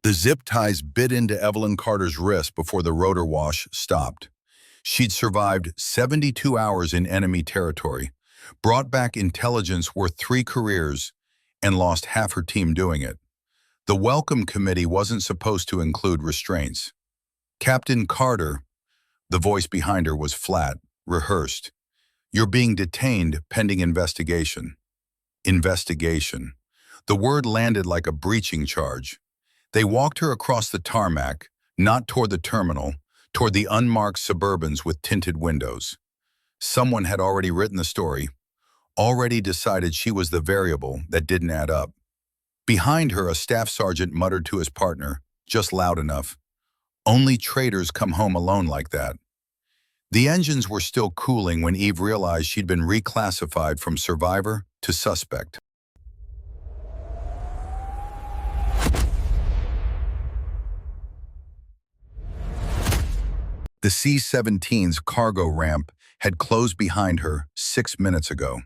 The zip ties bit into Evelyn Carter's wrist before the rotor wash stopped. She'd survived 72 hours in enemy territory, brought back intelligence worth 3 careers, and lost half her team doing it. The welcome committee wasn't supposed to include restraints. "Captain Carter," the voice behind her was flat, rehearsed. "You're being detained pending investigation." Investigation. The word landed like a breaching charge. They walked her across the tarmac, not toward the terminal, toward the unmarked Suburbans with tinted windows. Someone had already written the story, already decided she was the variable that didn't add up. Behind her, a staff sergeant muttered to his partner, just loud enough, "Only traitors come home alone like that." The engines were still cooling when Eve realized she'd been reclassified from survivor to suspect. The C-17's cargo ramp had closed behind her 6 minutes ago.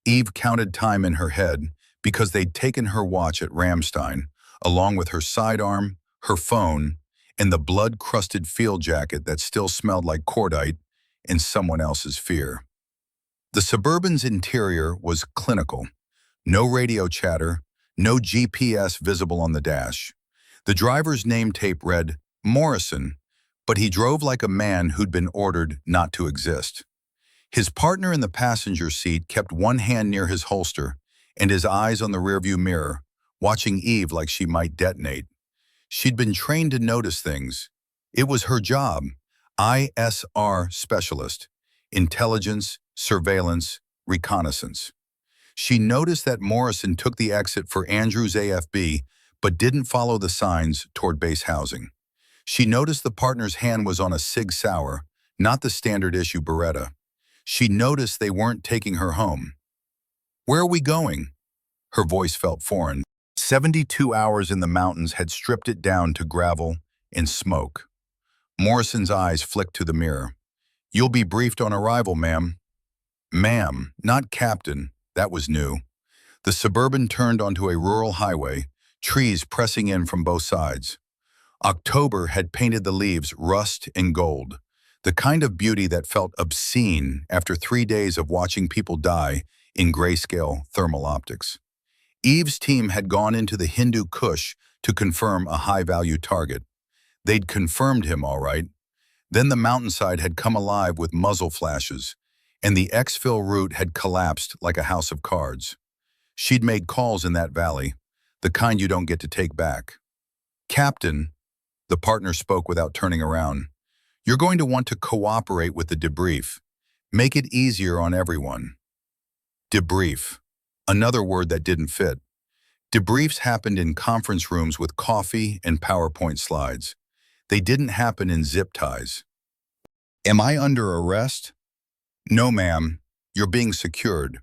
Eve counted time in her head because they'd taken her watch at Ramstein, along with her sidearm, her phone, and the blood-crusted field jacket that still smelled like cordite and someone else's fear. The Suburban's interior was clinical. No radio chatter, no GPS visible on the dash. The driver's name tape read Morrison, but he drove like a man who'd been ordered not to exist. His partner in the passenger seat kept one hand near his holster and his eyes on the rearview mirror, watching Eve like she might detonate. She'd been trained to notice things. It was her job, ISR specialist, intelligence, surveillance, reconnaissance. She noticed that Morrison took the exit for Andrews AFB, but didn't follow the signs toward base housing. She noticed the partner's hand was on a Sig Sauer, not the standard issue Beretta. She noticed they weren't taking her home. "Where are we going?" Her voice felt foreign. 72 hours in the mountains had stripped it down to gravel and smoke. Morrison's eyes flicked to the mirror. "You'll be briefed on arrival, ma'am." Ma'am, not captain. That was new. The Suburban turned onto a rural highway, trees pressing in from both sides. October had painted the leaves rust and gold, the kind of beauty that felt obscene after 3 days of watching people die in grayscale thermal optics. Eve's team had gone into the Hindu Kush to confirm a high-value target. They'd confirmed him, all right. Then the mountainside had come alive with muzzle flashes, and the exfil route had collapsed like a house of cards. She'd made calls in that valley, the kind you don't get to take back. "Captain," the partner spoke without turning around, "you're going to want to cooperate with the debrief. Make it easier on everyone." Debrief. Another word that didn't fit. Debriefs happened in conference rooms with coffee and PowerPoint slides. They didn't happen in zip ties. "Am I under arrest?" "No, ma'am. You're being secured."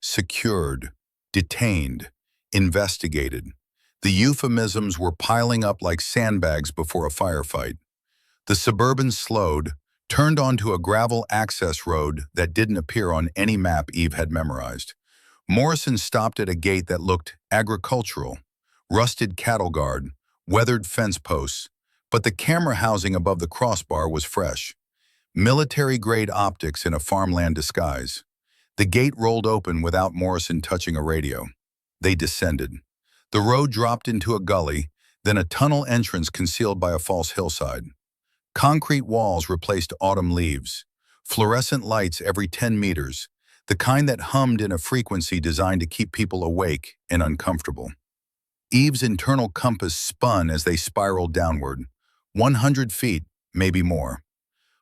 Secured. Detained. Investigated. The euphemisms were piling up like sandbags before a firefight. The Suburban slowed, turned onto a gravel access road that didn't appear on any map Eve had memorized. Morrison stopped at a gate that looked agricultural, rusted cattle guard, weathered fence posts, but the camera housing above the crossbar was fresh. Military-grade optics in a farmland disguise. The gate rolled open without Morrison touching a radio. They descended. The road dropped into a gully, then a tunnel entrance concealed by a false hillside. Concrete walls replaced autumn leaves. Fluorescent lights every 10 meters, the kind that hummed in a frequency designed to keep people awake and uncomfortable. Eve's internal compass spun as they spiraled downward. 100 feet, maybe more.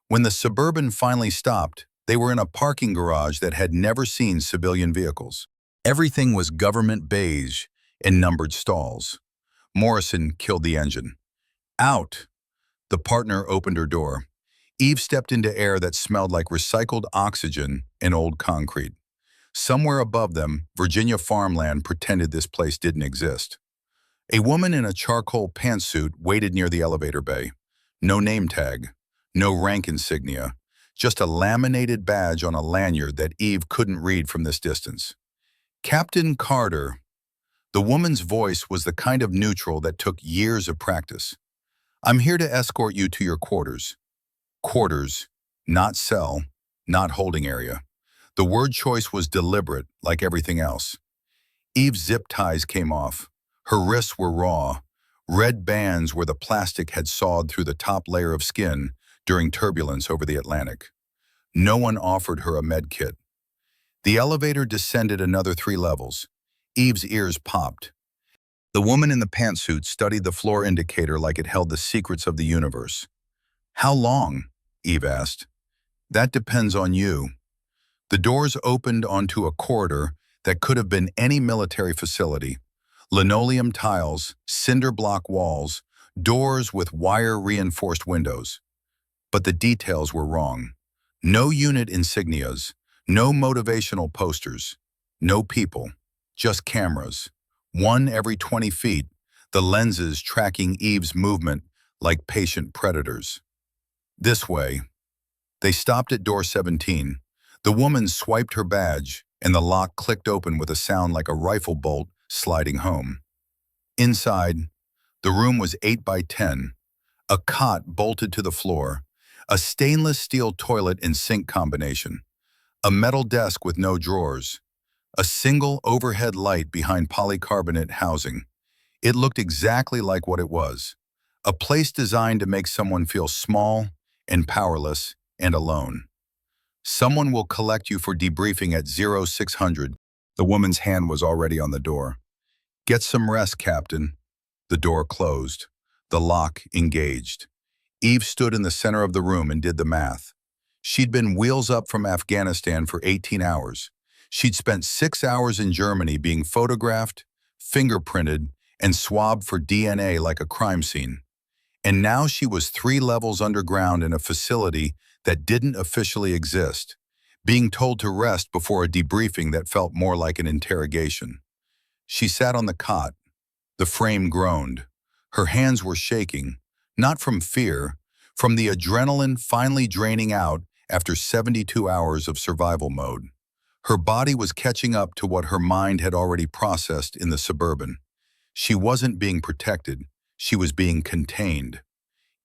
When the Suburban finally stopped, they were in a parking garage that had never seen civilian vehicles. Everything was government beige and numbered stalls. Morrison killed the engine. "Out!" The partner opened her door. Eve stepped into air that smelled like recycled oxygen and old concrete. Somewhere above them, Virginia farmland pretended this place didn't exist. A woman in a charcoal pantsuit waited near the elevator bay. No name tag, no rank insignia, just a laminated badge on a lanyard that Eve couldn't read from this distance. "Captain Carter." The woman's voice was the kind of neutral that took years of practice. "I'm here to escort you to your quarters." Quarters, not cell, not holding area. The word choice was deliberate, like everything else. Eve's zip ties came off. Her wrists were raw, red bands where the plastic had sawed through the top layer of skin during turbulence over the Atlantic. No one offered her a med kit. The elevator descended another 3 levels. Eve's ears popped. The woman in the pantsuit studied the floor indicator like it held the secrets of the universe. "How long?" Eve asked. "That depends on you." The doors opened onto a corridor that could have been any military facility. Linoleum tiles, cinder block walls, doors with wire-reinforced windows. But the details were wrong. No unit insignias, no motivational posters, no people, just cameras. One every 20 feet, the lenses tracking Eve's movement like patient predators. "This way." They stopped at door 17. The woman swiped her badge, and the lock clicked open with a sound like a rifle bolt sliding home. Inside, the room was 8 by 10, a cot bolted to the floor, a stainless steel toilet and sink combination, a metal desk with no drawers, a single overhead light behind polycarbonate housing. It looked exactly like what it was, a place designed to make someone feel small and powerless and alone. "Someone will collect you for debriefing at 0600. The woman's hand was already on the door. "Get some rest, Captain." The door closed. The lock engaged. Eve stood in the center of the room and did the math. She'd been wheels up from Afghanistan for 18 hours. She'd spent 6 hours in Germany being photographed, fingerprinted, and swabbed for DNA like a crime scene. And now she was 3 levels underground in a facility that didn't officially exist, being told to rest before a debriefing that felt more like an interrogation. She sat on the cot. The frame groaned. Her hands were shaking, not from fear, from the adrenaline finally draining out after 72 hours of survival mode. Her body was catching up to what her mind had already processed in the Suburban. She wasn't being protected. She was being contained.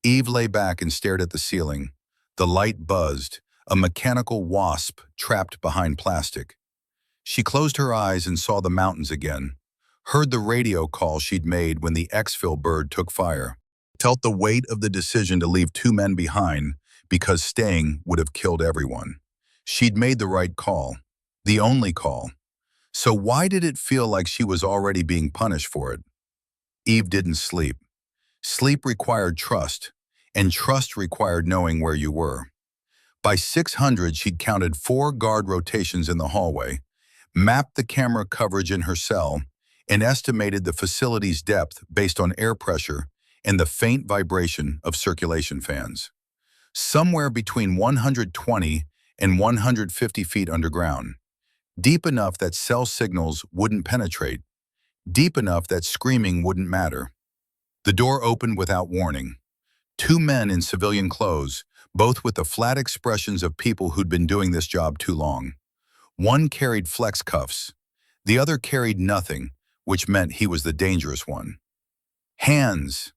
Eve lay back and stared at the ceiling. The light buzzed, a mechanical wasp trapped behind plastic. She closed her eyes and saw the mountains again, heard the radio call she'd made when the exfil bird took fire, felt the weight of the decision to leave 2 men behind because staying would have killed everyone. She'd made the right call, the only call. So why did it feel like she was already being punished for it? Eve didn't sleep. Sleep required trust, and trust required knowing where you were. By 600, she'd counted 4 guard rotations in the hallway, mapped the camera coverage in her cell, and estimated the facility's depth based on air pressure and the faint vibration of circulation fans. Somewhere between 120 and 150 feet underground, deep enough that cell signals wouldn't penetrate, deep enough that screaming wouldn't matter. The door opened without warning. 2 men in civilian clothes, both with the flat expressions of people who'd been doing this job too long. One carried flex cuffs. The other carried nothing, which meant he was the dangerous one. "Hands!"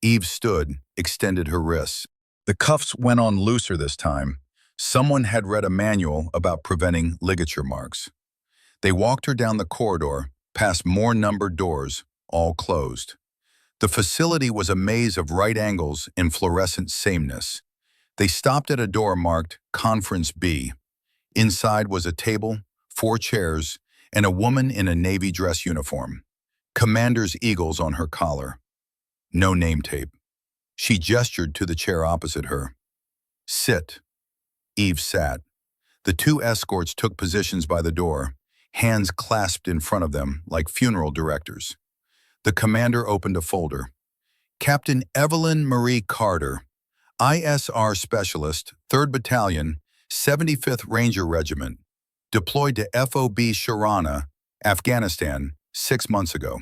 Eve stood, extended her wrists. The cuffs went on looser this time. Someone had read a manual about preventing ligature marks. They walked her down the corridor, past more numbered doors, all closed. The facility was a maze of right angles in fluorescent sameness. They stopped at a door marked Conference B. Inside was a table, 4 chairs, and a woman in a navy dress uniform. Commander's eagles on her collar. No name tape. She gestured to the chair opposite her. "Sit." Eve sat. The 2 escorts took positions by the door, hands clasped in front of them like funeral directors. The commander opened a folder. "Captain Evelyn Marie Carter, ISR Specialist, 3rd Battalion, 75th Ranger Regiment, deployed to FOB Sharana, Afghanistan, 6 months ago.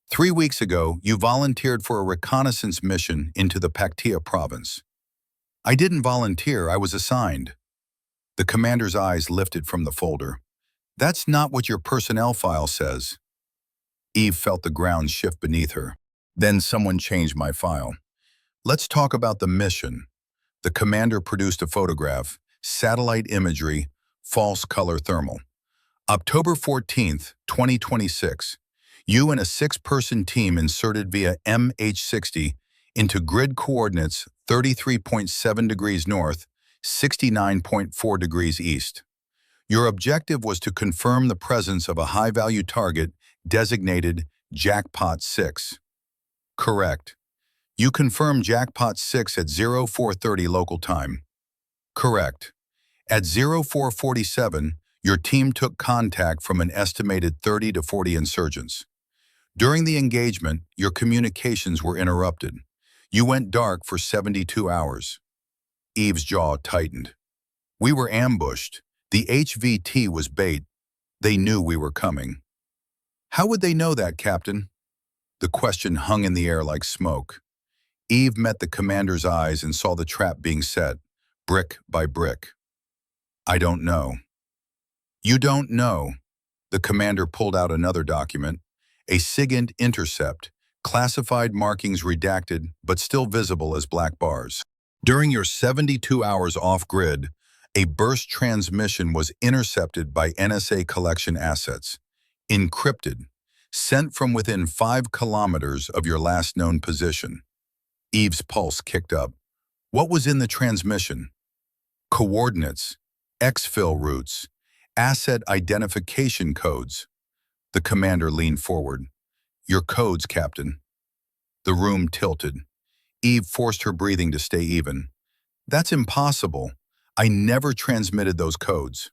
3 weeks ago, you volunteered for a reconnaissance mission into the Paktia province." "I didn't volunteer, I was assigned." The commander's eyes lifted from the folder. "That's not what your personnel file says." Eve felt the ground shift beneath her. Then someone changed my file. Let's talk about the mission. The commander produced a photograph, satellite imagery, false color thermal. October 14th, 2026. You and a 6-person team inserted via MH60 into grid coordinates 33.7 degrees north, 69.4 degrees east. Your objective was to confirm the presence of a high-value target designated Jackpot 6. Correct. You confirmed Jackpot 6 at 0430 local time. Correct. At 0447, your team took contact from an estimated 30 to 40 insurgents. During the engagement, your communications were interrupted. You went dark for 72 hours. Eve's jaw tightened. We were ambushed. The HVT was bait. They knew we were coming. How would they know that, Captain? The question hung in the air like smoke. Eve met the commander's eyes and saw the trap being set, brick by brick. I don't know. You don't know. The commander pulled out another document, a SIGINT intercept, classified markings redacted but still visible as black bars. During your 72 hours off-grid, a burst transmission was intercepted by NSA collection assets, encrypted, sent from within 5 kilometers of your last known position. Eve's pulse kicked up. What was in the transmission? Coordinates, exfil routes, asset identification codes. The commander leaned forward. Your codes, Captain. The room tilted. Eve forced her breathing to stay even. That's impossible. I never transmitted those codes.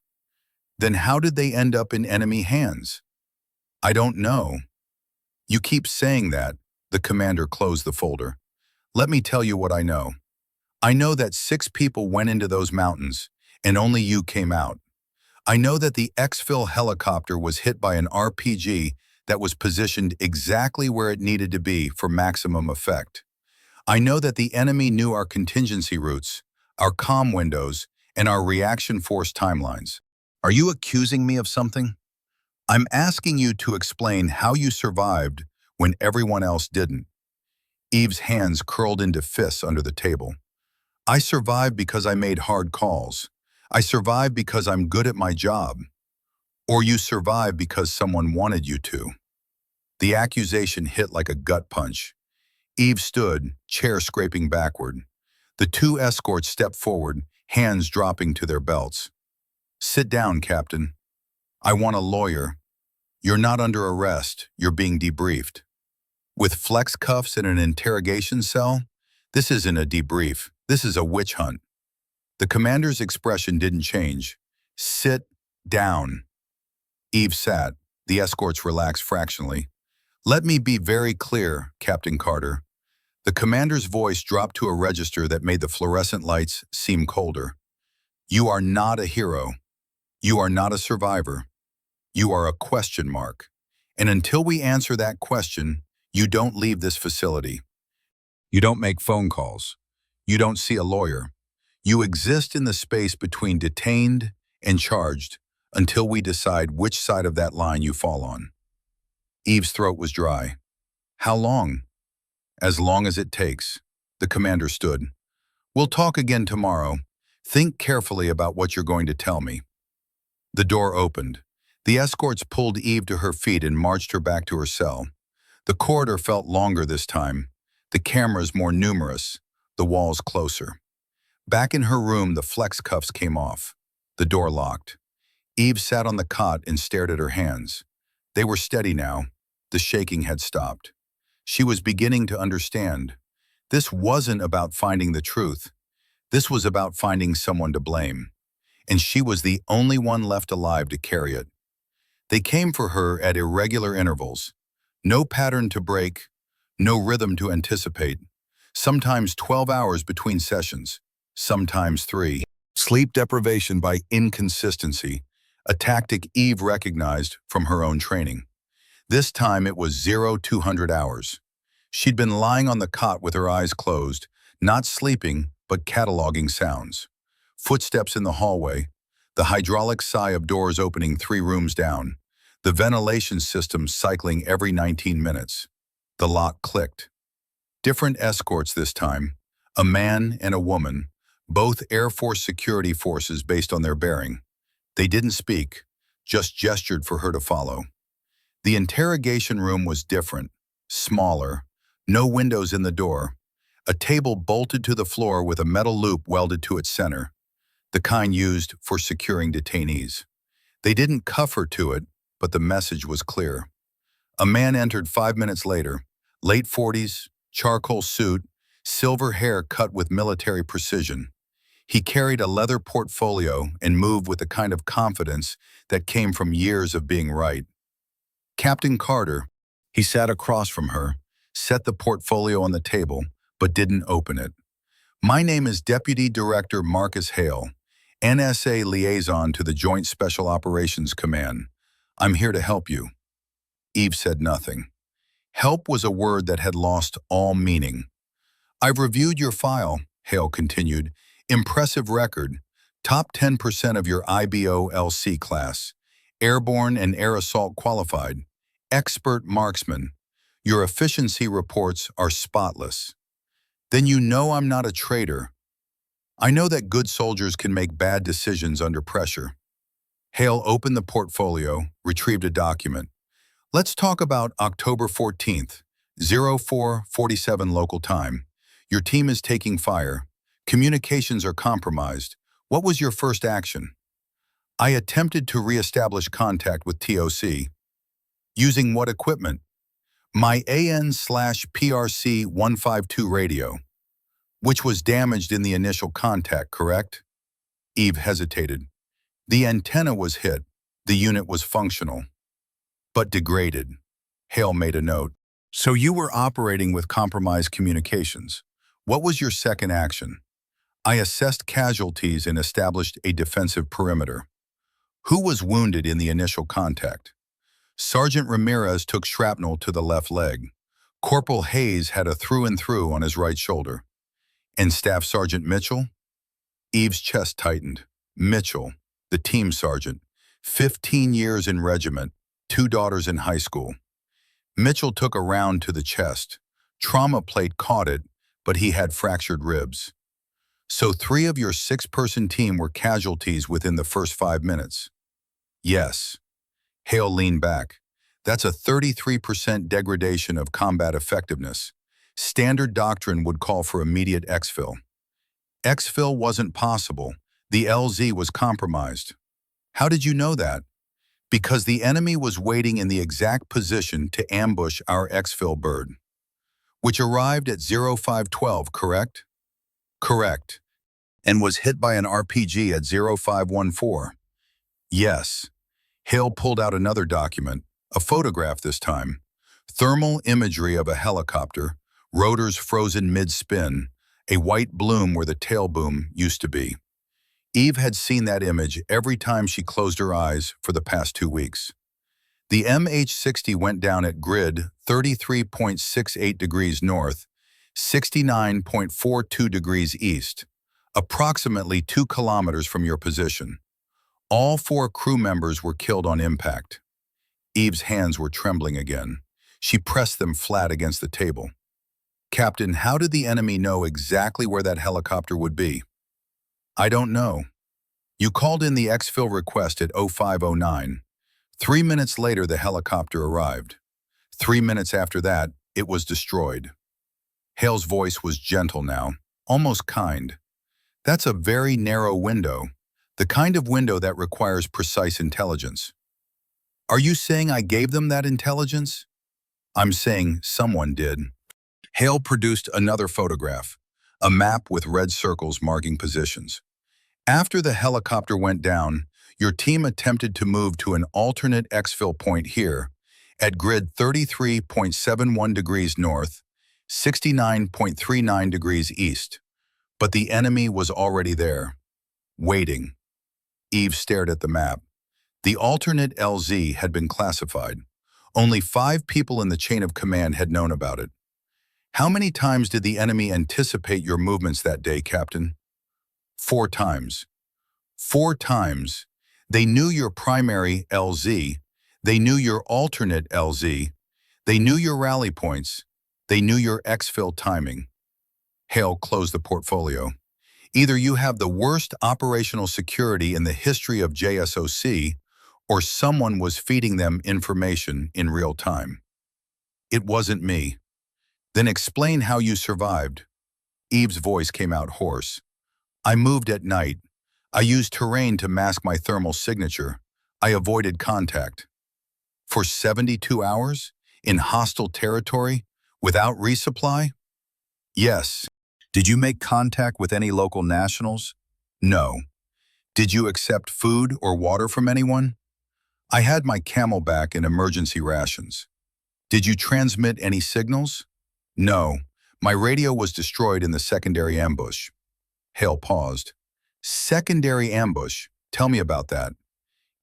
Then how did they end up in enemy hands? I don't know. You keep saying that. The commander closed the folder. Let me tell you what I know. I know that 6 people went into those mountains, and only you came out. I know that the exfil helicopter was hit by an RPG that was positioned exactly where it needed to be for maximum effect. I know that the enemy knew our contingency routes, our comm windows, and our reaction force timelines. Are you accusing me of something? I'm asking you to explain how you survived when everyone else didn't. Eve's hands curled into fists under the table. I survived because I made hard calls. I survived because I'm good at my job. Or you survived because someone wanted you to. The accusation hit like a gut punch. Eve stood, chair scraping backward. The 2 escorts stepped forward, hands dropping to their belts. Sit down, Captain. I want a lawyer. You're not under arrest. You're being debriefed. With flex cuffs in an interrogation cell? This isn't a debrief. This is a witch hunt. The commander's expression didn't change. Sit down. Eve sat. The escorts relaxed fractionally. Let me be very clear, Captain Carter. The commander's voice dropped to a register that made the fluorescent lights seem colder. You are not a hero. You are not a survivor. You are a question mark. And until we answer that question, you don't leave this facility. You don't make phone calls. You don't see a lawyer. You exist in the space between detained and charged until we decide which side of that line you fall on. Eve's throat was dry. How long? As long as it takes. The commander stood. We'll talk again tomorrow. Think carefully about what you're going to tell me. The door opened. The escorts pulled Eve to her feet and marched her back to her cell. The corridor felt longer this time, the cameras more numerous, the walls closer. Back in her room, the flex cuffs came off. The door locked. Eve sat on the cot and stared at her hands. They were steady now. The shaking had stopped. She was beginning to understand. This wasn't about finding the truth. This was about finding someone to blame. And she was the only one left alive to carry it. They came for her at irregular intervals. No pattern to break, no rhythm to anticipate. Sometimes 12 hours between sessions, sometimes 3. Sleep deprivation by inconsistency, a tactic Eve recognized from her own training. This time it was 0200 hours. She'd been lying on the cot with her eyes closed, not sleeping, but cataloging sounds. Footsteps in the hallway, the hydraulic sigh of doors opening 3 rooms down, the ventilation system cycling every 19 minutes. The lock clicked. Different escorts this time, a man and a woman, both Air Force security forces based on their bearing. They didn't speak, just gestured for her to follow. The interrogation room was different, smaller, no windows in the door, a table bolted to the floor with a metal loop welded to its center, the kind used for securing detainees. They didn't cuff her to it, but the message was clear. A man entered 5 minutes later, late 40s, charcoal suit, silver hair cut with military precision. He carried a leather portfolio and moved with the kind of confidence that came from years of being right. Captain Carter, he sat across from her, set the portfolio on the table, but didn't open it. My name is Deputy Director Marcus Hale, NSA Liaison to the Joint Special Operations Command. I'm here to help you. Eve said nothing. Help was a word that had lost all meaning. I've reviewed your file, Hale continued. Impressive record. Top 10% of your IBO-LC class. Airborne and air assault qualified. Expert marksman. Your efficiency reports are spotless. Then you know I'm not a traitor. I know that good soldiers can make bad decisions under pressure. Hale opened the portfolio, retrieved a document. Let's talk about October 14th, 04:47 local time. Your team is taking fire. Communications are compromised. What was your first action? I attempted to re-establish contact with TOC. Using what equipment? My AN/PRC 152 radio, which was damaged in the initial contact, correct? Eve hesitated. The antenna was hit. The unit was functional, but degraded. Hale made a note. So you were operating with compromised communications. What was your second action? I assessed casualties and established a defensive perimeter. Who was wounded in the initial contact? Sergeant Ramirez took shrapnel to the left leg. Corporal Hayes had a through-and-through on his right shoulder. And Staff Sergeant Mitchell? Eve's chest tightened. Mitchell, the team sergeant, 15 years in regiment, 2 daughters in high school. Mitchell took a round to the chest. Trauma plate caught it, but he had fractured ribs. So 3 of your 6-person team were casualties within the first 5 minutes. Yes. Hale leaned back. That's a 33% degradation of combat effectiveness. Standard doctrine would call for immediate exfil. Exfil wasn't possible. The LZ was compromised. How did you know that? Because the enemy was waiting in the exact position to ambush our exfil bird, which arrived at 0512, correct? Correct. And was hit by an RPG at 0514. Yes. Hale pulled out another document, a photograph this time. Thermal imagery of a helicopter, rotors frozen mid-spin, a white bloom where the tail boom used to be. Eve had seen that image every time she closed her eyes for the past 2 weeks. The MH-60 went down at grid 33.68 degrees north, 69.42 degrees east, approximately 2 kilometers from your position. All 4 crew members were killed on impact. Eve's hands were trembling again. She pressed them flat against the table. Captain, how did the enemy know exactly where that helicopter would be? I don't know. You called in the exfil request at 0509. 3 minutes later, the helicopter arrived. 3 minutes after that, it was destroyed. Hale's voice was gentle now, almost kind. That's a very narrow window, the kind of window that requires precise intelligence. Are you saying I gave them that intelligence? I'm saying someone did. Hale produced another photograph, a map with red circles marking positions. After the helicopter went down, your team attempted to move to an alternate exfil point here at grid 33.71 degrees north, 69.39 degrees east. But the enemy was already there, waiting. Eve stared at the map. The alternate LZ had been classified. Only 5 people in the chain of command had known about it. How many times did the enemy anticipate your movements that day, Captain? 4 times. 4 times. They knew your primary LZ. They knew your alternate LZ. They knew your rally points. They knew your exfil timing. Hale closed the portfolio. Either you have the worst operational security in the history of JSOC, or someone was feeding them information in real time. It wasn't me. Then explain how you survived. Eve's voice came out hoarse. I moved at night. I used terrain to mask my thermal signature. I avoided contact. For 72 hours? In hostile territory? Without resupply? Yes. Did you make contact with any local nationals? No. Did you accept food or water from anyone? I had my Camelback and emergency rations. Did you transmit any signals? No. My radio was destroyed in the secondary ambush. Hale paused. Secondary ambush? Tell me about that.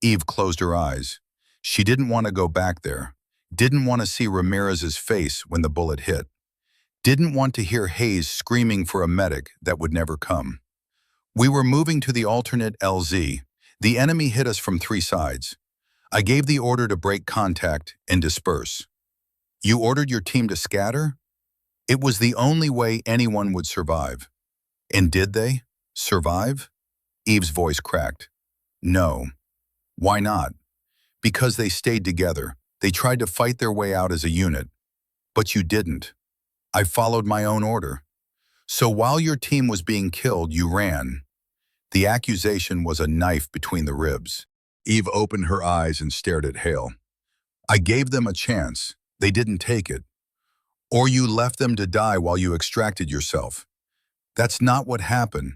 Eve closed her eyes. She didn't want to go back there. Didn't want to see Ramirez's face when the bullet hit. Didn't want to hear Hayes screaming for a medic that would never come. We were moving to the alternate LZ. The enemy hit us from 3 sides. I gave the order to break contact and disperse. You ordered your team to scatter? It was the only way anyone would survive. And did they survive? Eve's voice cracked. No. Why not? Because they stayed together. They tried to fight their way out as a unit. But you didn't. I followed my own order. So while your team was being killed, you ran. The accusation was a knife between the ribs. Eve opened her eyes and stared at Hale. I gave them a chance. They didn't take it. Or you left them to die while you extracted yourself. That's not what happened.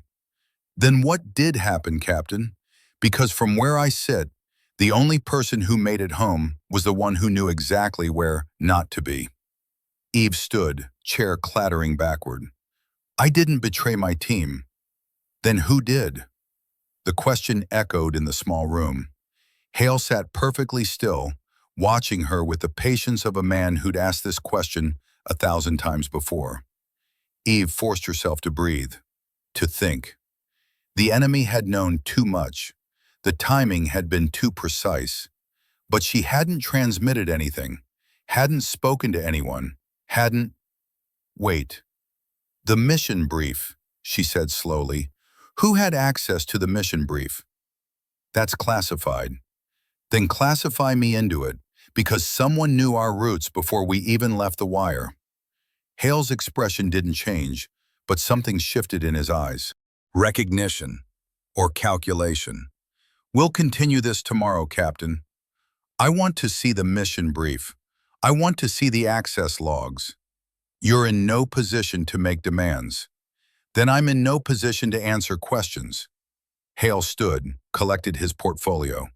Then what did happen, Captain? Because from where I sit, the only person who made it home was the one who knew exactly where not to be. Eve stood, chair clattering backward. I didn't betray my team. Then who did? The question echoed in the small room. Hale sat perfectly still, watching her with the patience of a man who'd asked this question 1,000 times before. Eve forced herself to breathe, to think. The enemy had known too much. The timing had been too precise. But she hadn't transmitted anything, hadn't spoken to anyone, hadn't... Wait. The mission brief, she said slowly. Who had access to the mission brief? That's classified. Then classify me into it, because someone knew our routes before we even left the wire. Hale's expression didn't change, but something shifted in his eyes. Recognition, or calculation. We'll continue this tomorrow, Captain. I want to see the mission brief. I want to see the access logs. You're in no position to make demands. Then I'm in no position to answer questions. Hale stood, collected his portfolio.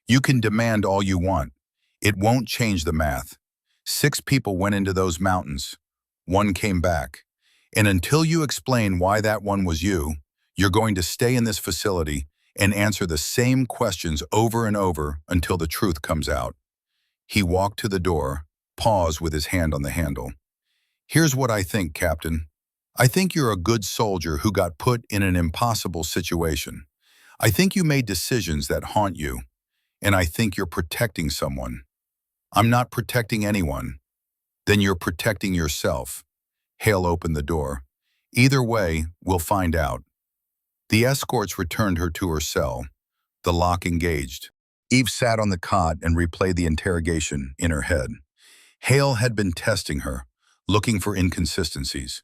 You can demand all you want. It won't change the math. 6 people went into those mountains. 1 came back. And until you explain why that one was you, you're going to stay in this facility and answer the same questions over and over until the truth comes out. He walked to the door, paused with his hand on the handle. Here's what I think, Captain. I think you're a good soldier who got put in an impossible situation. I think you made decisions that haunt you, and I think you're protecting someone. I'm not protecting anyone. Then you're protecting yourself. Hale opened the door. Either way, we'll find out. The escorts returned her to her cell. The lock engaged. Eve sat on the cot and replayed the interrogation in her head. Hale had been testing her, looking for inconsistencies.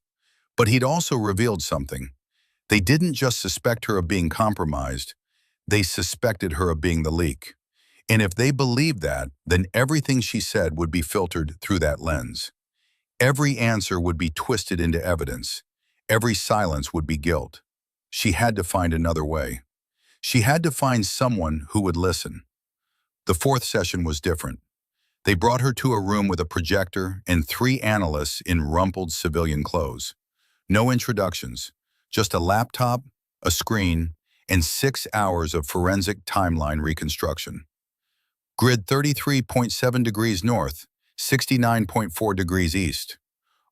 But he'd also revealed something. They didn't just suspect her of being compromised. They suspected her of being the leak. And if they believed that, then everything she said would be filtered through that lens. Every answer would be twisted into evidence. Every silence would be guilt. She had to find another way. She had to find someone who would listen. The 4th session was different. They brought her to a room with a projector and 3 analysts in rumpled civilian clothes. No introductions, just a laptop, a screen, and 6 hours of forensic timeline reconstruction. Grid 33.7 degrees north, 69.4 degrees east.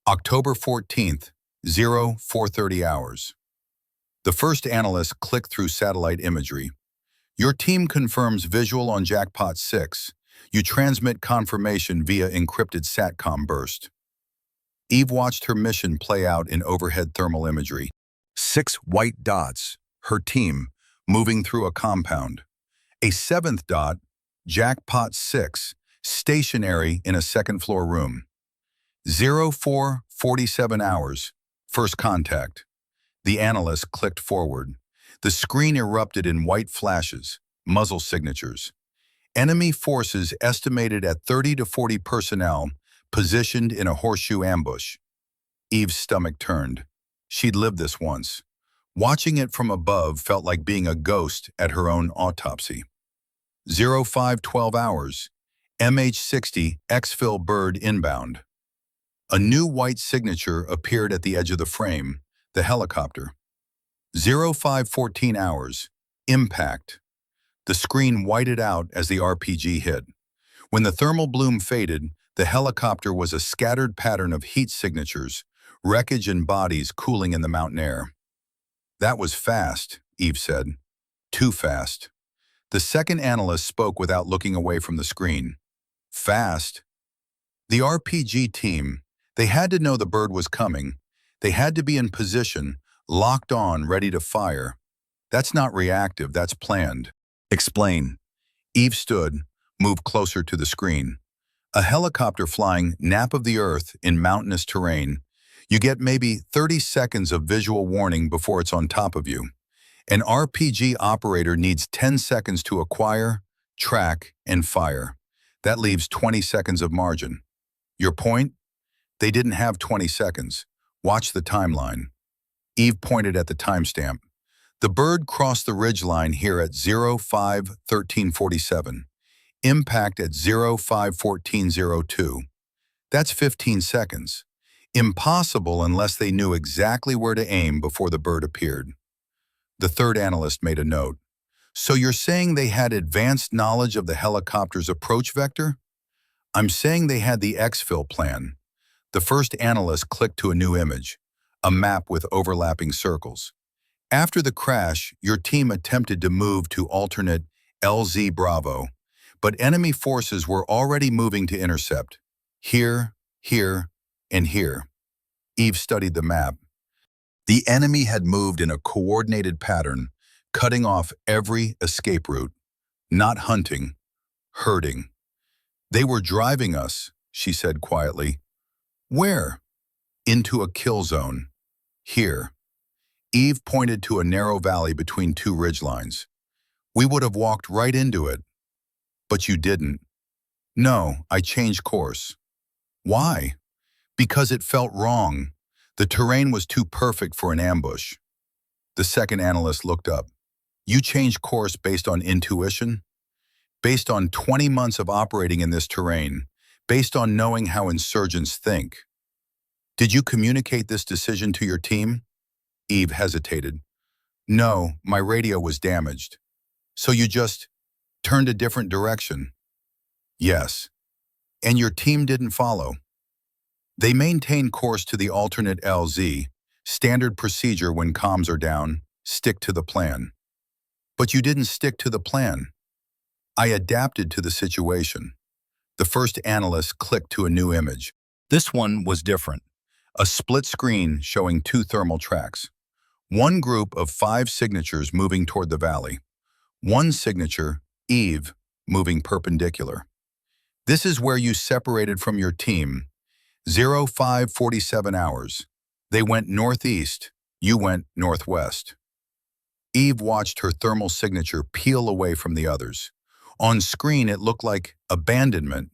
October 14th, 0430 hours. The first analyst clicked through satellite imagery. Your team confirms visual on Jackpot 6. You transmit confirmation via encrypted SATCOM burst. Eve watched her mission play out in overhead thermal imagery. 6 white dots, her team, moving through a compound. A 7th dot, Jackpot 6, stationary in a second-floor room. 04:47 hours, first contact. The analyst clicked forward. The screen erupted in white flashes, muzzle signatures. Enemy forces estimated at 30 to 40 personnel positioned in a horseshoe ambush. Eve's stomach turned. She'd lived this once. Watching it from above felt like being a ghost at her own autopsy. 05:12 hours, MH-60 exfil bird inbound. A new white signature appeared at the edge of the frame, the helicopter. 05:14 hours, impact. The screen whited out as the RPG hit. When the thermal bloom faded, the helicopter was a scattered pattern of heat signatures, wreckage and bodies cooling in the mountain air. That was fast, Eve said. Too fast. The second analyst spoke without looking away from the screen. Fast? The RPG team, they had to know the bird was coming. They had to be in position, locked on, ready to fire. That's not reactive, that's planned. Explain. Eve stood, moved closer to the screen. A helicopter flying nap of the earth in mountainous terrain. You get maybe 30 seconds of visual warning before it's on top of you. An RPG operator needs 10 seconds to acquire, track, and fire. That leaves 20 seconds of margin. Your point? They didn't have 20 seconds. Watch the timeline. Eve pointed at the timestamp. The bird crossed the ridgeline here at 05:13:47. Impact at 05:14:02. That's 15 seconds. Impossible unless they knew exactly where to aim before the bird appeared. The third analyst made a note. So you're saying they had advanced knowledge of the helicopter's approach vector? I'm saying they had the exfil plan. The first analyst clicked to a new image, a map with overlapping circles. After the crash, your team attempted to move to alternate LZ Bravo, but enemy forces were already moving to intercept. Here, here, and here. Eve studied the map. The enemy had moved in a coordinated pattern, cutting off every escape route. Not hunting, herding. They were driving us, she said quietly. Where? Into a kill zone. Here. Eve pointed to a narrow valley between two ridgelines. We would have walked right into it. But you didn't. No, I changed course. Why? Because it felt wrong. The terrain was too perfect for an ambush. The second analyst looked up. You changed course based on intuition? Based on 20 months of operating in this terrain, based on knowing how insurgents think. Did you communicate this decision to your team? Eve hesitated. No, my radio was damaged. So you just turned a different direction? Yes. And your team didn't follow? They maintained course to the alternate LZ, standard procedure when comms are down, stick to the plan. But you didn't stick to the plan. I adapted to the situation. The first analyst clicked to a new image. This one was different. A split screen showing two thermal tracks. One group of 5 signatures moving toward the valley. One signature, Eve, moving perpendicular. This is where you separated from your team. 05:47 hours. They went northeast, you went northwest. Eve watched her thermal signature peel away from the others. On screen, it looked like abandonment,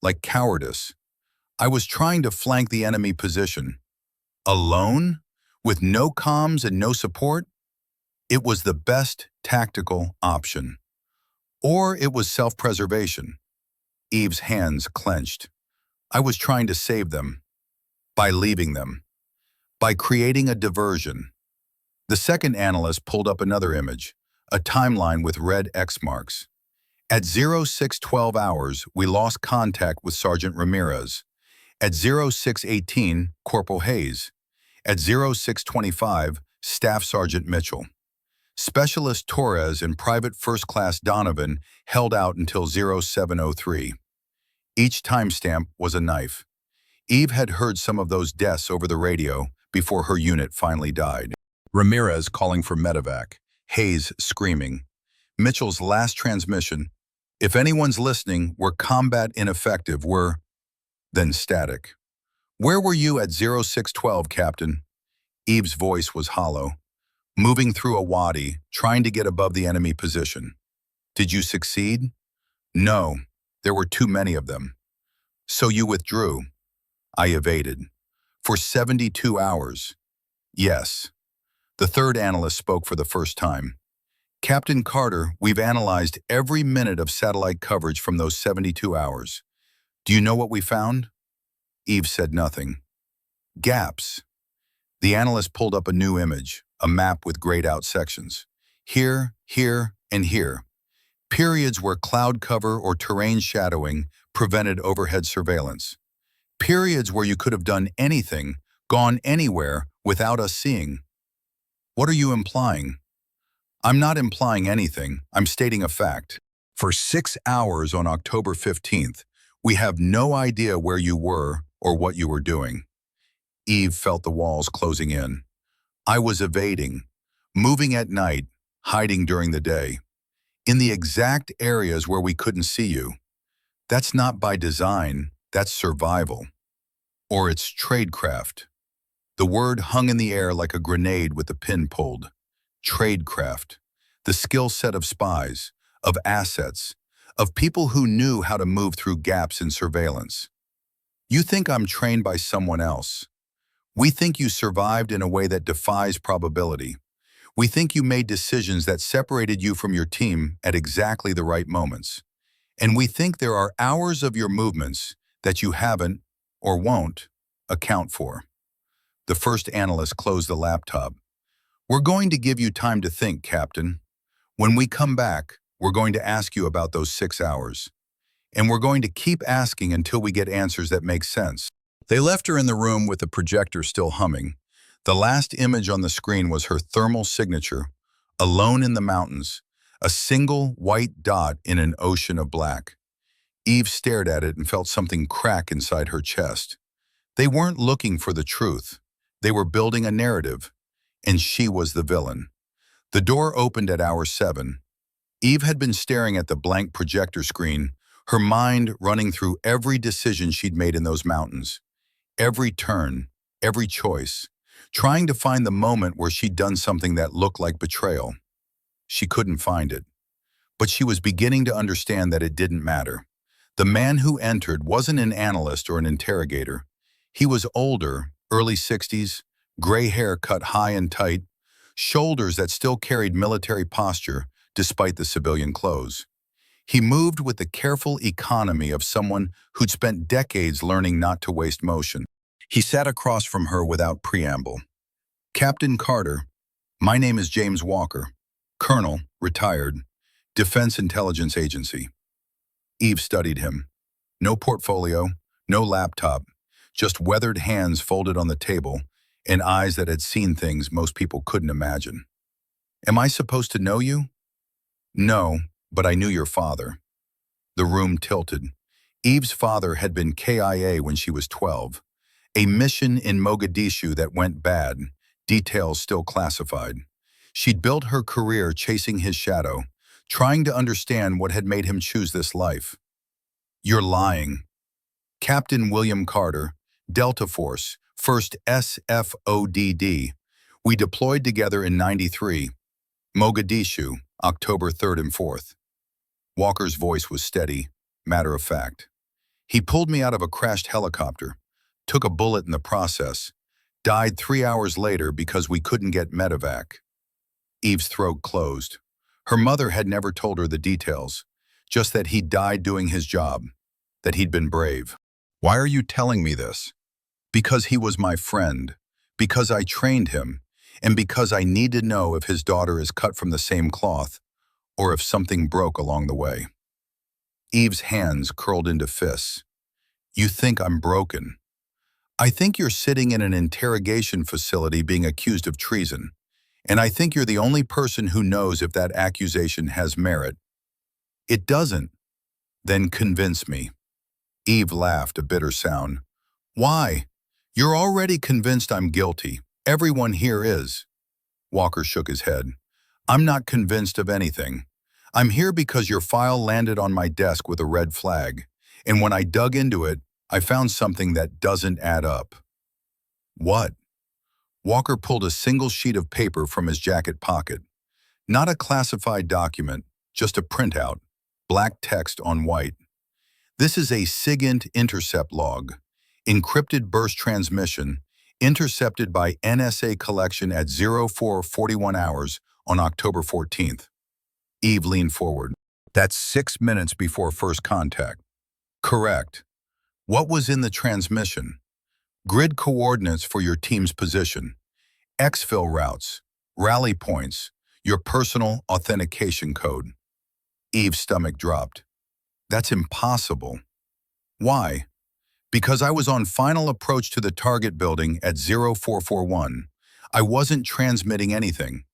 like cowardice. I was trying to flank the enemy position. Alone? With no comms and no support? It was the best tactical option. Or it was self-preservation. Eve's hands clenched. I was trying to save them. By leaving them. By creating a diversion. The second analyst pulled up another image, a timeline with red X marks. At 06:12 hours, we lost contact with Sergeant Ramirez. At 06:18, Corporal Hayes. At 06:25, Staff Sergeant Mitchell. Specialist Torres and Private First Class Donovan held out until 0703. Each timestamp was a knife. Eve had heard some of those deaths over the radio before her unit finally died. Ramirez calling for medevac. Hayes screaming. Mitchell's last transmission. If anyone's listening, we're combat ineffective, then static. Where were you at 0612, Captain? Eve's voice was hollow. Moving through a wadi, trying to get above the enemy position. Did you succeed? No, there were too many of them. So you withdrew. I evaded. For 72 hours. Yes. The third analyst spoke for the first time. Captain Carter, we've analyzed every minute of satellite coverage from those 72 hours. Do you know what we found? Eve said nothing. Gaps. The analyst pulled up a new image, a map with grayed out sections. Here, here, and here. Periods where cloud cover or terrain shadowing prevented overhead surveillance. Periods where you could have done anything, gone anywhere without us seeing. What are you implying? I'm not implying anything, I'm stating a fact. For 6 hours on October 15th, we have no idea where you were or what you were doing. Eve felt the walls closing in. I was evading, moving at night, hiding during the day, in the exact areas where we couldn't see you. That's not by design, that's survival. Or it's tradecraft. The word hung in the air like a grenade with the pin pulled. Tradecraft. The skill set of spies, of assets, of people who knew how to move through gaps in surveillance. You think I'm trained by someone else. We think you survived in a way that defies probability. We think you made decisions that separated you from your team at exactly the right moments. And we think there are hours of your movements that you haven't, or won't, account for. The first analyst closed the laptop. We're going to give you time to think, Captain. When we come back, we're going to ask you about those 6 hours. And we're going to keep asking until we get answers that make sense. They left her in the room with the projector still humming. The last image on the screen was her thermal signature, alone in the mountains, a single white dot in an ocean of black. Eve stared at it and felt something crack inside her chest. They weren't looking for the truth. They were building a narrative, and she was the villain. The door opened at hour 7. Eve had been staring at the blank projector screen, her mind running through every decision she'd made in those mountains. Every turn, every choice, trying to find the moment where she'd done something that looked like betrayal. She couldn't find it. But she was beginning to understand that it didn't matter. The man who entered wasn't an analyst or an interrogator. He was older, early 60s, gray hair cut high and tight, shoulders that still carried military posture despite the civilian clothes. He moved with the careful economy of someone who'd spent decades learning not to waste motion. He sat across from her without preamble. Captain Carter, my name is James Walker, Colonel, retired, Defense Intelligence Agency. Eve studied him. No portfolio, no laptop, just weathered hands folded on the table and eyes that had seen things most people couldn't imagine. Am I supposed to know you? No, but I knew your father. The room tilted. Eve's father had been KIA when she was 12. A mission in Mogadishu that went bad, details still classified. She'd built her career chasing his shadow, trying to understand what had made him choose this life. You're lying. Captain William Carter, Delta Force, 1st SFODD. We deployed together in '93. Mogadishu, October 3rd and 4th. Walker's voice was steady, matter of fact. He pulled me out of a crashed helicopter, took a bullet in the process, died 3 hours later because we couldn't get medevac. Eve's throat closed. Her mother had never told her the details, just that he died doing his job, that he'd been brave. Why are you telling me this? Because he was my friend, because I trained him, and because I need to know if his daughter is cut from the same cloth, or if something broke along the way. Eve's hands curled into fists. You think I'm broken. I think you're sitting in an interrogation facility being accused of treason, And I think you're the only person who knows if that accusation has merit. It doesn't. Then convince me. Eve laughed, a bitter sound. Why? You're already convinced I'm guilty. Everyone here is. Walker shook his head. I'm not convinced of anything. I'm here because your file landed on my desk with a red flag, and when I dug into it, I found something that doesn't add up. What? Walker pulled a single sheet of paper from his jacket pocket. Not a classified document, just a printout, black text on white. This is a SIGINT intercept log, encrypted burst transmission, intercepted by NSA collection at 0441 hours on October 14th. Eve leaned forward. That's 6 minutes before first contact. Correct. What was in the transmission? Grid coordinates for your team's position, exfil routes, rally points, your personal authentication code. Eve's stomach dropped. That's impossible. Why? Because I was on final approach to the target building at 0441. I wasn't transmitting anything.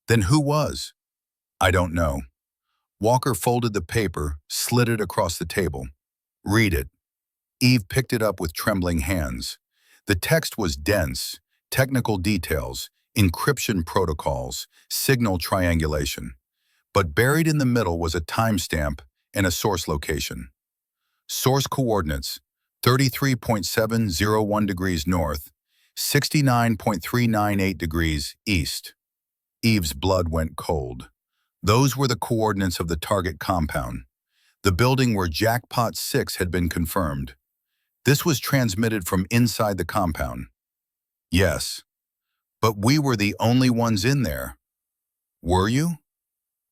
Then who was? I don't know. Walker folded the paper, slid it across the table. Read it. Eve picked it up with trembling hands. The text was dense, technical details, encryption protocols, signal triangulation. But buried in the middle was a timestamp and a source location. Source coordinates, 33.701 degrees north, 69.398 degrees east. Eve's blood went cold. Those were the coordinates of the target compound, the building where Jackpot 6 had been confirmed. This was transmitted from inside the compound. Yes, but we were the only ones in there. Were you?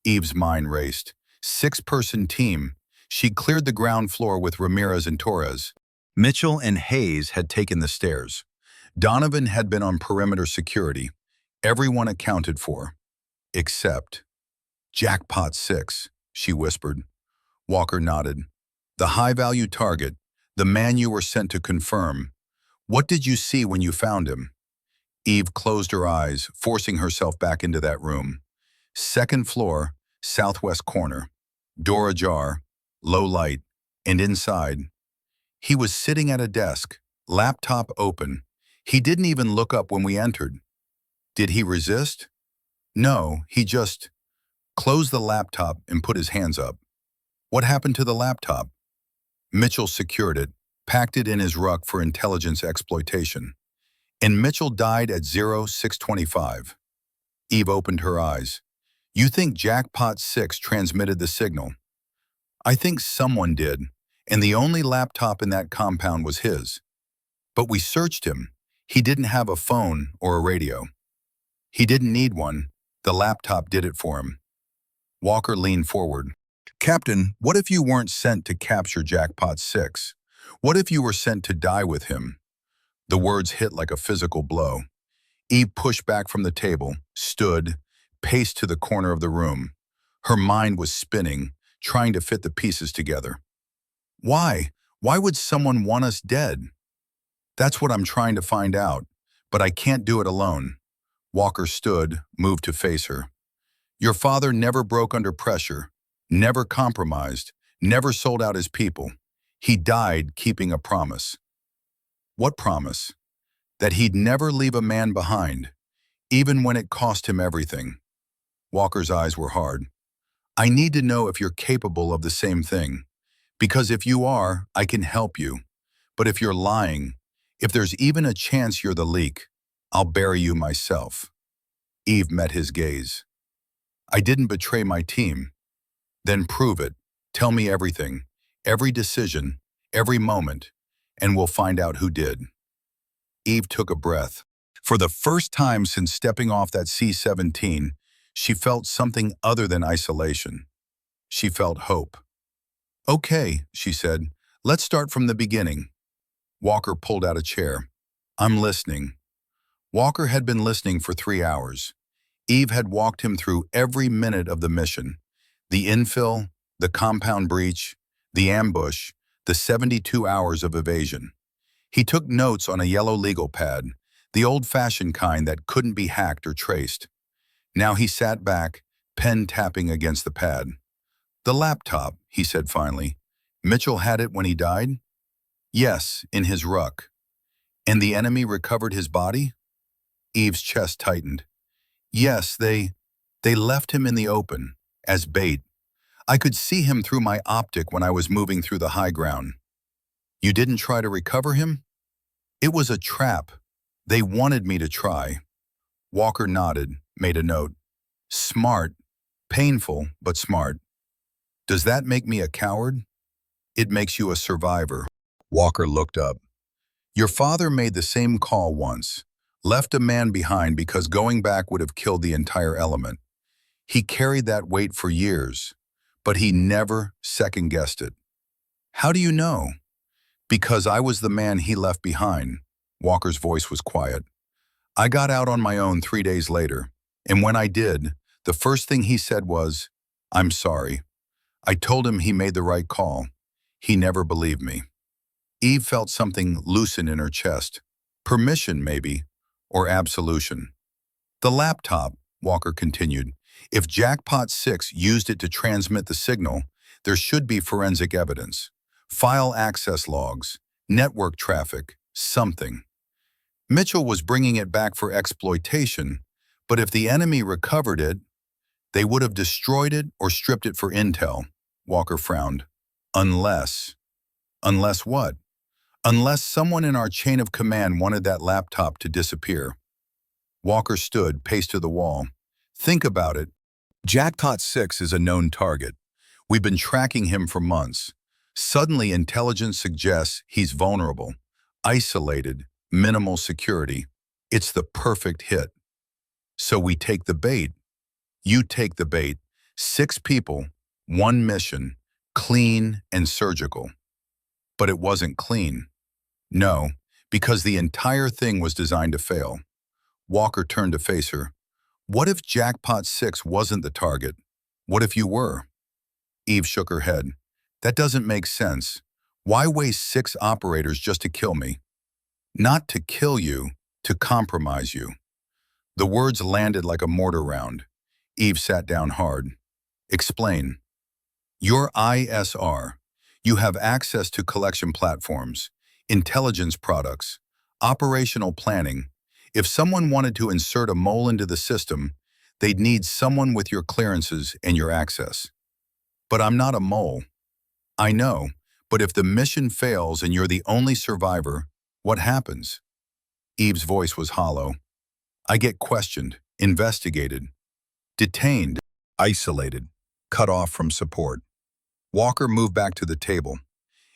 Eve's mind raced. 6-person team. She cleared the ground floor with Ramirez and Torres. Mitchell and Hayes had taken the stairs. Donovan had been on perimeter security. Everyone accounted for. Except Jackpot 6, she whispered. Walker nodded. The high-value target, the man you were sent to confirm. What did you see when you found him? Eve closed her eyes, forcing herself back into that room. Second floor, southwest corner. Door ajar, low light, and inside. He was sitting at a desk, laptop open. He didn't even look up when we entered. Did he resist? No, he just closed the laptop and put his hands up. What happened to the laptop? Mitchell secured it, packed it in his ruck for intelligence exploitation. And Mitchell died at 0625. Eve opened her eyes. You think Jackpot 6 transmitted the signal? I think someone did, and the only laptop in that compound was his. But we searched him. He didn't have a phone or a radio. He didn't need one. The laptop did it for him. Walker leaned forward. Captain, what if you weren't sent to capture Jackpot 6? What if you were sent to die with him? The words hit like a physical blow. Eve pushed back from the table, stood, paced to the corner of the room. Her mind was spinning, trying to fit the pieces together. Why? Why would someone want us dead? That's what I'm trying to find out, but I can't do it alone. Walker stood, moved to face her. Your father never broke under pressure, never compromised, never sold out his people. He died keeping a promise. What promise? That he'd never leave a man behind, even when it cost him everything. Walker's eyes were hard. I need to know if you're capable of the same thing, because if you are, I can help you. But if you're lying, if there's even a chance you're the leak, I'll bury you myself. Eve met his gaze. I didn't betray my team. Then prove it. Tell me everything, every decision, every moment, and we'll find out who did. Eve took a breath. For the first time since stepping off that C-17, she felt something other than isolation. She felt hope. Okay, she said, let's start from the beginning. Walker pulled out a chair. I'm listening. Walker had been listening for 3 hours. Eve had walked him through every minute of the mission. The infill, the compound breach, the ambush, the 72 hours of evasion. He took notes on a yellow legal pad, the old-fashioned kind that couldn't be hacked or traced. Now he sat back, pen tapping against the pad. "The laptop," he said finally. "Mitchell had it when he died?" "Yes, in his ruck." "And the enemy recovered his body?" Eve's chest tightened. "Yes, they left him in the open, as bait. I could see him through my optic when I was moving through the high ground." "You didn't try to recover him?" "It was a trap. They wanted me to try." Walker nodded, made a note. "Smart. Painful, but smart. Does that make me a coward?" "It makes you a survivor." Walker looked up. "Your father made the same call once. Left a man behind because going back would have killed the entire element. He carried that weight for years, but he never second-guessed it." "How do you know?" "Because I was the man he left behind." Walker's voice was quiet. "I got out on my own 3 days later, and when I did, the first thing he said was, 'I'm sorry.' I told him he made the right call. He never believed me." Eve felt something loosen in her chest. Permission, maybe, or absolution. "The laptop," Walker continued. "If Jackpot 6 used it to transmit the signal, there should be forensic evidence. File access logs, network traffic, something. Mitchell was bringing it back for exploitation, but if the enemy recovered it, they would have destroyed it or stripped it for intel." Walker frowned. "Unless." "Unless what?" "Unless someone in our chain of command wanted that laptop to disappear." Walker stood, paced to the wall. "Think about it. Jackpot 6 is a known target. We've been tracking him for months. Suddenly, intelligence suggests he's vulnerable, isolated, minimal security. It's the perfect hit. So we take the bait. You take the bait. 6 people, 1 mission, clean and surgical." "But it wasn't clean." "No, because the entire thing was designed to fail." Walker turned to face her. "What if Jackpot 6 wasn't the target? What if you were?" Eve shook her head. "That doesn't make sense. Why waste 6 operators just to kill me?" "Not to kill you, to compromise you." The words landed like a mortar round. Eve sat down hard. "Explain." "Your ISR. You have access to collection platforms, intelligence products, operational planning. If someone wanted to insert a mole into the system, they'd need someone with your clearances and your access." "But I'm not a mole." "I know, but if the mission fails and you're the only survivor, what happens?" Eve's voice was hollow. "I get questioned, investigated, detained, isolated, cut off from support." Walker moved back to the table.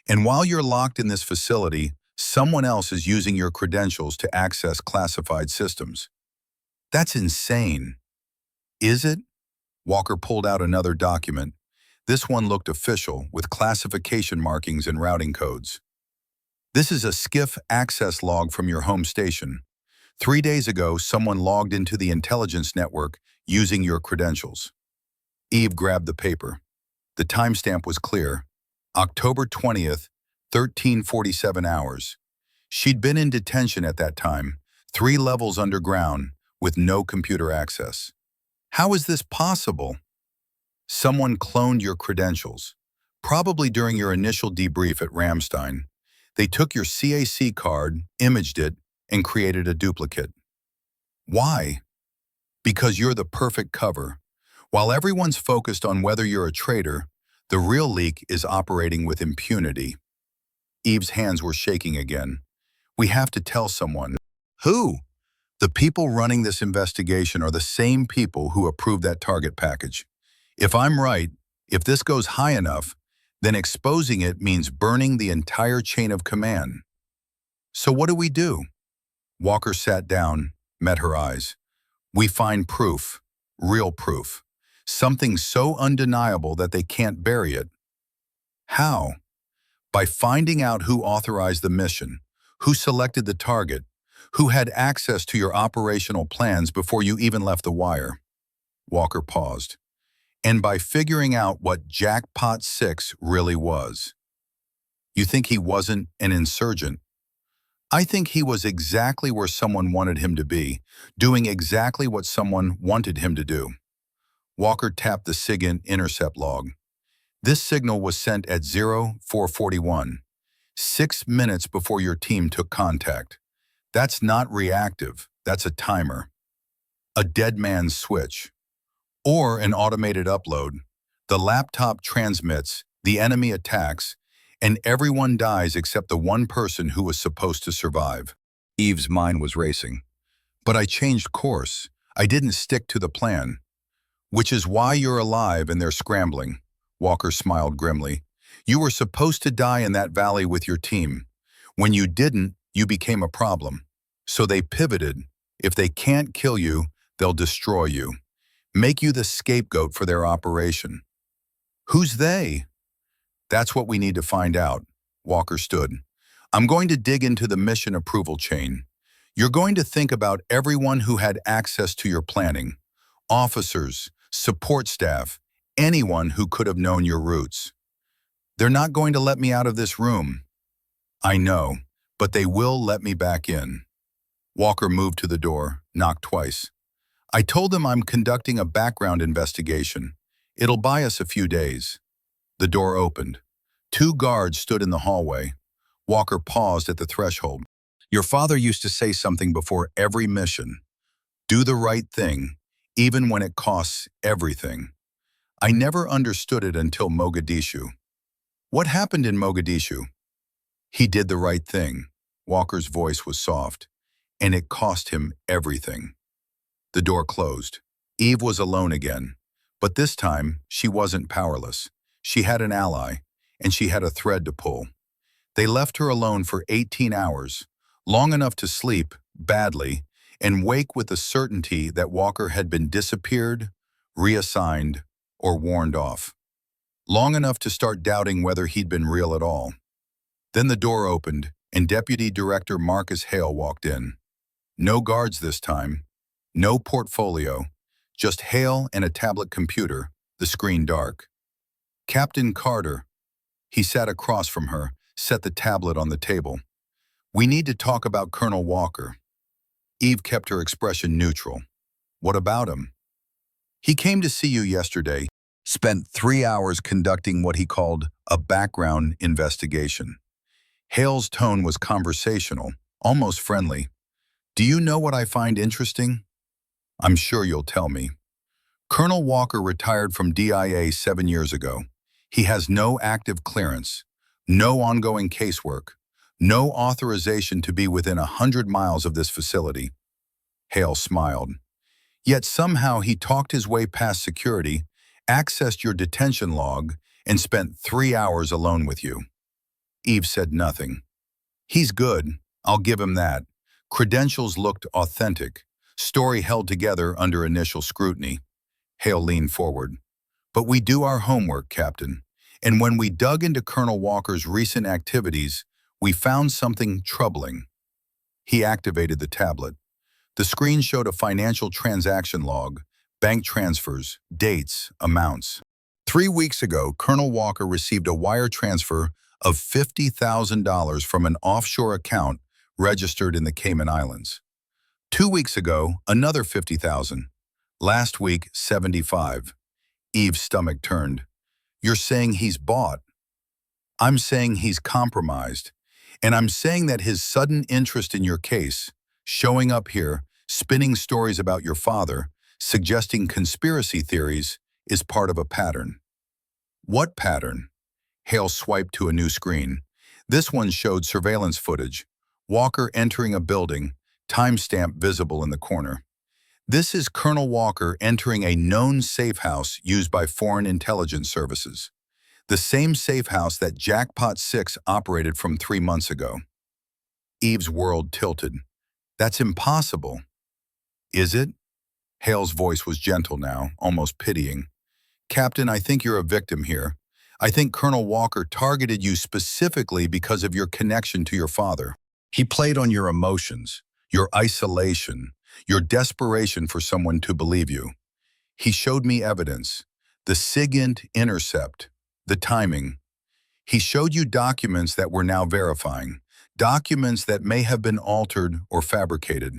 "And while you're locked in this facility, someone else is using your credentials to access classified systems." "That's insane." "Is it?" Walker pulled out another document. This one looked official, with classification markings and routing codes. "This is a SCIF access log from your home station. 3 days ago, someone logged into the intelligence network using your credentials." Eve grabbed the paper. The timestamp was clear. October 20th, 13:47 hours. She'd been in detention at that time, 3 levels underground, with no computer access. "How is this possible?" "Someone cloned your credentials, probably during your initial debrief at Ramstein. They took your CAC card, imaged it, and created a duplicate." "Why?" "Because you're the perfect cover. While everyone's focused on whether you're a traitor, the real leak is operating with impunity." Eve's hands were shaking again. "We have to tell someone." "Who?" "The people running this investigation are the same people who approved that target package. If I'm right, if this goes high enough, then exposing it means burning the entire chain of command." "So what do we do?" Walker sat down, met her eyes. "We find proof, real proof. Something so undeniable that they can't bury it." "How?" "By finding out who authorized the mission, who selected the target, who had access to your operational plans before you even left the wire." Walker paused. "And by figuring out what Jackpot 6 really was." "You think he wasn't an insurgent?" I think he was exactly where someone wanted him to be, doing exactly what someone wanted him to do. Walker tapped the SIGINT intercept log. This signal was sent at 0441, 6 minutes before your team took contact. That's not reactive, that's a timer. A dead man's switch. Or an automated upload. The laptop transmits, the enemy attacks, and everyone dies except the one person who was supposed to survive. Eve's mind was racing. But I changed course. I didn't stick to the plan. Which is why you're alive and they're scrambling. Walker smiled grimly. You were supposed to die in that valley with your team. When you didn't, you became a problem. So they pivoted. If they can't kill you, they'll destroy you. Make you the scapegoat for their operation. Who's they? That's what we need to find out. Walker stood. I'm going to dig into the mission approval chain. You're going to think about everyone who had access to your planning. Officers, support staff, anyone who could have known your routes. They're not going to let me out of this room. I know, but they will let me back in. Walker moved to the door, knocked twice. I told them I'm conducting a background investigation. It'll buy us a few days. The door opened. 2 guards stood in the hallway. Walker paused at the threshold. Your father used to say something before every mission. Do the right thing, even when it costs everything. I never understood it until Mogadishu. What happened in Mogadishu? He did the right thing. Walker's voice was soft, and it cost him everything. The door closed. Eve was alone again, but this time she wasn't powerless. She had an ally, and she had a thread to pull. They left her alone for 18 hours, long enough to sleep, badly, and wake with the certainty that Walker had been disappeared, reassigned, or warned off. Long enough to start doubting whether he'd been real at all. Then the door opened, and Deputy Director Marcus Hale walked in. No guards this time, no portfolio, just Hale and a tablet computer, the screen dark. Captain Carter. He sat across from her, set the tablet on the table. We need to talk about Colonel Walker. Eve kept her expression neutral. What about him? He came to see you yesterday, spent 3 hours conducting what he called a background investigation. Hale's tone was conversational, almost friendly. Do you know what I find interesting? I'm sure you'll tell me. Colonel Walker retired from DIA 7 years ago. He has no active clearance, no ongoing casework, no authorization to be within 100 miles of this facility. Hale smiled. Yet somehow he talked his way past security, accessed your detention log, and spent 3 hours alone with you. Eve said nothing. He's good, I'll give him that. Credentials looked authentic. Story held together under initial scrutiny. Hale leaned forward. But we do our homework, Captain. And when we dug into Colonel Walker's recent activities, we found something troubling. He activated the tablet. The screen showed a financial transaction log, bank transfers, dates, amounts. 3 weeks ago, Colonel Walker received a wire transfer of $50,000 from an offshore account registered in the Cayman Islands. 2 weeks ago, another $50,000. Last week, $75,000. Eve's stomach turned. You're saying he's bought. I'm saying he's compromised. And I'm saying that his sudden interest in your case, showing up here, spinning stories about your father, suggesting conspiracy theories, is part of a pattern. What pattern? Hale swiped to a new screen. This one showed surveillance footage. Walker entering a building, timestamp visible in the corner. This is Colonel Walker entering a known safe house used by foreign intelligence services. The same safe house that Jackpot 6 operated from 3 months ago. Eve's world tilted. That's impossible. Is it? Hale's voice was gentle now, almost pitying. Captain, I think you're a victim here. I think Colonel Walker targeted you specifically because of your connection to your father. He played on your emotions, your isolation, your desperation for someone to believe you. He showed me evidence, the SIGINT intercept, the timing. He showed you documents that we're now verifying, documents that may have been altered or fabricated.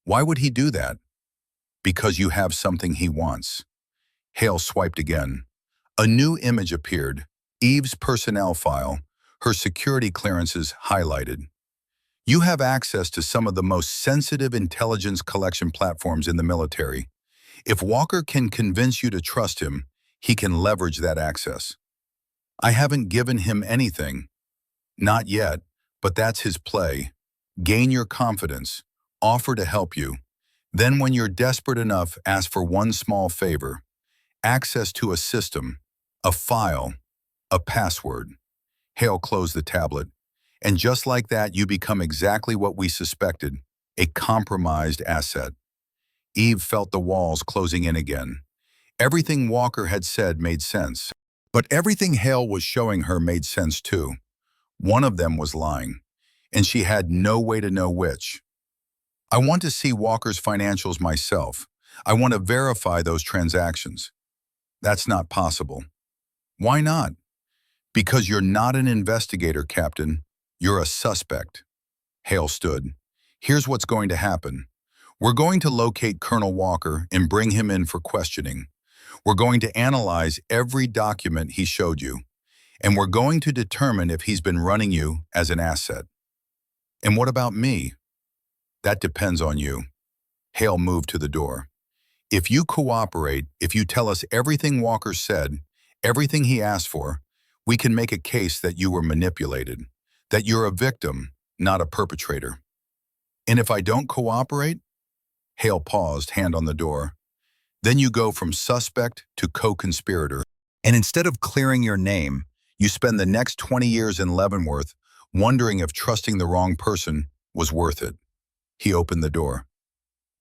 Why would he do that? Because you have something he wants. Hale swiped again. A new image appeared, Eve's personnel file, her security clearances highlighted. You have access to some of the most sensitive intelligence collection platforms in the military. If Walker can convince you to trust him, he can leverage that access. I haven't given him anything. Not yet, but that's his play. Gain your confidence, offer to help you. Then when you're desperate enough, ask for one small favor. Access to a system, a file, a password. Hale closed the tablet. And just like that, you become exactly what we suspected, a compromised asset. Eve felt the walls closing in again. Everything Walker had said made sense. But everything Hale was showing her made sense too. One of them was lying, and she had no way to know which. I want to see Walker's financials myself. I want to verify those transactions. That's not possible. Why not? Because you're not an investigator, Captain. You're a suspect. Hale stood. Here's what's going to happen. We're going to locate Colonel Walker and bring him in for questioning. We're going to analyze every document he showed you, and we're going to determine if he's been running you as an asset. And what about me? That depends on you. Hale moved to the door. If you cooperate, if you tell us everything Walker said, everything he asked for, we can make a case that you were manipulated, that you're a victim, not a perpetrator. And if I don't cooperate? Hale paused, hand on the door. Then you go from suspect to co-conspirator. And instead of clearing your name, you spend the next 20 years in Leavenworth wondering if trusting the wrong person was worth it. He opened the door.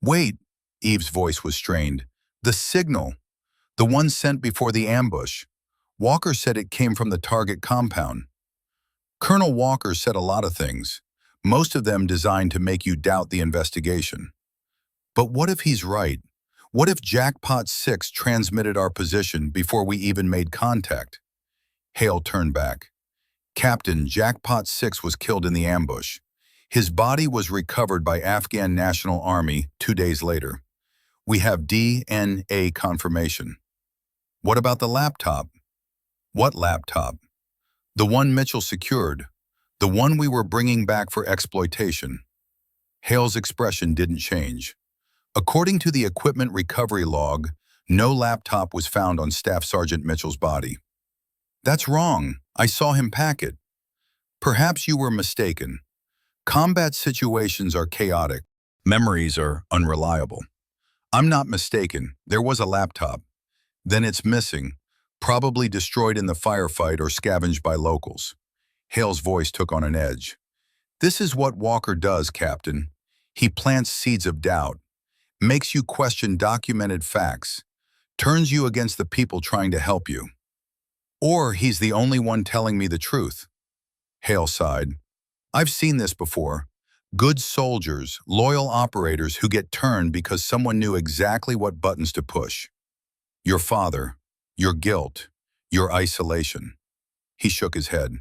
Wait, Eve's voice was strained. The signal, the one sent before the ambush. Walker said it came from the target compound. Colonel Walker said a lot of things, most of them designed to make you doubt the investigation. But what if he's right? What if Jackpot 6 transmitted our position before we even made contact? Hale turned back. Captain, Jackpot 6 was killed in the ambush. His body was recovered by Afghan National Army 2 days later. We have DNA confirmation. What about the laptop? What laptop? The one Mitchell secured, the one we were bringing back for exploitation. Hale's expression didn't change. According to the equipment recovery log, no laptop was found on Staff Sergeant Mitchell's body. That's wrong. I saw him pack it. Perhaps you were mistaken. Combat situations are chaotic. Memories are unreliable. I'm not mistaken. There was a laptop. Then it's missing, probably destroyed in the firefight or scavenged by locals. Hale's voice took on an edge. This is what Walker does, Captain. He plants seeds of doubt, makes you question documented facts, turns you against the people trying to help you. Or he's the only one telling me the truth. Hale sighed. I've seen this before. Good soldiers, loyal operators who get turned because someone knew exactly what buttons to push. Your father, your guilt, your isolation. He shook his head.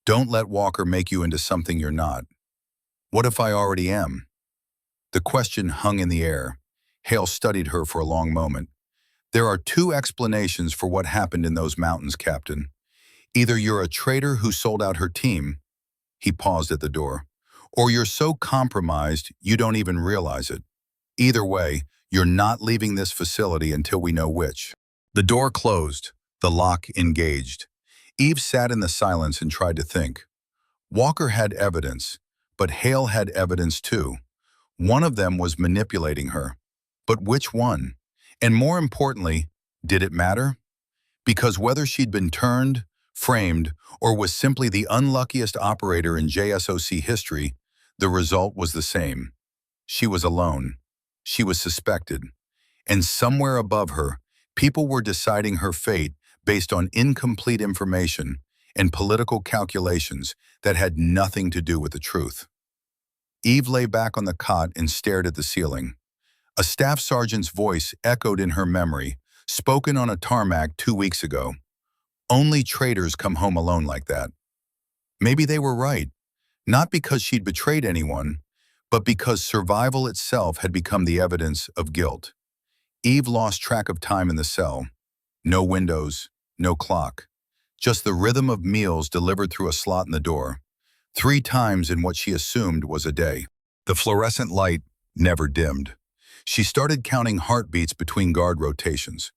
Don't let Walker make you into something you're not. What if I already am? The question hung in the air. Hale studied her for a long moment. There are two explanations for what happened in those mountains, Captain. Either you're a traitor who sold out her team, he paused at the door, or you're so compromised you don't even realize it. Either way, you're not leaving this facility until we know which. The door closed, the lock engaged. Eve sat in the silence and tried to think. Walker had evidence, but Hale had evidence too. One of them was manipulating her. But which one? And more importantly, did it matter? Because whether she'd been turned, framed, or was simply the unluckiest operator in JSOC history, the result was the same. She was alone. She was suspected. And somewhere above her, people were deciding her fate based on incomplete information and political calculations that had nothing to do with the truth. Eve lay back on the cot and stared at the ceiling. A staff sergeant's voice echoed in her memory, spoken on a tarmac 2 weeks ago. Only traitors come home alone like that. Maybe they were right. Not because she'd betrayed anyone, but because survival itself had become the evidence of guilt. Eve lost track of time in the cell. No windows, no clock. Just the rhythm of meals delivered through a slot in the door, 3 times in what she assumed was a day. The fluorescent light never dimmed. She started counting heartbeats between guard rotations.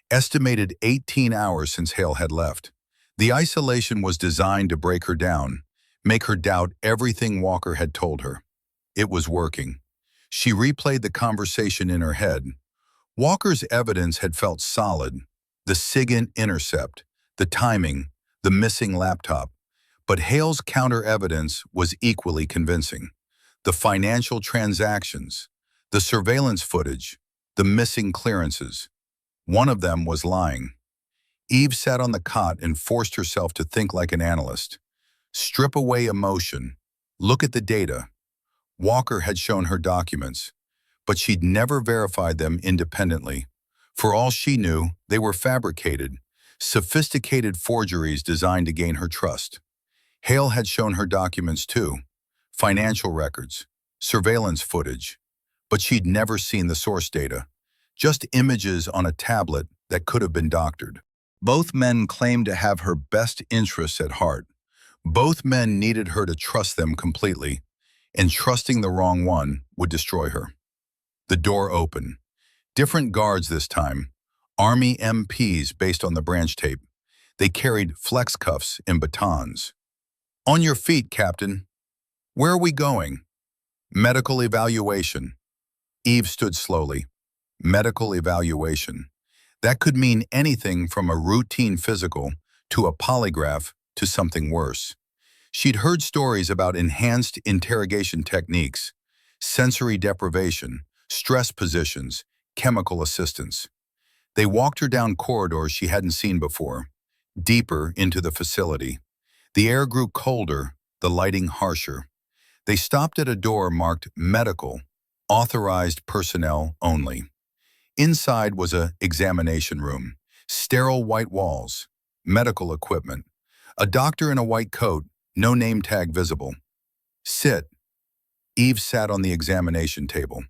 Estimated 18 hours since Hale had left. The isolation was designed to break her down, make her doubt everything Walker had told her. It was working. She replayed the conversation in her head. Walker's evidence had felt solid. The SIGINT intercept, the timing, the missing laptop. But Hale's counter-evidence was equally convincing. The financial transactions, the surveillance footage, the missing clearances. One of them was lying. Eve sat on the cot and forced herself to think like an analyst. Strip away emotion. Look at the data. Walker had shown her documents, but she'd never verified them independently. For all she knew, they were fabricated, sophisticated forgeries designed to gain her trust. Hale had shown her documents too, financial records, surveillance footage, but she'd never seen the source data, just images on a tablet that could have been doctored. Both men claimed to have her best interests at heart. Both men needed her to trust them completely, and trusting the wrong one would destroy her. The door opened. Different guards this time, Army MPs based on the branch tape. They carried flex cuffs and batons. On your feet, Captain. Where are we going? Medical evaluation. Eve stood slowly. Medical evaluation. That could mean anything from a routine physical to a polygraph to something worse. She'd heard stories about enhanced interrogation techniques, sensory deprivation, stress positions, chemical assistance. They walked her down corridors she hadn't seen before, deeper into the facility. The air grew colder, the lighting harsher. They stopped at a door marked Medical, Authorized Personnel Only. Inside was an examination room, sterile white walls, medical equipment. A doctor in a white coat, no name tag visible. Sit. Eve sat on the examination table.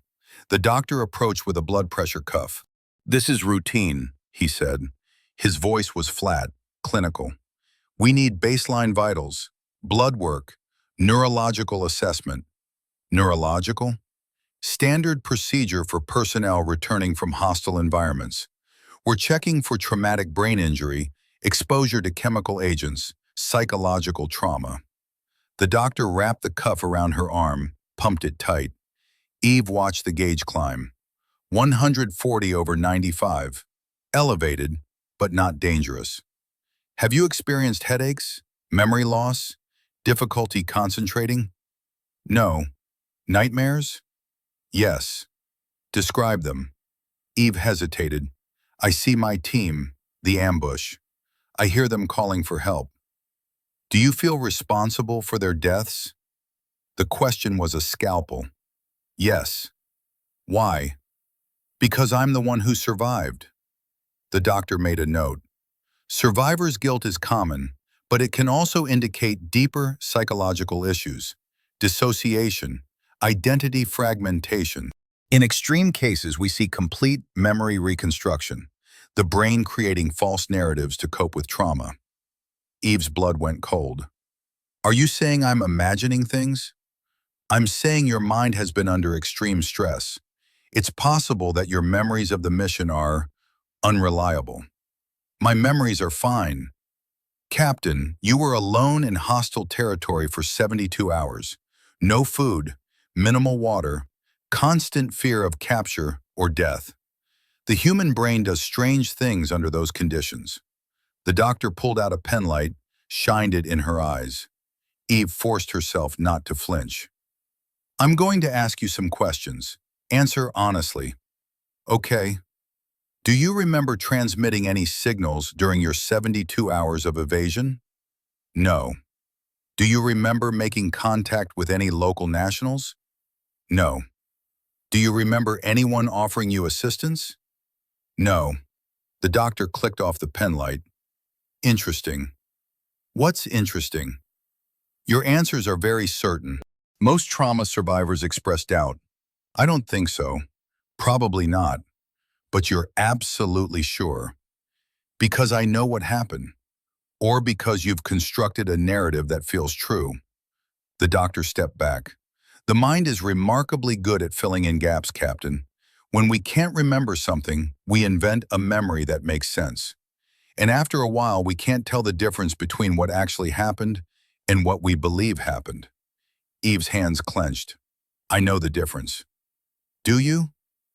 The doctor approached with a blood pressure cuff. This is routine, he said. His voice was flat, clinical. We need baseline vitals, blood work, neurological assessment. Neurological? Standard procedure for personnel returning from hostile environments. We're checking for traumatic brain injury, exposure to chemical agents, psychological trauma. The doctor wrapped the cuff around her arm, pumped it tight. Eve watched the gauge climb. 140 over 95. Elevated, but not dangerous. Have you experienced headaches, memory loss, difficulty concentrating? No. Nightmares? Yes. Describe them. Eve hesitated. I see my team, the ambush. I hear them calling for help. Do you feel responsible for their deaths? The question was a scalpel. Yes. Why? Because I'm the one who survived. The doctor made a note. Survivor's guilt is common, but it can also indicate deeper psychological issues, dissociation, identity fragmentation. In extreme cases, we see complete memory reconstruction, the brain creating false narratives to cope with trauma. Eve's blood went cold. Are you saying I'm imagining things? I'm saying your mind has been under extreme stress. It's possible that your memories of the mission are unreliable. My memories are fine. Captain, you were alone in hostile territory for 72 hours. No food, minimal water, constant fear of capture or death. The human brain does strange things under those conditions. The doctor pulled out a penlight, shined it in her eyes. Eve forced herself not to flinch. I'm going to ask you some questions. Answer honestly. Okay. Do you remember transmitting any signals during your 72 hours of evasion? No. Do you remember making contact with any local nationals? No. Do you remember anyone offering you assistance? No. The doctor clicked off the penlight. Interesting. What's interesting? Your answers are very certain. Most trauma survivors express doubt. I don't think so. Probably not. But you're absolutely sure. Because I know what happened. Or because you've constructed a narrative that feels true. The doctor stepped back. The mind is remarkably good at filling in gaps, Captain. When we can't remember something, we invent a memory that makes sense. And after a while, we can't tell the difference between what actually happened and what we believe happened. Eve's hands clenched. I know the difference. Do you?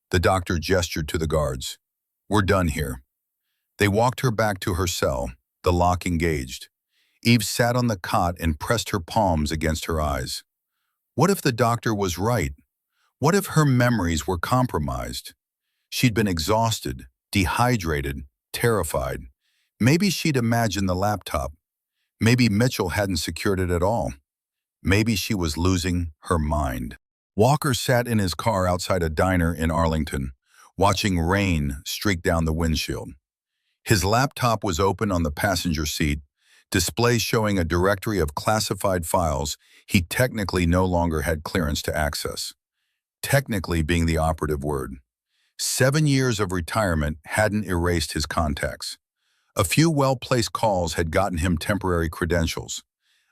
The doctor gestured to the guards. We're done here. They walked her back to her cell, the lock engaged. Eve sat on the cot and pressed her palms against her eyes. What if the doctor was right? What if her memories were compromised? She'd been exhausted, dehydrated, terrified. Maybe she'd imagined the laptop. Maybe Mitchell hadn't secured it at all. Maybe she was losing her mind. Walker sat in his car outside a diner in Arlington, watching rain streak down the windshield. His laptop was open on the passenger seat, display showing a directory of classified files he technically no longer had clearance to access. Technically being the operative word. 7 years of retirement hadn't erased his contacts. A few well-placed calls had gotten him temporary credentials,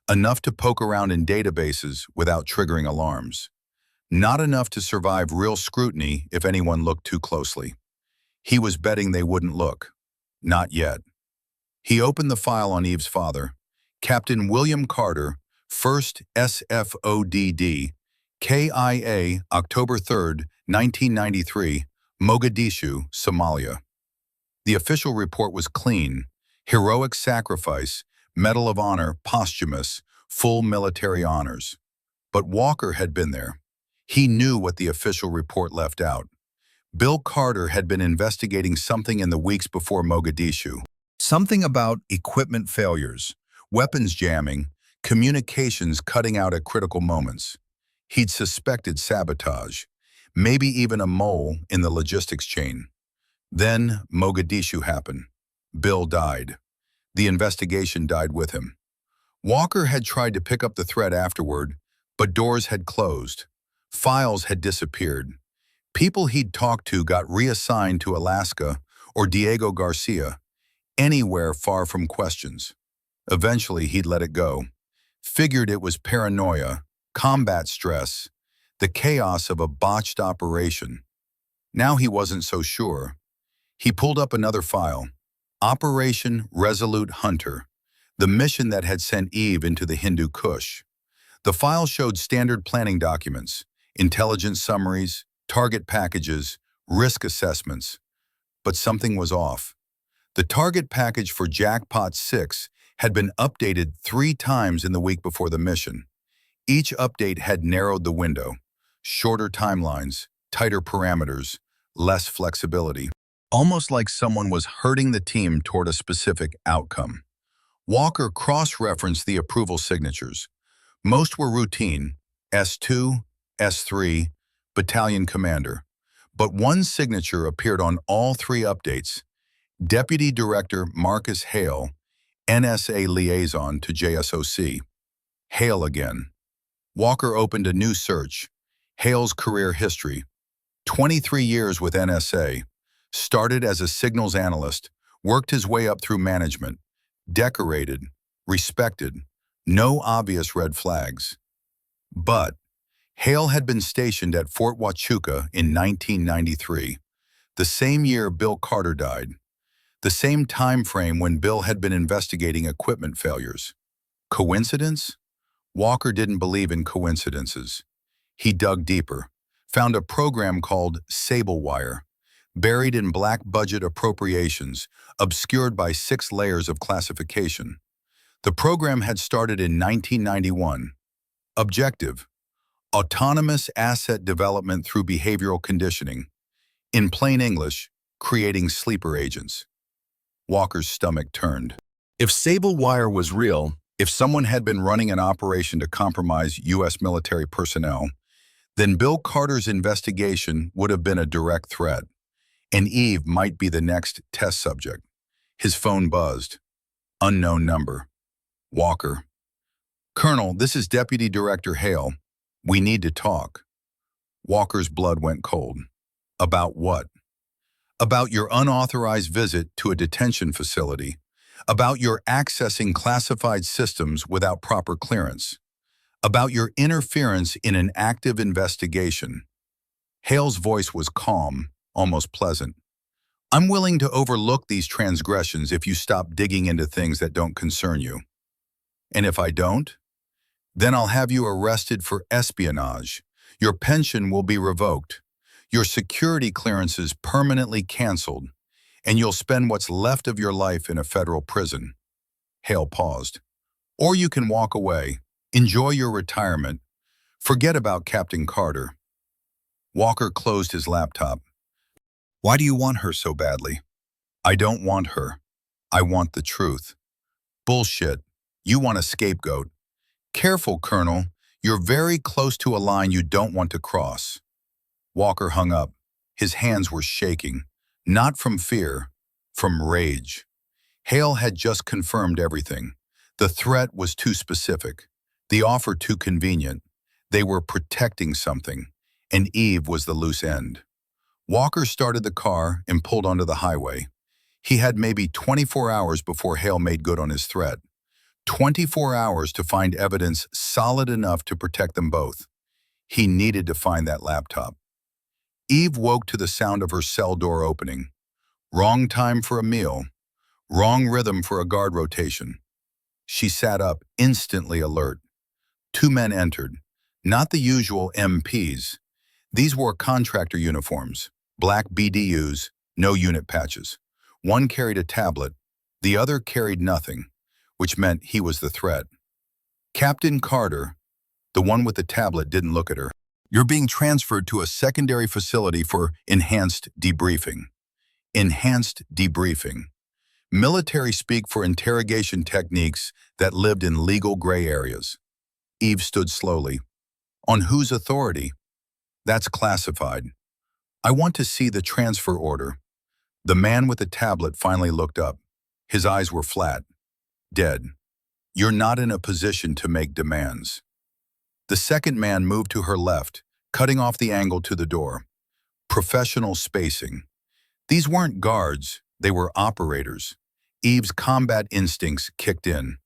enough to poke around in databases without triggering alarms. Not enough to survive real scrutiny if anyone looked too closely. He was betting they wouldn't look. Not yet. He opened the file on Eve's father, Captain William Carter, 1st SFODD, KIA, October 3, 1993, Mogadishu, Somalia. The official report was clean, heroic sacrifice, Medal of Honor, posthumous, full military honors. But Walker had been there. He knew what the official report left out. Bill Carter had been investigating something in the weeks before Mogadishu. Something about equipment failures, weapons jamming, communications cutting out at critical moments. He'd suspected sabotage, maybe even a mole in the logistics chain. Then Mogadishu happened. Bill died. The investigation died with him. Walker had tried to pick up the thread afterward, but doors had closed. Files had disappeared. People he'd talked to got reassigned to Alaska or Diego Garcia, anywhere far from questions. Eventually, he'd let it go. Figured it was paranoia, combat stress, the chaos of a botched operation. Now he wasn't so sure. He pulled up another file, Operation Resolute Hunter, the mission that had sent Eve into the Hindu Kush. The file showed standard planning documents, intelligence summaries, target packages, risk assessments. But something was off. The target package for Jackpot 6 had been updated 3 times in the week before the mission. Each update had narrowed the window, shorter timelines, tighter parameters, less flexibility. Almost like someone was herding the team toward a specific outcome. Walker cross-referenced the approval signatures. Most were routine, S2, S3, battalion commander. But one signature appeared on all 3 updates. Deputy Director Marcus Hale, NSA liaison to JSOC. Hale again. Walker opened a new search. Hale's career history. 23 years with NSA. Started as a signals analyst, worked his way up through management. Decorated, respected, no obvious red flags. But Hale had been stationed at Fort Huachuca in 1993, the same year Bill Carter died, the same time frame when Bill had been investigating equipment failures. Coincidence? Walker didn't believe in coincidences. He dug deeper, found a program called SABLE WIRE, buried in black budget appropriations, obscured by 6 layers of classification. The program had started in 1991. Objective: autonomous asset development through behavioral conditioning. In plain English, creating sleeper agents. Walker's stomach turned. If SABLE WIRE was real, if someone had been running an operation to compromise U.S. military personnel, then Bill Carter's investigation would have been a direct threat, and Eve might be the next test subject. His phone buzzed. Unknown number. Walker. Colonel, this is Deputy Director Hale. We need to talk. Walker's blood went cold. About what? About your unauthorized visit to a detention facility. About your accessing classified systems without proper clearance. About your interference in an active investigation. Hale's voice was calm, almost pleasant. I'm willing to overlook these transgressions if you stop digging into things that don't concern you. And if I don't, then I'll have you arrested for espionage. Your pension will be revoked. Your security clearances permanently canceled, and you'll spend what's left of your life in a federal prison. Hale paused. Or you can walk away, enjoy your retirement, forget about Captain Carter. Walker closed his laptop. Why do you want her so badly? I don't want her. I want the truth. Bullshit. You want a scapegoat. Careful, Colonel. You're very close to a line you don't want to cross. Walker hung up. His hands were shaking, not from fear, from rage. Hale had just confirmed everything. The threat was too specific, the offer too convenient. They were protecting something, and Eve was the loose end. Walker started the car and pulled onto the highway. He had maybe 24 hours before Hale made good on his threat. 24 hours to find evidence solid enough to protect them both. He needed to find that laptop. Eve woke to the sound of her cell door opening. Wrong time for a meal. Wrong rhythm for a guard rotation. She sat up, instantly alert. Two men entered. Not the usual MPs. These wore contractor uniforms, black BDUs, no unit patches. One carried a tablet. The other carried nothing, which meant he was the threat. Captain Carter, the one with the tablet, didn't look at her. You're being transferred to a secondary facility for enhanced debriefing. Enhanced debriefing. Military speak for interrogation techniques that lived in legal gray areas. Eve stood slowly. On whose authority? That's classified. I want to see the transfer order. The man with the tablet finally looked up. His eyes were flat, dead. You're not in a position to make demands. The second man moved to her left, cutting off the angle to the door. Professional spacing. These weren't guards, they were operators. Eve's combat instincts kicked in.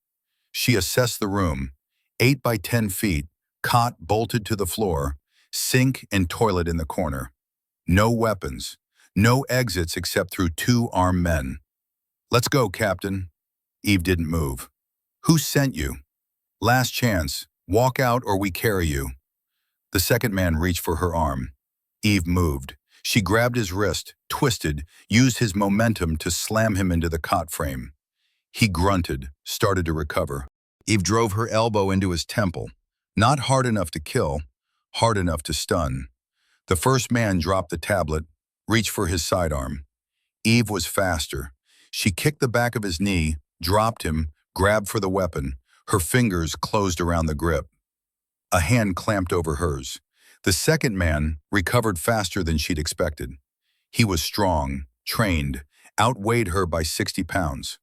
She assessed the room. 8 by 10 feet, cot bolted to the floor, sink and toilet in the corner. No weapons, no exits except through 2 armed men. Let's go, Captain. Eve didn't move. Who sent you? Last chance. Walk out or we carry you. The second man reached for her arm. Eve moved. She grabbed his wrist, twisted, used his momentum to slam him into the cot frame. He grunted, started to recover. Eve drove her elbow into his temple. Not hard enough to kill, hard enough to stun. The first man dropped the tablet, reached for his sidearm. Eve was faster. She kicked the back of his knee, dropped him, grabbed for the weapon. Her fingers closed around the grip. A hand clamped over hers. The second man recovered faster than she'd expected. He was strong, trained, outweighed her by 60 pounds.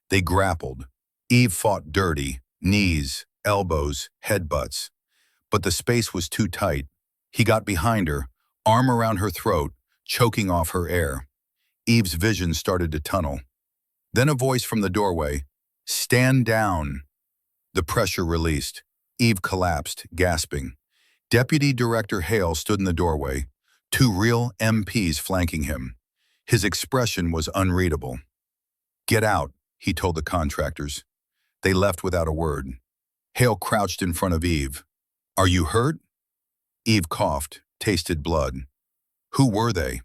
They grappled. Eve fought dirty, knees, elbows, headbutts. But the space was too tight. He got behind her, arm around her throat, choking off her air. Eve's vision started to tunnel. Then a voice from the doorway, "Stand down." The pressure released. Eve collapsed, gasping. Deputy Director Hale stood in the doorway, 2 real MPs flanking him. His expression was unreadable. "Get out," he told the contractors. They left without a word. Hale crouched in front of Eve. "Are you hurt?" Eve coughed, tasted blood. Who were they?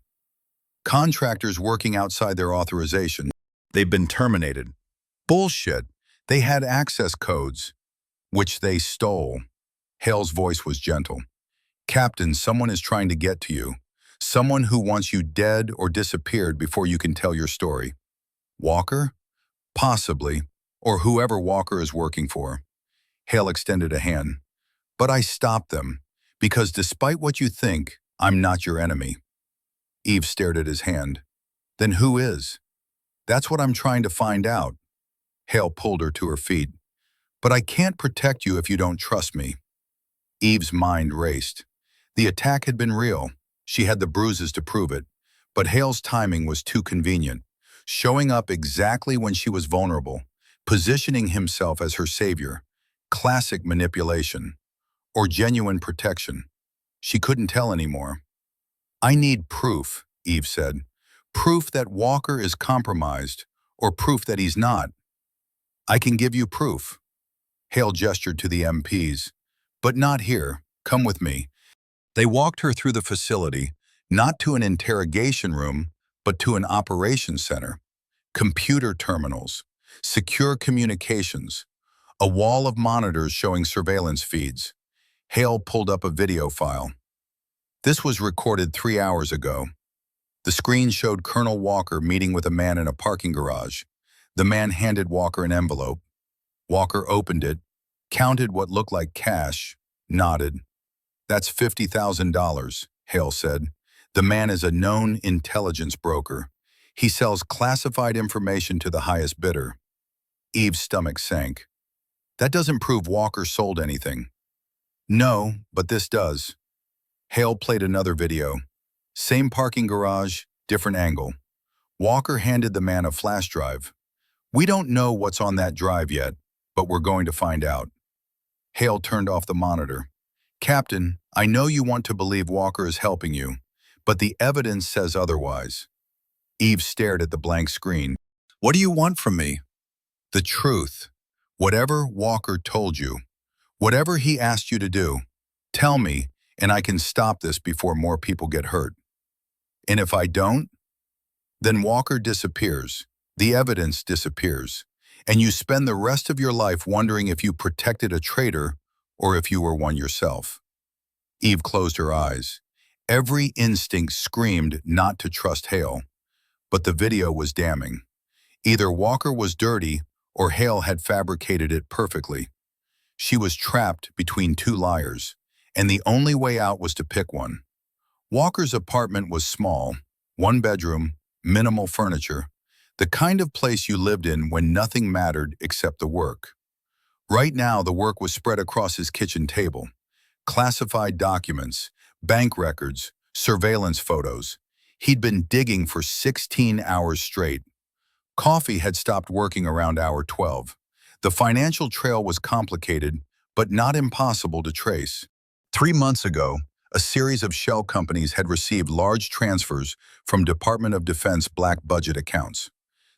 Contractors working outside their authorization. They've been terminated. Bullshit. They had access codes, which they stole. Hale's voice was gentle. "Captain, someone is trying to get to you. Someone who wants you dead or disappeared before you can tell your story." Walker? Possibly, or whoever Walker is working for. Hale extended a hand. "But I stopped them, because despite what you think, I'm not your enemy." Eve stared at his hand. "Then who is?" "That's what I'm trying to find out." Hale pulled her to her feet. But I can't protect you if you don't trust me. Eve's mind raced. The attack had been real. She had the bruises to prove it. But Hale's timing was too convenient, showing up exactly when she was vulnerable, positioning himself as her savior. Classic manipulation. Or genuine protection. She couldn't tell anymore. I need proof, Eve said. Proof that Walker is compromised, or proof that he's not. I can give you proof. Hale gestured to the MPs. But not here. Come with me. They walked her through the facility, not to an interrogation room, but to an operations center. Computer terminals, secure communications, a wall of monitors showing surveillance feeds. Hale pulled up a video file. This was recorded 3 hours ago. The screen showed Colonel Walker meeting with a man in a parking garage. The man handed Walker an envelope. Walker opened it, counted what looked like cash, nodded. That's $50,000, Hale said. The man is a known intelligence broker. He sells classified information to the highest bidder. Eve's stomach sank. That doesn't prove Walker sold anything. No, but this does. Hale played another video. Same parking garage, different angle. Walker handed the man a flash drive. We don't know what's on that drive yet, but we're going to find out. Hale turned off the monitor. Captain, I know you want to believe Walker is helping you, but the evidence says otherwise. Eve stared at the blank screen. What do you want from me? The truth. Whatever Walker told you, whatever he asked you to do, tell me, and I can stop this before more people get hurt. And if I don't, then Walker disappears, the evidence disappears, and you spend the rest of your life wondering if you protected a traitor or if you were one yourself. Eve closed her eyes. Every instinct screamed not to trust Hale, but the video was damning. Either Walker was dirty or Hale had fabricated it perfectly. She was trapped between two liars, and the only way out was to pick one. Walker's apartment was small, one bedroom, minimal furniture, the kind of place you lived in when nothing mattered except the work. Right now, the work was spread across his kitchen table. Classified documents, bank records, surveillance photos. He'd been digging for 16 hours straight. Coffee had stopped working around hour 12. The financial trail was complicated, but not impossible to trace. 3 months ago, a series of shell companies had received large transfers from Department of Defense black budget accounts.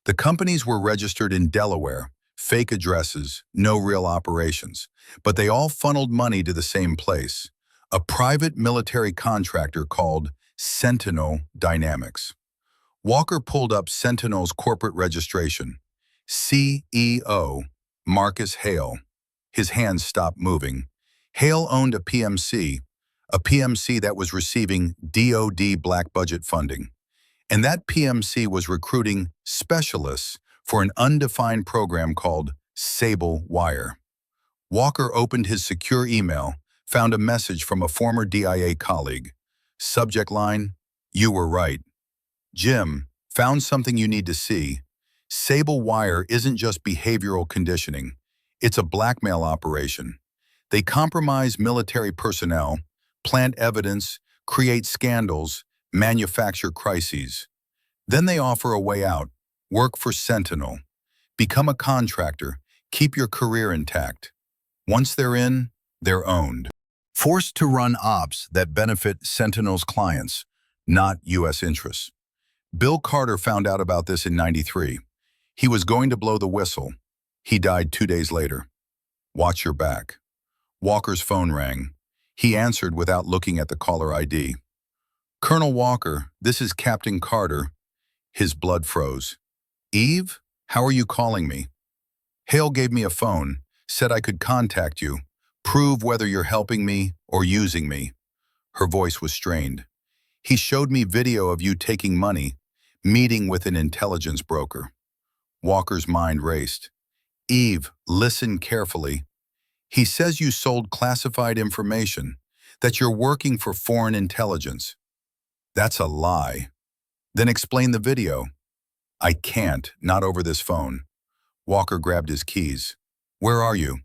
The companies were registered in Delaware, fake addresses, no real operations, but they all funneled money to the same place, a private military contractor called Sentinel Dynamics. Walker pulled up Sentinel's corporate registration. CEO Marcus Hale. His hands stopped moving. Hale owned a PMC that was receiving DoD black budget funding. And that PMC was recruiting specialists for an undefined program called SABLE WIRE. Walker opened his secure email, found a message from a former DIA colleague. Subject line, "You were right. Jim, found something you need to see. SABLE WIRE isn't just behavioral conditioning. It's a blackmail operation. They compromise military personnel, plant evidence, create scandals, manufacture crises. Then they offer a way out. Work for Sentinel. Become a contractor. Keep your career intact. Once they're in, they're owned. Forced to run ops that benefit Sentinel's clients, not U.S. interests. Bill Carter found out about this in '93. He was going to blow the whistle. He died 2 days later. Watch your back. Walker's phone rang. He answered without looking at the caller ID. Colonel Walker, this is Captain Carter. His blood froze. Eve, how are you calling me? Hale gave me a phone, said I could contact you, prove whether you're helping me or using me. Her voice was strained. He showed me video of you taking money, meeting with an intelligence broker. Walker's mind raced. Eve, listen carefully. He says you sold classified information, that you're working for foreign intelligence. That's a lie. Then explain the video. I can't, not over this phone. Walker grabbed his keys. Where are you?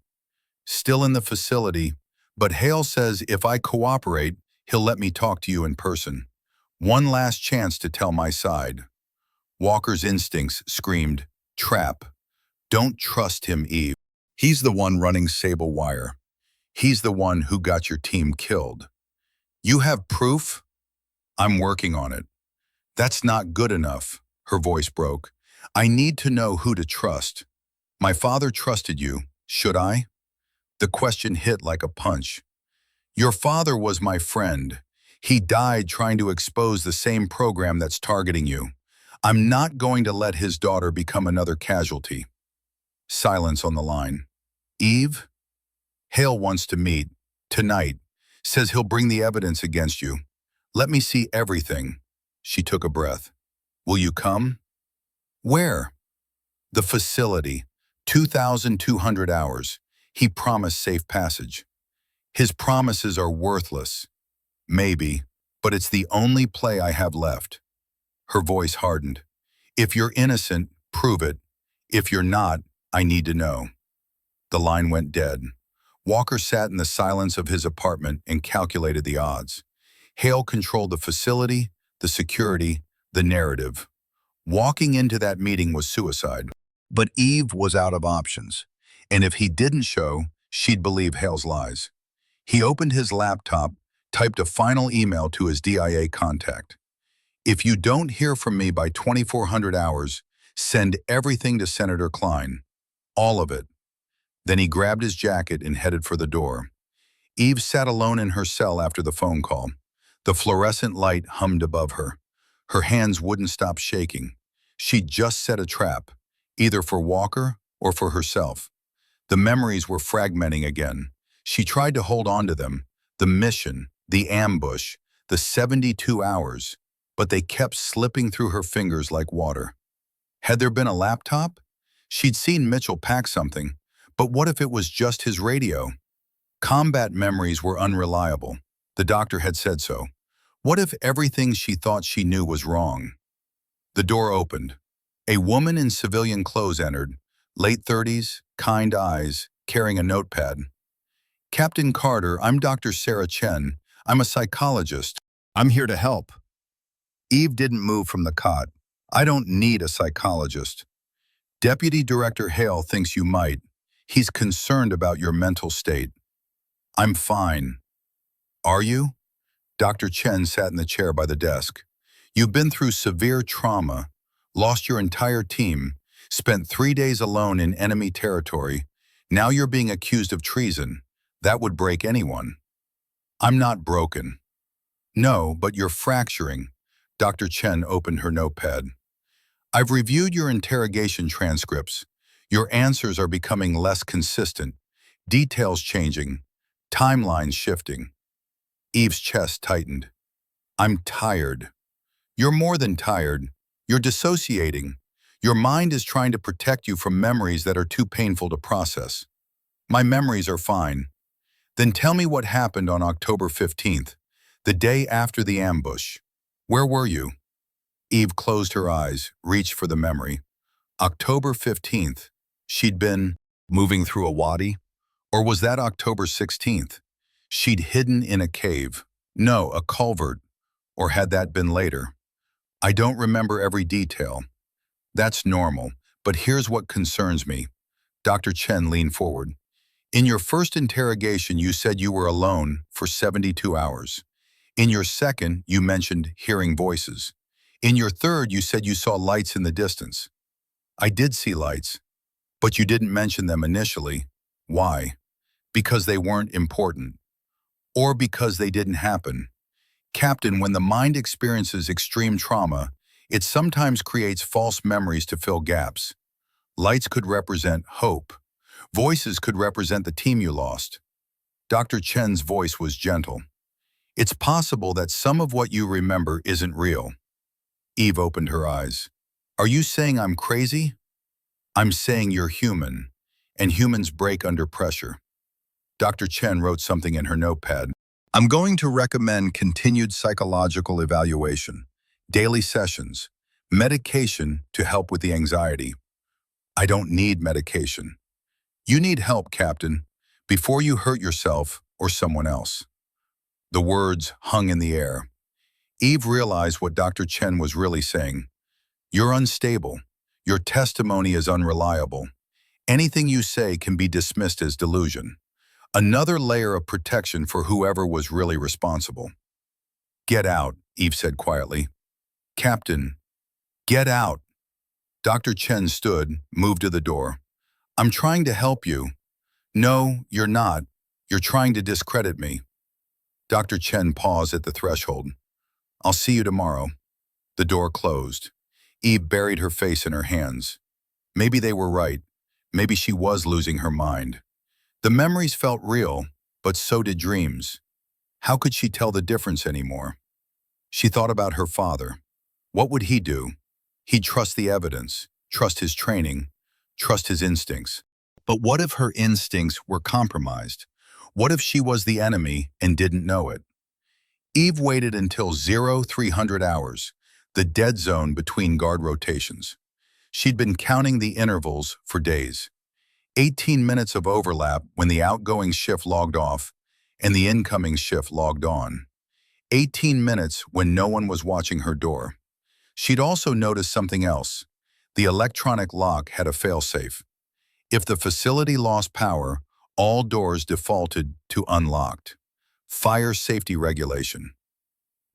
Still in the facility, but Hale says if I cooperate, he'll let me talk to you in person. One last chance to tell my side. Walker's instincts screamed, trap. Don't trust him, Eve. He's the one running SABLE WIRE. He's the one who got your team killed. You have proof? I'm working on it. That's not good enough, her voice broke. I need to know who to trust. My father trusted you. Should I? The question hit like a punch. Your father was my friend. He died trying to expose the same program that's targeting you. I'm not going to let his daughter become another casualty. Silence on the line. Eve? Hale wants to meet. Tonight. Says he'll bring the evidence against you. Let me see everything. She took a breath. Will you come? Where? The facility. 2,200 hours. He promised safe passage. His promises are worthless. Maybe, but it's the only play I have left. Her voice hardened. If you're innocent, prove it. If you're not, I need to know. The line went dead. Walker sat in the silence of his apartment and calculated the odds. Hale controlled the facility, the security, the narrative. Walking into that meeting was suicide. But Eve was out of options. And if he didn't show, she'd believe Hale's lies. He opened his laptop, typed a final email to his DIA contact. If you don't hear from me by 2,400 hours, send everything to Senator Klein. All of it. Then he grabbed his jacket and headed for the door. Eve sat alone in her cell after the phone call. The fluorescent light hummed above her. Her hands wouldn't stop shaking. She'd just set a trap, either for Walker or for herself. The memories were fragmenting again. She tried to hold on to them, the mission, the ambush, the 72 hours, but they kept slipping through her fingers like water. Had there been a laptop? She'd seen Mitchell pack something, but what if it was just his radio? Combat memories were unreliable. The doctor had said so. What if everything she thought she knew was wrong? The door opened. A woman in civilian clothes entered, late 30s, kind eyes, carrying a notepad. Captain Carter, I'm Dr. Sarah Chen. I'm a psychologist. I'm here to help. Eve didn't move from the cot. I don't need a psychologist. Deputy Director Hale thinks you might. He's concerned about your mental state. I'm fine. Are you? Dr. Chen sat in the chair by the desk. You've been through severe trauma, lost your entire team, spent 3 days alone in enemy territory. Now you're being accused of treason. That would break anyone. I'm not broken. No, but you're fracturing. Dr. Chen opened her notepad. I've reviewed your interrogation transcripts. Your answers are becoming less consistent, details changing, timelines shifting. Eve's chest tightened. I'm tired. You're more than tired. You're dissociating. Your mind is trying to protect you from memories that are too painful to process. My memories are fine. Then tell me what happened on October 15th, the day after the ambush. Where were you? Eve closed her eyes, reached for the memory. October 15th. She'd been moving through a wadi? Or was that October 16th? She'd hidden in a cave. No, a culvert. Or had that been later? I don't remember every detail. That's normal, but here's what concerns me. Dr. Chen leaned forward. In your first interrogation, you said you were alone for 72 hours. In your second, you mentioned hearing voices. In your third, you said you saw lights in the distance. I did see lights, but you didn't mention them initially. Why? Because they weren't important. Or because they didn't happen. Captain, when the mind experiences extreme trauma, it sometimes creates false memories to fill gaps. Lights could represent hope. Voices could represent the team you lost. Dr. Chen's voice was gentle. It's possible that some of what you remember isn't real. Eve opened her eyes. Are you saying I'm crazy? I'm saying you're human, and humans break under pressure. Dr. Chen wrote something in her notepad. I'm going to recommend continued psychological evaluation, daily sessions, medication to help with the anxiety. I don't need medication. You need help, Captain, before you hurt yourself or someone else." The words hung in the air. Eve realized what Dr. Chen was really saying. "You're unstable. Your testimony is unreliable. Anything you say can be dismissed as delusion." Another layer of protection for whoever was really responsible. "Get out," Eve said quietly. "Captain, get out." Dr. Chen stood, moved to the door. "I'm trying to help you." "No, you're not. You're trying to discredit me." Dr. Chen paused at the threshold. "I'll see you tomorrow." The door closed. Eve buried her face in her hands. Maybe they were right. Maybe she was losing her mind. The memories felt real, but so did dreams. How could she tell the difference anymore? She thought about her father. What would he do? He'd trust the evidence, trust his training, trust his instincts. But what if her instincts were compromised? What if she was the enemy and didn't know it? Eve waited until 0300 hours, the dead zone between guard rotations. She'd been counting the intervals for days. 18 minutes of overlap when the outgoing shift logged off and the incoming shift logged on. 18 minutes when no one was watching her door. She'd also noticed something else. The electronic lock had a failsafe. If the facility lost power, all doors defaulted to unlocked. Fire safety regulation.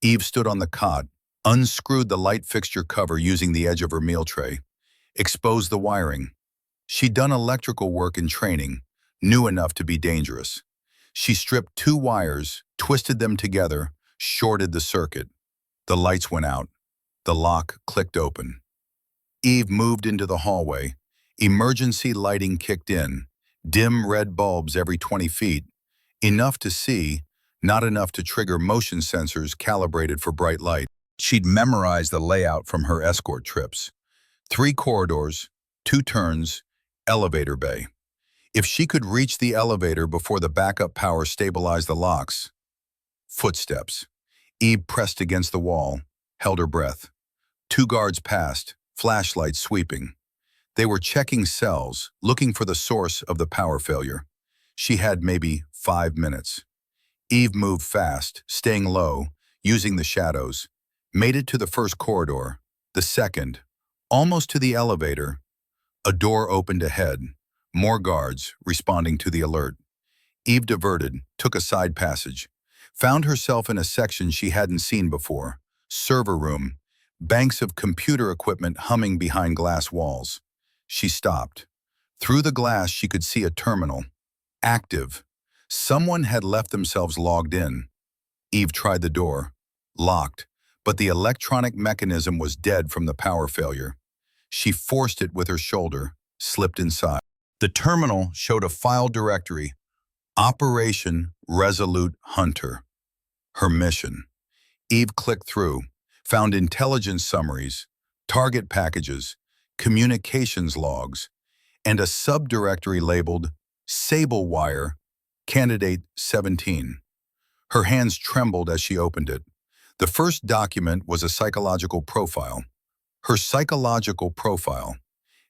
Eve stood on the cot, unscrewed the light fixture cover using the edge of her meal tray, exposed the wiring. She'd done electrical work in training, knew enough to be dangerous. She stripped 2 wires, twisted them together, shorted the circuit. The lights went out. The lock clicked open. Eve moved into the hallway. Emergency lighting kicked in. Dim red bulbs every 20 feet. Enough to see, not enough to trigger motion sensors calibrated for bright light. She'd memorized the layout from her escort trips. 3 corridors, 2 turns, elevator bay. If she could reach the elevator before the backup power stabilized the locks. Footsteps. Eve pressed against the wall, held her breath. 2 guards passed, flashlights sweeping. They were checking cells, looking for the source of the power failure. She had maybe 5 minutes. Eve moved fast, staying low, using the shadows. Made it to the first corridor, the second, almost to the elevator. A door opened ahead. More guards, responding to the alert. Eve diverted, took a side passage. Found herself in a section she hadn't seen before. Server room. Banks of computer equipment humming behind glass walls. She stopped. Through the glass she could see a terminal. Active. Someone had left themselves logged in. Eve tried the door. Locked. But the electronic mechanism was dead from the power failure. She forced it with her shoulder, slipped inside. The terminal showed a file directory. Operation Resolute Hunter. Her mission. Eve clicked through, found intelligence summaries, target packages, communications logs, and a subdirectory labeled SABLE WIRE, Candidate 17. Her hands trembled as she opened it. The first document was a psychological profile. Her psychological profile.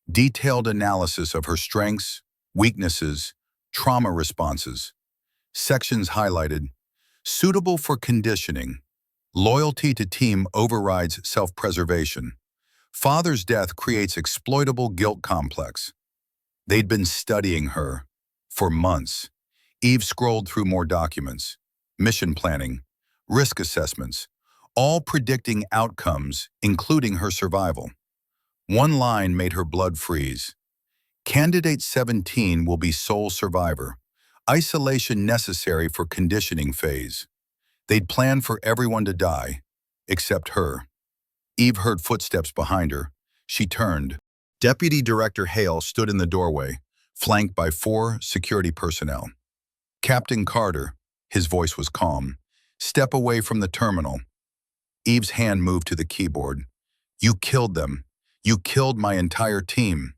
Detailed analysis of her strengths, weaknesses, trauma responses. Sections highlighted. Suitable for conditioning. Loyalty to team overrides self-preservation. Father's death creates exploitable guilt complex. They'd been studying her for months. Eve scrolled through more documents. Mission planning, risk assessments, all predicting outcomes, including her survival. One line made her blood freeze. Candidate 17 will be sole survivor. Isolation necessary for conditioning phase. They'd planned for everyone to die, except her. Eve heard footsteps behind her. She turned. Deputy Director Hale stood in the doorway, flanked by 4 security personnel. "Captain Carter," his voice was calm, "step away from the terminal." Eve's hand moved to the keyboard. "You killed them. You killed my entire team.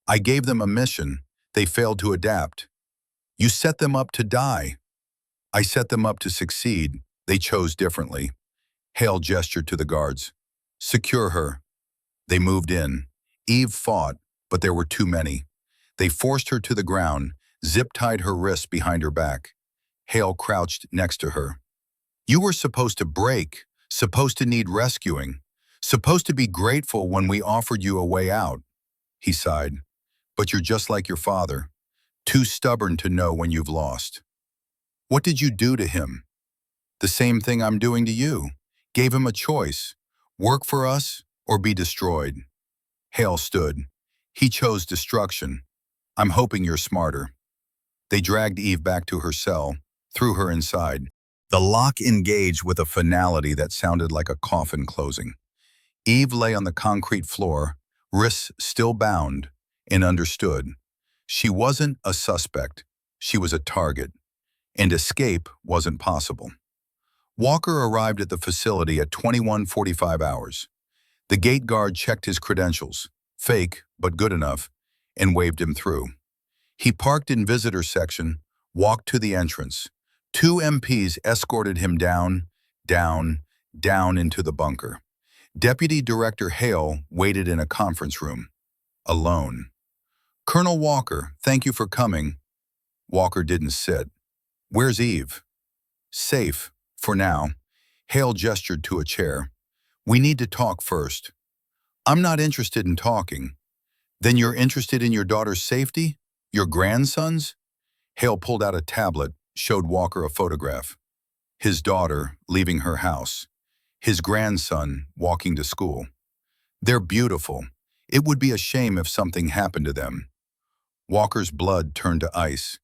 I gave them a mission. They failed to adapt. You set them up to die. I set them up to succeed. They chose differently." Hale gestured to the guards. "Secure her." They moved in. Eve fought, but there were too many. They forced her to the ground, zip-tied her wrists behind her back. Hale crouched next to her. "You were supposed to break, supposed to need rescuing, supposed to be grateful when we offered you a way out," he sighed. "But you're just like your father, too stubborn to know when you've lost." "What did you do to him?" "The same thing I'm doing to you. Gave him a choice. Work for us or be destroyed." Hale stood. "He chose destruction. I'm hoping you're smarter." They dragged Eve back to her cell, threw her inside. The lock engaged with a finality that sounded like a coffin closing. Eve lay on the concrete floor, wrists still bound, and understood. She wasn't a suspect. She was a target, and escape wasn't possible. Walker arrived at the facility at 21:45 hours. The gate guard checked his credentials, fake but good enough, and waved him through. He parked in visitor section, walked to the entrance. 2 MPs escorted him down into the bunker. Deputy Director Hale waited in a conference room, alone. "Colonel Walker, thank you for coming." Walker didn't sit. "Where's Eve?" "Safe, for now." Hale gestured to a chair. "We need to talk first." "I'm not interested in talking." "Then you're interested in your daughter's safety? Your grandson's?" Hale pulled out a tablet, showed Walker a photograph. His daughter leaving her house. His grandson walking to school. "They're beautiful. It would be a shame if something happened to them." Walker's blood turned to ice.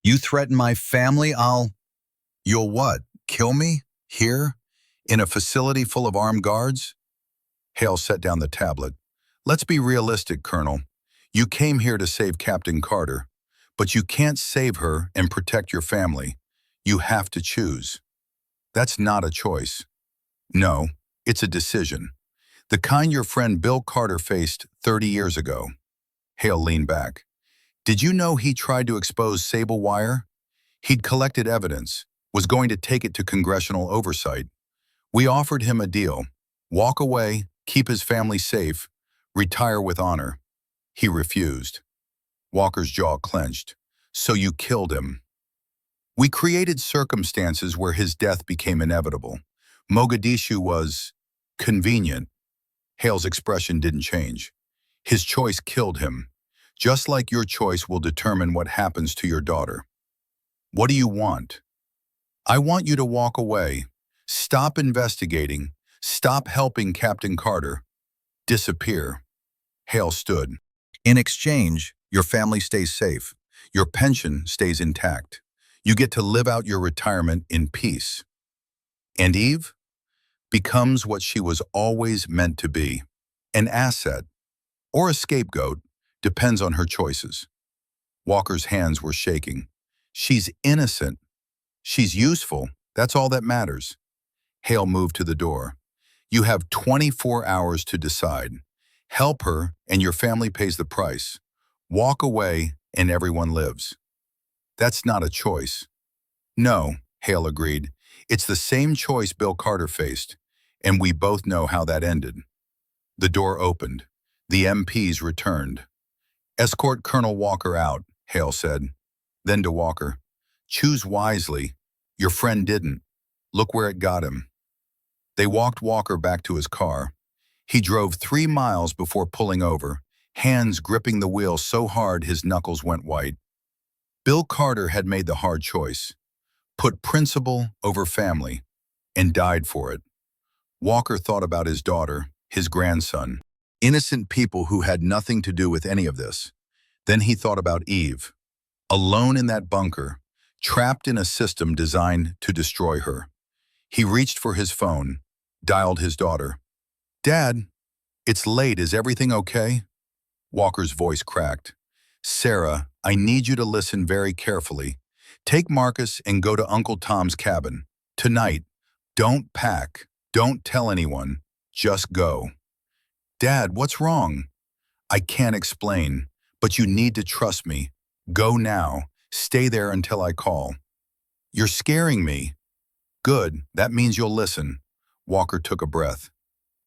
"You threaten my family, You'll what? Kill me? Here? In a facility full of armed guards?" Hale set down the tablet. "Let's be realistic, Colonel. You came here to save Captain Carter, but you can't save her and protect your family. You have to choose." "That's not a choice." "No, it's a decision. The kind your friend Bill Carter faced 30 years ago." Hale leaned back. "Did you know he tried to expose SABLE WIRE? He'd collected evidence, was going to take it to congressional oversight. We offered him a deal. Walk away, keep his family safe, retire with honor. He refused." Walker's jaw clenched. "So you killed him." "We created circumstances where his death became inevitable. Mogadishu was convenient." Hale's expression didn't change. "His choice killed him, just like your choice will determine what happens to your daughter." "What do you want?" "I want you to walk away. Stop investigating. Stop helping Captain Carter. Disappear." Hale stood. "In exchange, your family stays safe. Your pension stays intact. You get to live out your retirement in peace." And Eve becomes what she was always meant to be, an asset or a scapegoat, depends on her choices. Walker's hands were shaking. "She's innocent. She's useful. That's all that matters." Hale moved to the door. "You have 24 hours to decide. Help her and your family pays the price. Walk away and everyone lives." "That's not a choice." "No," Hale agreed. "It's the same choice Bill Carter faced, and we both know how that ended." The door opened. The MPs returned. "Escort Colonel Walker out," Hale said. Then to Walker, "Choose wisely. Your friend didn't. Look where it got him." They walked Walker back to his car. He drove 3 miles before pulling over, hands gripping the wheel so hard his knuckles went white. Bill Carter had made the hard choice, put principle over family, and died for it. Walker thought about his daughter, his grandson, innocent people who had nothing to do with any of this. Then he thought about Eve, alone in that bunker, trapped in a system designed to destroy her. He reached for his phone, dialed his daughter. "Dad, it's late. Is everything okay?" Walker's voice cracked. "Sarah, I need you to listen very carefully. Take Marcus and go to Uncle Tom's cabin. Tonight. Don't pack. Don't tell anyone. Just go." "Dad, what's wrong?" "I can't explain, but you need to trust me. Go now. Stay there until I call." "You're scaring me." "Good, that means you'll listen." Walker took a breath.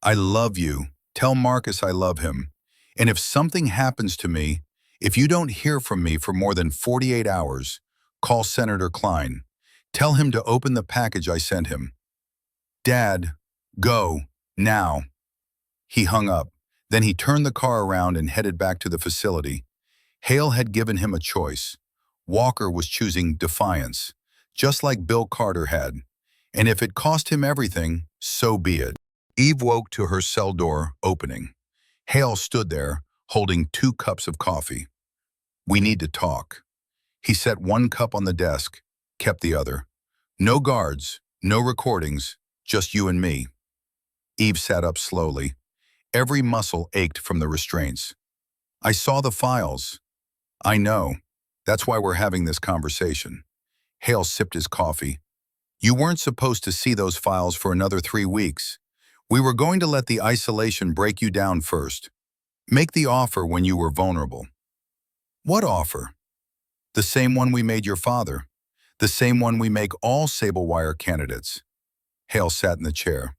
"I love you. Tell Marcus I love him. And if something happens to me, If you don't hear from me for more than 48 hours, call Senator Klein. Tell him to open the package I sent him. Dad, go, now. He hung up. Then he turned the car around and headed back to the facility. Hale had given him a choice. Walker was choosing defiance, just like Bill Carter had. And if it cost him everything, so be it. Eve woke to her cell door opening. Hale stood there, holding 2 cups of coffee. We need to talk. He set 1 cup on the desk, kept the other. No guards, no recordings, just you and me. Eve sat up slowly. Every muscle ached from the restraints. I saw the files. I know. That's why we're having this conversation. Hale sipped his coffee. You weren't supposed to see those files for another 3 weeks. We were going to let the isolation break you down first. Make the offer when you were vulnerable. What offer? The same one we made your father. The same one we make all SABLE WIRE candidates. Hale sat in the chair.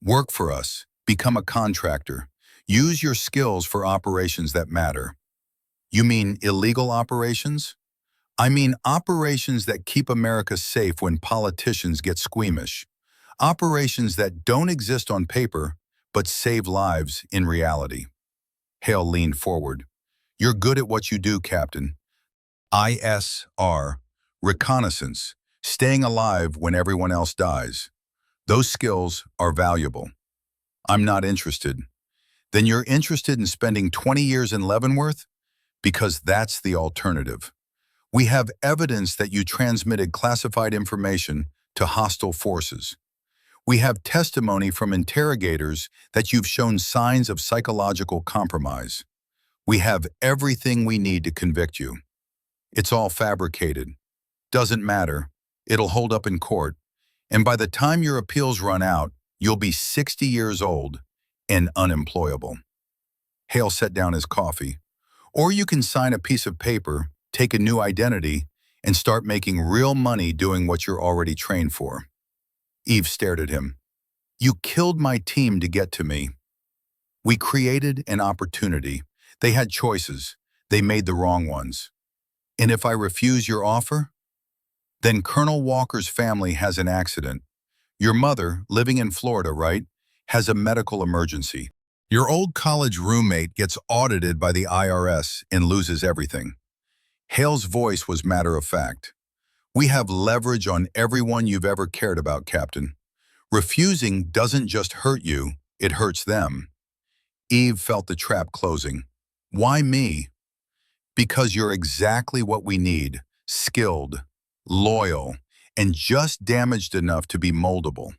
Work for us. Become a contractor. Use your skills for operations that matter. You mean illegal operations? I mean operations that keep America safe when politicians get squeamish. Operations that don't exist on paper, but save lives in reality. Hale leaned forward. You're good at what you do, Captain. ISR, reconnaissance, staying alive when everyone else dies. Those skills are valuable. I'm not interested. Then you're interested in spending 20 years in Leavenworth? Because that's the alternative. We have evidence that you transmitted classified information to hostile forces. We have testimony from interrogators that you've shown signs of psychological compromise. We have everything we need to convict you. It's all fabricated. Doesn't matter. It'll hold up in court. And by the time your appeals run out, you'll be 60 years old and unemployable. Hale set down his coffee. Or you can sign a piece of paper, take a new identity, and start making real money doing what you're already trained for. Eve stared at him. You killed my team to get to me. We created an opportunity. They had choices. They made the wrong ones. And if I refuse your offer? Then Colonel Walker's family has an accident. Your mother, living in Florida, right, has a medical emergency. Your old college roommate gets audited by the IRS and loses everything. Hale's voice was matter-of-fact. We have leverage on everyone you've ever cared about, Captain. Refusing doesn't just hurt you, it hurts them. Eve felt the trap closing. Why me? Because you're exactly what we need, skilled, loyal, and just damaged enough to be moldable.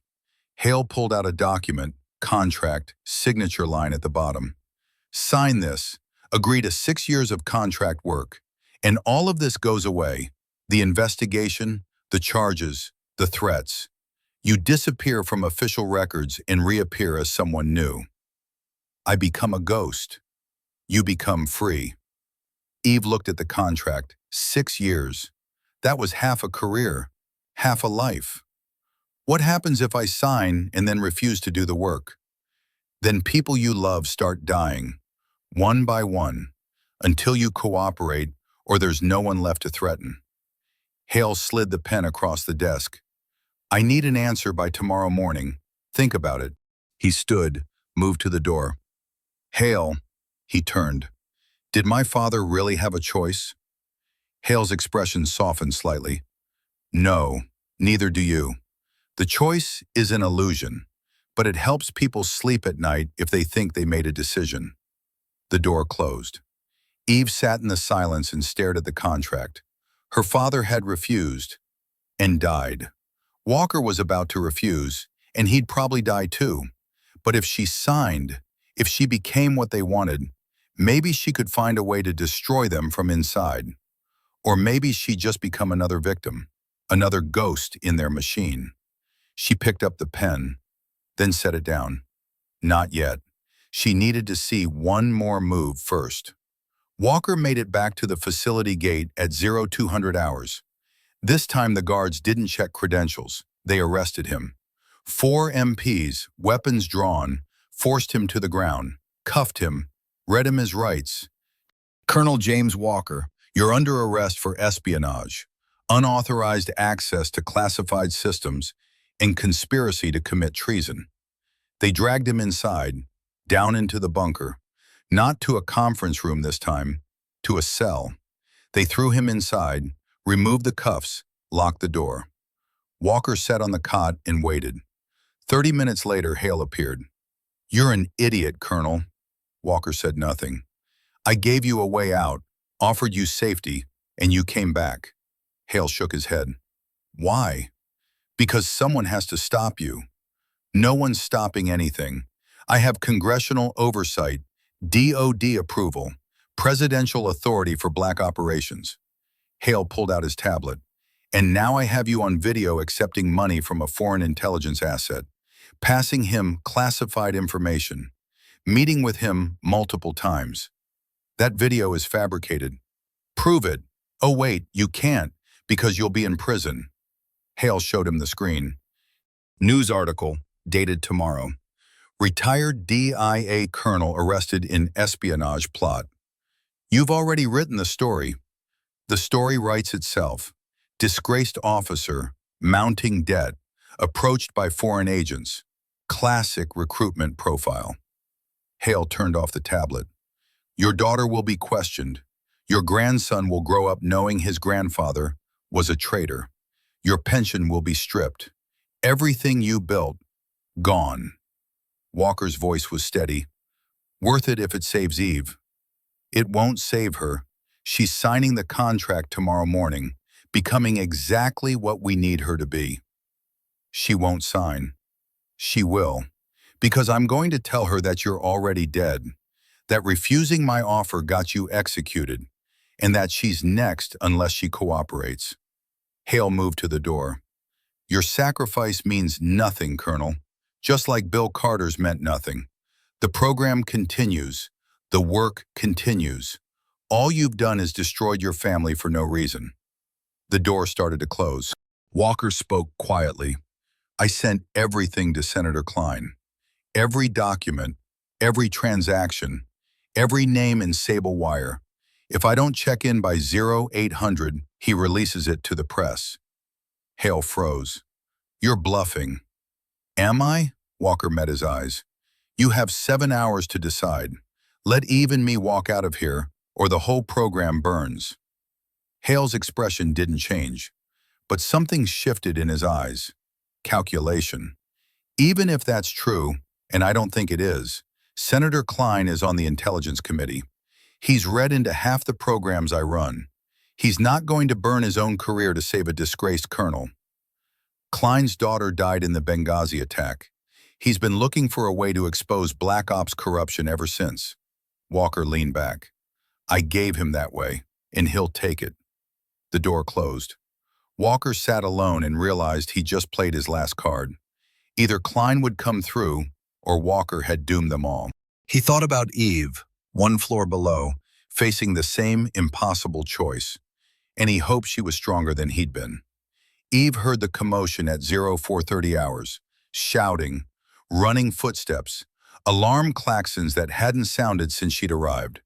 Hale pulled out a document, contract, signature line at the bottom. Sign this, agree to 6 years of contract work, and all of this goes away. The investigation, the charges, the threats. You disappear from official records and reappear as someone new. I become a ghost. You become free. Eve looked at the contract. 6 years. That was half a career, half a life. What happens if I sign and then refuse to do the work? Then people you love start dying, one by one, until you cooperate or there's no one left to threaten. Hale slid the pen across the desk. I need an answer by tomorrow morning. Think about it. He stood, moved to the door. Hale, he turned. Did my father really have a choice? Hale's expression softened slightly. No, neither do you. The choice is an illusion, but it helps people sleep at night if they think they made a decision. The door closed. Eve sat in the silence and stared at the contract. Her father had refused and died. Walker was about to refuse, and he'd probably die too. But if she signed, if she became what they wanted, maybe she could find a way to destroy them from inside. Or maybe she'd just become another victim, another ghost in their machine. She picked up the pen, then set it down. Not yet. She needed to see one more move first. Walker made it back to the facility gate at 0200 hours. This time the guards didn't check credentials. They arrested him. 4 MPs, weapons drawn, forced him to the ground, cuffed him, read him his rights. Colonel James Walker, you're under arrest for espionage, unauthorized access to classified systems, and conspiracy to commit treason. They dragged him inside, down into the bunker, not to a conference room this time, to a cell. They threw him inside, removed the cuffs, locked the door. Walker sat on the cot and waited. 30 minutes later, Hale appeared. "You're an idiot, Colonel." Walker said nothing. "I gave you a way out, offered you safety, and you came back." Hale shook his head. "Why?" "Because someone has to stop you." "No one's stopping anything. I have congressional oversight, DOD approval, presidential authority for black operations." Hale pulled out his tablet. "And now I have you on video accepting money from a foreign intelligence asset, passing him classified information, meeting with him multiple times. That video is fabricated." "Prove it." "Oh wait, you can't, because you'll be in prison." Hale showed him the screen. News article, dated tomorrow. "Retired DIA colonel arrested in espionage plot." You've already written the story. The story writes itself. Disgraced officer, mounting debt, approached by foreign agents. Classic recruitment profile. Hale turned off the tablet. "Your daughter will be questioned. Your grandson will grow up knowing his grandfather was a traitor. Your pension will be stripped. Everything you built, gone." Walker's voice was steady. "Worth it if it saves Eve." "It won't save her. She's signing the contract tomorrow morning, becoming exactly what we need her to be." "She won't sign." "She will, because I'm going to tell her that you're already dead, that refusing my offer got you executed, and that she's next unless she cooperates." Hale moved to the door. "Your sacrifice means nothing, Colonel, just like Bill Carter's meant nothing. The program continues. The work continues. All you've done is destroyed your family for no reason." The door started to close. Walker spoke quietly. "I sent everything to Senator Klein. Every document, every transaction, every name in SABLE WIRE. If I don't check in by 0800, he releases it to the press." Hale froze. "You're bluffing." "Am I?" Walker met his eyes. "You have 7 hours to decide. Let Eve and me walk out of here, or the whole program burns." Hale's expression didn't change, but something shifted in his eyes. Calculation. "Even if that's true, and I don't think it is, Senator Klein is on the Intelligence Committee. He's read into half the programs I run. He's not going to burn his own career to save a disgraced colonel. Klein's daughter died in the Benghazi attack. He's been looking for a way to expose Black Ops corruption ever since." Walker leaned back. "I gave him that way, and he'll take it." The door closed. Walker sat alone and realized he just played his last card. Either Klein would come through, or Walker had doomed them all. He thought about Eve, one floor below, facing the same impossible choice, and he hoped she was stronger than he'd been. Eve heard the commotion at 0430 hours, shouting, running footsteps, alarm klaxons that hadn't sounded since she'd arrived.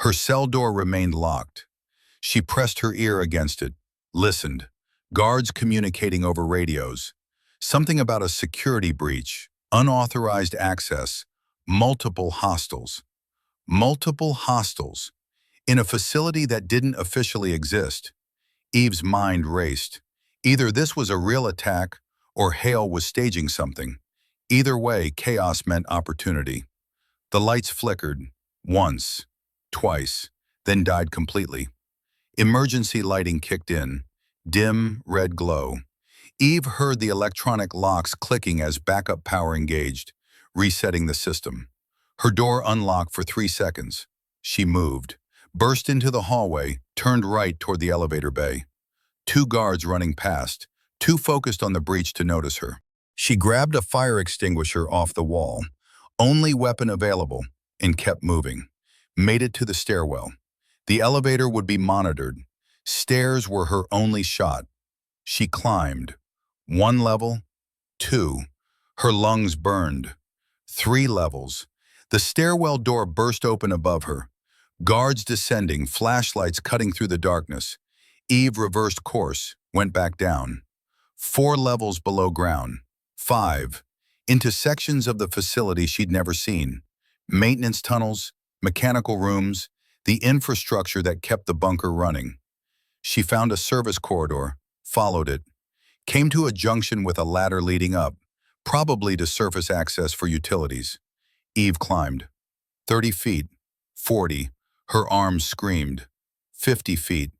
Her cell door remained locked. She pressed her ear against it, listened, guards communicating over radios. Something about a security breach, unauthorized access, multiple hostiles. Multiple hostiles. In a facility that didn't officially exist. Eve's mind raced. Either this was a real attack, or Hale was staging something. Either way, chaos meant opportunity. The lights flickered, once, twice, then died completely. Emergency lighting kicked in, dim red glow. Eve heard the electronic locks clicking as backup power engaged, resetting the system. Her door unlocked for 3 seconds. She moved, burst into the hallway, turned right toward the elevator bay. 2 guards running past, too focused on the breach to notice her. She grabbed a fire extinguisher off the wall, only weapon available, and kept moving. Made it to the stairwell. The elevator would be monitored. Stairs were her only shot. She climbed. 1 level, 2. Her lungs burned. 3 levels. The stairwell door burst open above her. Guards descending, flashlights cutting through the darkness. Eve reversed course, went back down. 4 levels below ground. 5. Into sections of the facility she'd never seen. Maintenance tunnels, mechanical rooms, the infrastructure that kept the bunker running. She found a service corridor, followed it, came to a junction with a ladder leading up, probably to surface access for utilities. Eve climbed. 30 feet, 40, her arms screamed. 50 feet,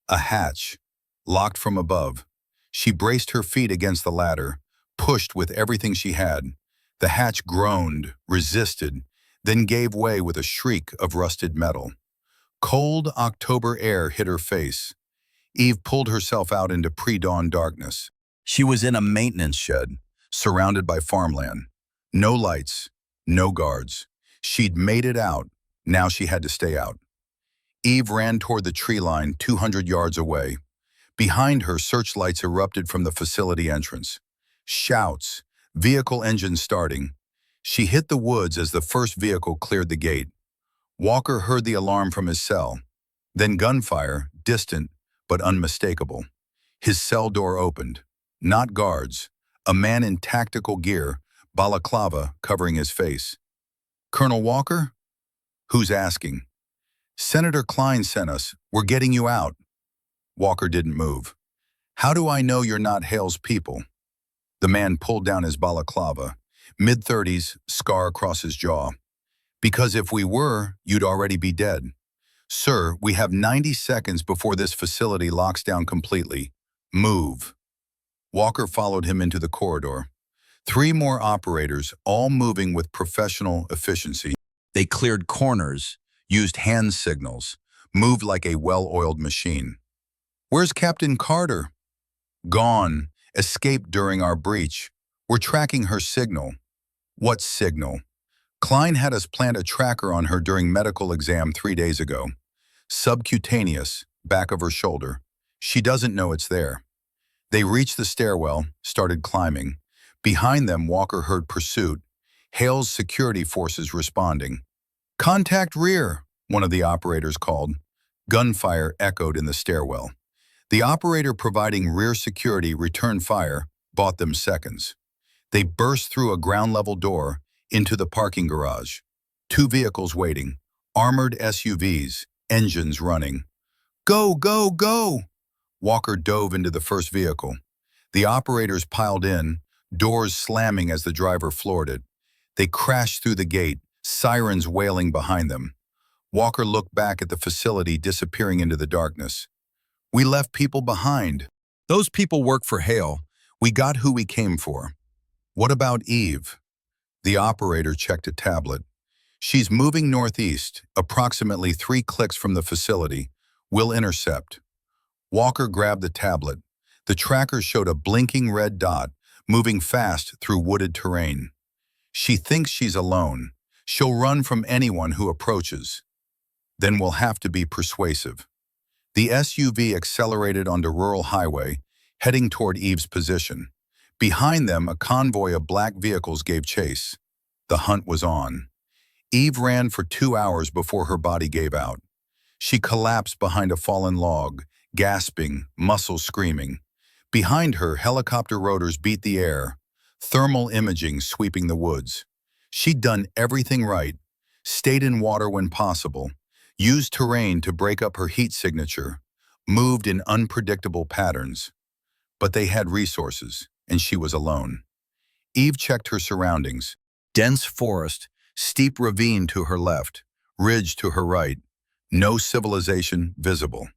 a hatch, locked from above. She braced her feet against the ladder, pushed with everything she had. The hatch groaned, resisted, then gave way with a shriek of rusted metal. Cold October air hit her face. Eve pulled herself out into pre-dawn darkness. She was in a maintenance shed, surrounded by farmland. No lights, no guards. She'd made it out. Now she had to stay out. Eve ran toward the tree line 200 yards away. Behind her, searchlights erupted from the facility entrance. Shouts, vehicle engines starting. She hit the woods as the first vehicle cleared the gate. Walker heard the alarm from his cell. Then gunfire, distant but unmistakable. His cell door opened. Not guards. A man in tactical gear, balaclava covering his face. "Colonel Walker?" "Who's asking?" "Senator Klein sent us. We're getting you out." Walker didn't move. "How do I know you're not Hale's people?" The man pulled down his balaclava, mid-30s, scar across his jaw. "Because if we were, you'd already be dead. Sir, we have 90 seconds before this facility locks down completely. Move." Walker followed him into the corridor. 3 more operators, all moving with professional efficiency. They cleared corners, used hand signals, moved like a well-oiled machine. "Where's Captain Carter?" "Gone. Escaped during our breach. We're tracking her signal." "What signal?" "Klein had us plant a tracker on her during medical exam 3 days ago. Subcutaneous, back of her shoulder. She doesn't know it's there." They reached the stairwell, started climbing. Behind them, Walker heard pursuit. Hale's security forces responding. "Contact rear," one of the operators called. Gunfire echoed in the stairwell. The operator providing rear security returned fire, bought them seconds. They burst through a ground-level door into the parking garage. 2 vehicles waiting, armored SUVs, engines running. "Go, go, go!" Walker dove into the first vehicle. The operators piled in, doors slamming as the driver floored it. They crashed through the gate, sirens wailing behind them. Walker looked back at the facility disappearing into the darkness. "We left people behind. Those people work for Hale. We got who we came for." "What about Eve?" The operator checked a tablet. "She's moving northeast, approximately 3 clicks from the facility. We'll intercept." Walker grabbed the tablet. The tracker showed a blinking red dot, moving fast through wooded terrain. "She thinks she's alone. She'll run from anyone who approaches." "Then we'll have to be persuasive." The SUV accelerated onto rural highway, heading toward Eve's position. Behind them, a convoy of black vehicles gave chase. The hunt was on. Eve ran for 2 hours before her body gave out. She collapsed behind a fallen log, gasping, muscles screaming. Behind her, helicopter rotors beat the air, thermal imaging sweeping the woods. She'd done everything right, stayed in water when possible, used terrain to break up her heat signature, moved in unpredictable patterns. But they had resources, and she was alone. Eve checked her surroundings. Dense forest, steep ravine to her left, ridge to her right. No civilization visible.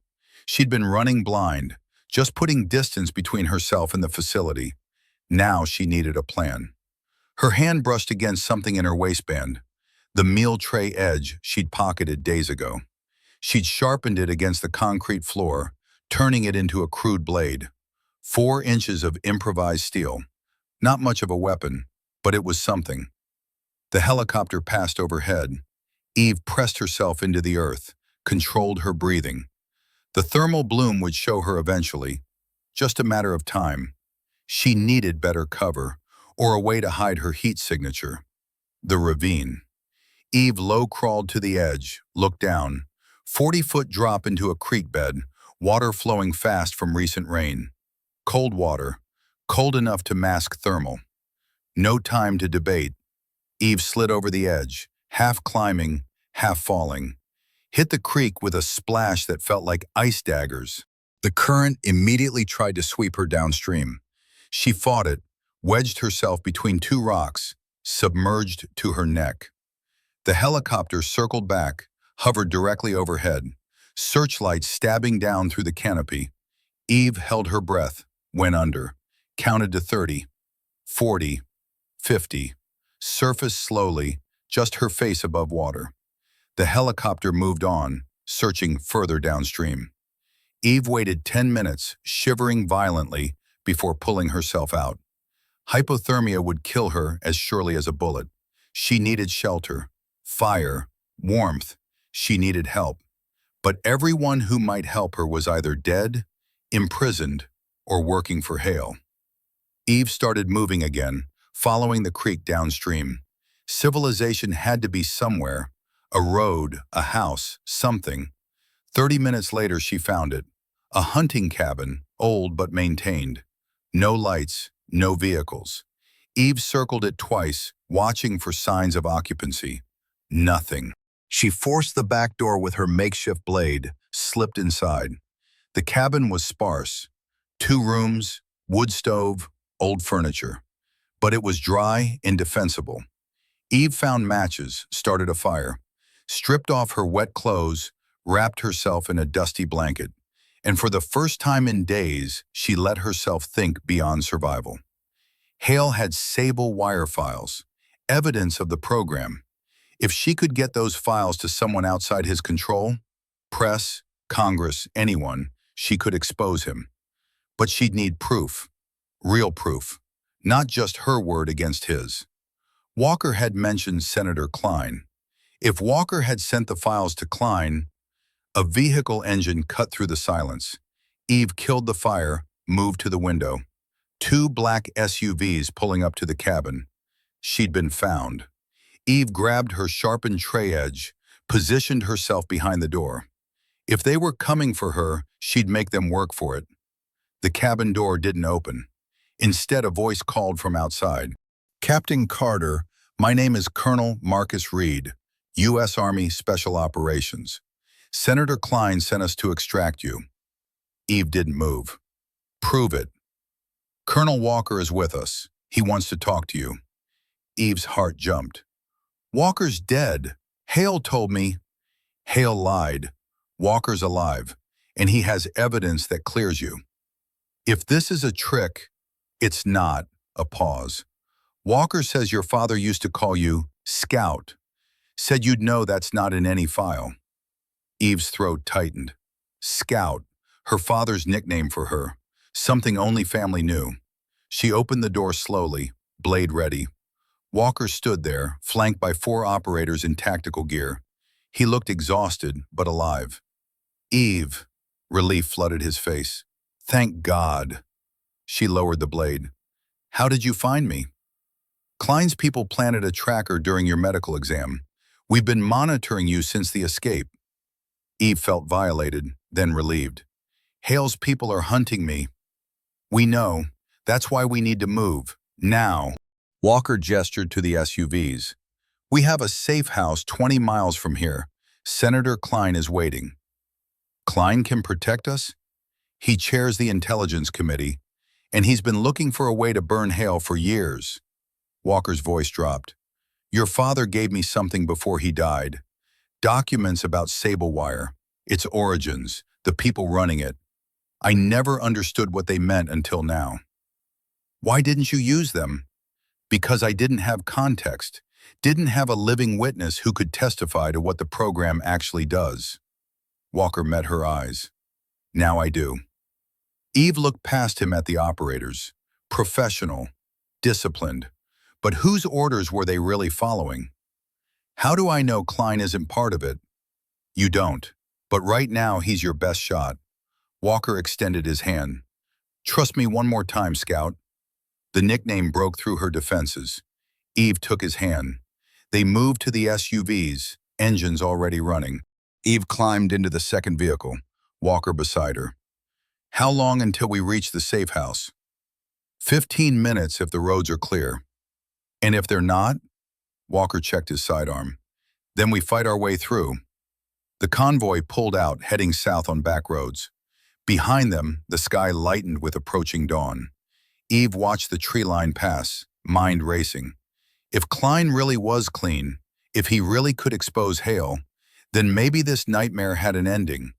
She'd been running blind, just putting distance between herself and the facility. Now she needed a plan. Her hand brushed against something in her waistband, the meal tray edge she'd pocketed days ago. She'd sharpened it against the concrete floor, turning it into a crude blade. 4 inches of improvised steel. Not much of a weapon, but it was something. The helicopter passed overhead. Eve pressed herself into the earth, controlled her breathing. The thermal bloom would show her eventually, just a matter of time. She needed better cover, or a way to hide her heat signature. The ravine. Eve low-crawled to the edge, looked down, 40-foot drop into a creek bed, water flowing fast from recent rain. Cold water, cold enough to mask thermal. No time to debate. Eve slid over the edge, half climbing, half falling. Hit the creek with a splash that felt like ice daggers. The current immediately tried to sweep her downstream. She fought it, wedged herself between two rocks, submerged to her neck. The helicopter circled back, hovered directly overhead, searchlights stabbing down through the canopy. Eve held her breath, went under, counted to 30, 40, 50, surfaced slowly, just her face above water. The helicopter moved on, searching further downstream. Eve waited 10 minutes, shivering violently, before pulling herself out. Hypothermia would kill her as surely as a bullet. She needed shelter, fire, warmth. She needed help. But everyone who might help her was either dead, imprisoned, or working for Hale. Eve started moving again, following the creek downstream. Civilization had to be somewhere. A road, a house, something. 30 minutes later she found it. A hunting cabin, old but maintained. No lights, no vehicles. Eve circled it twice, watching for signs of occupancy. Nothing. She forced the back door with her makeshift blade, slipped inside. The cabin was sparse. 2 rooms, wood stove, old furniture. But it was dry, indefensible. Eve found matches, started a fire, stripped off her wet clothes, wrapped herself in a dusty blanket. And for the first time in days, she let herself think beyond survival. Hale had SABLE wire files, evidence of the program. If she could get those files to someone outside his control, press, Congress, anyone, she could expose him. But she'd need proof, real proof, not just her word against his. Walker had mentioned Senator Klein. If Walker had sent the files to Klein, a vehicle engine cut through the silence. Eve killed the fire, moved to the window. 2 black SUVs pulling up to the cabin. She'd been found. Eve grabbed her sharpened tray edge, positioned herself behind the door. If they were coming for her, she'd make them work for it. The cabin door didn't open. Instead, a voice called from outside. "Captain Carter, my name is Colonel Marcus Reed, U.S. Army Special Operations. Senator Klein sent us to extract you." Eve didn't move. "Prove it." "Colonel Walker is with us. He wants to talk to you." Eve's heart jumped. "Walker's dead. Hale told me." Hale lied. Walker's alive, and he has evidence that clears you. "If this is a trick, it's not." A pause. "Walker says your father used to call you Scout. Said you'd know that's not in any file." Eve's throat tightened. Scout, her father's nickname for her, something only family knew. She opened the door slowly, blade ready. Walker stood there, flanked by 4 operators in tactical gear. He looked exhausted, but alive. "Eve," relief flooded his face. "Thank God." She lowered the blade. "How did you find me?" "Klein's people planted a tracker during your medical exam. We've been monitoring you since the escape." Eve felt violated, then relieved. "Hale's people are hunting me." "We know. That's why we need to move. Now." Walker gestured to the SUVs. "We have a safe house 20 miles from here. Senator Klein is waiting." "Klein can protect us?" "He chairs the Intelligence Committee, and he's been looking for a way to burn Hale for years." Walker's voice dropped. "Your father gave me something before he died. Documents about SABLE wire, its origins, the people running it. I never understood what they meant until now." "Why didn't you use them?" "Because I didn't have context, didn't have a living witness who could testify to what the program actually does." Walker met her eyes. "Now I do." Eve looked past him at the operators. Professional, disciplined. But whose orders were they really following? "How do I know Klein isn't part of it?" "You don't. But right now he's your best shot." Walker extended his hand. "Trust me one more time, Scout." The nickname broke through her defenses. Eve took his hand. They moved to the SUVs, engines already running. Eve climbed into the second vehicle, Walker beside her. How long until we reach the safe house? 15 minutes if the roads are clear. And if they're not? Walker checked his sidearm. Then we fight our way through. The convoy pulled out, heading south on back roads. Behind them, the sky lightened with approaching dawn. Eve watched the tree line pass, mind racing. If Klein really was clean, if he really could expose Hale, then maybe this nightmare had an ending.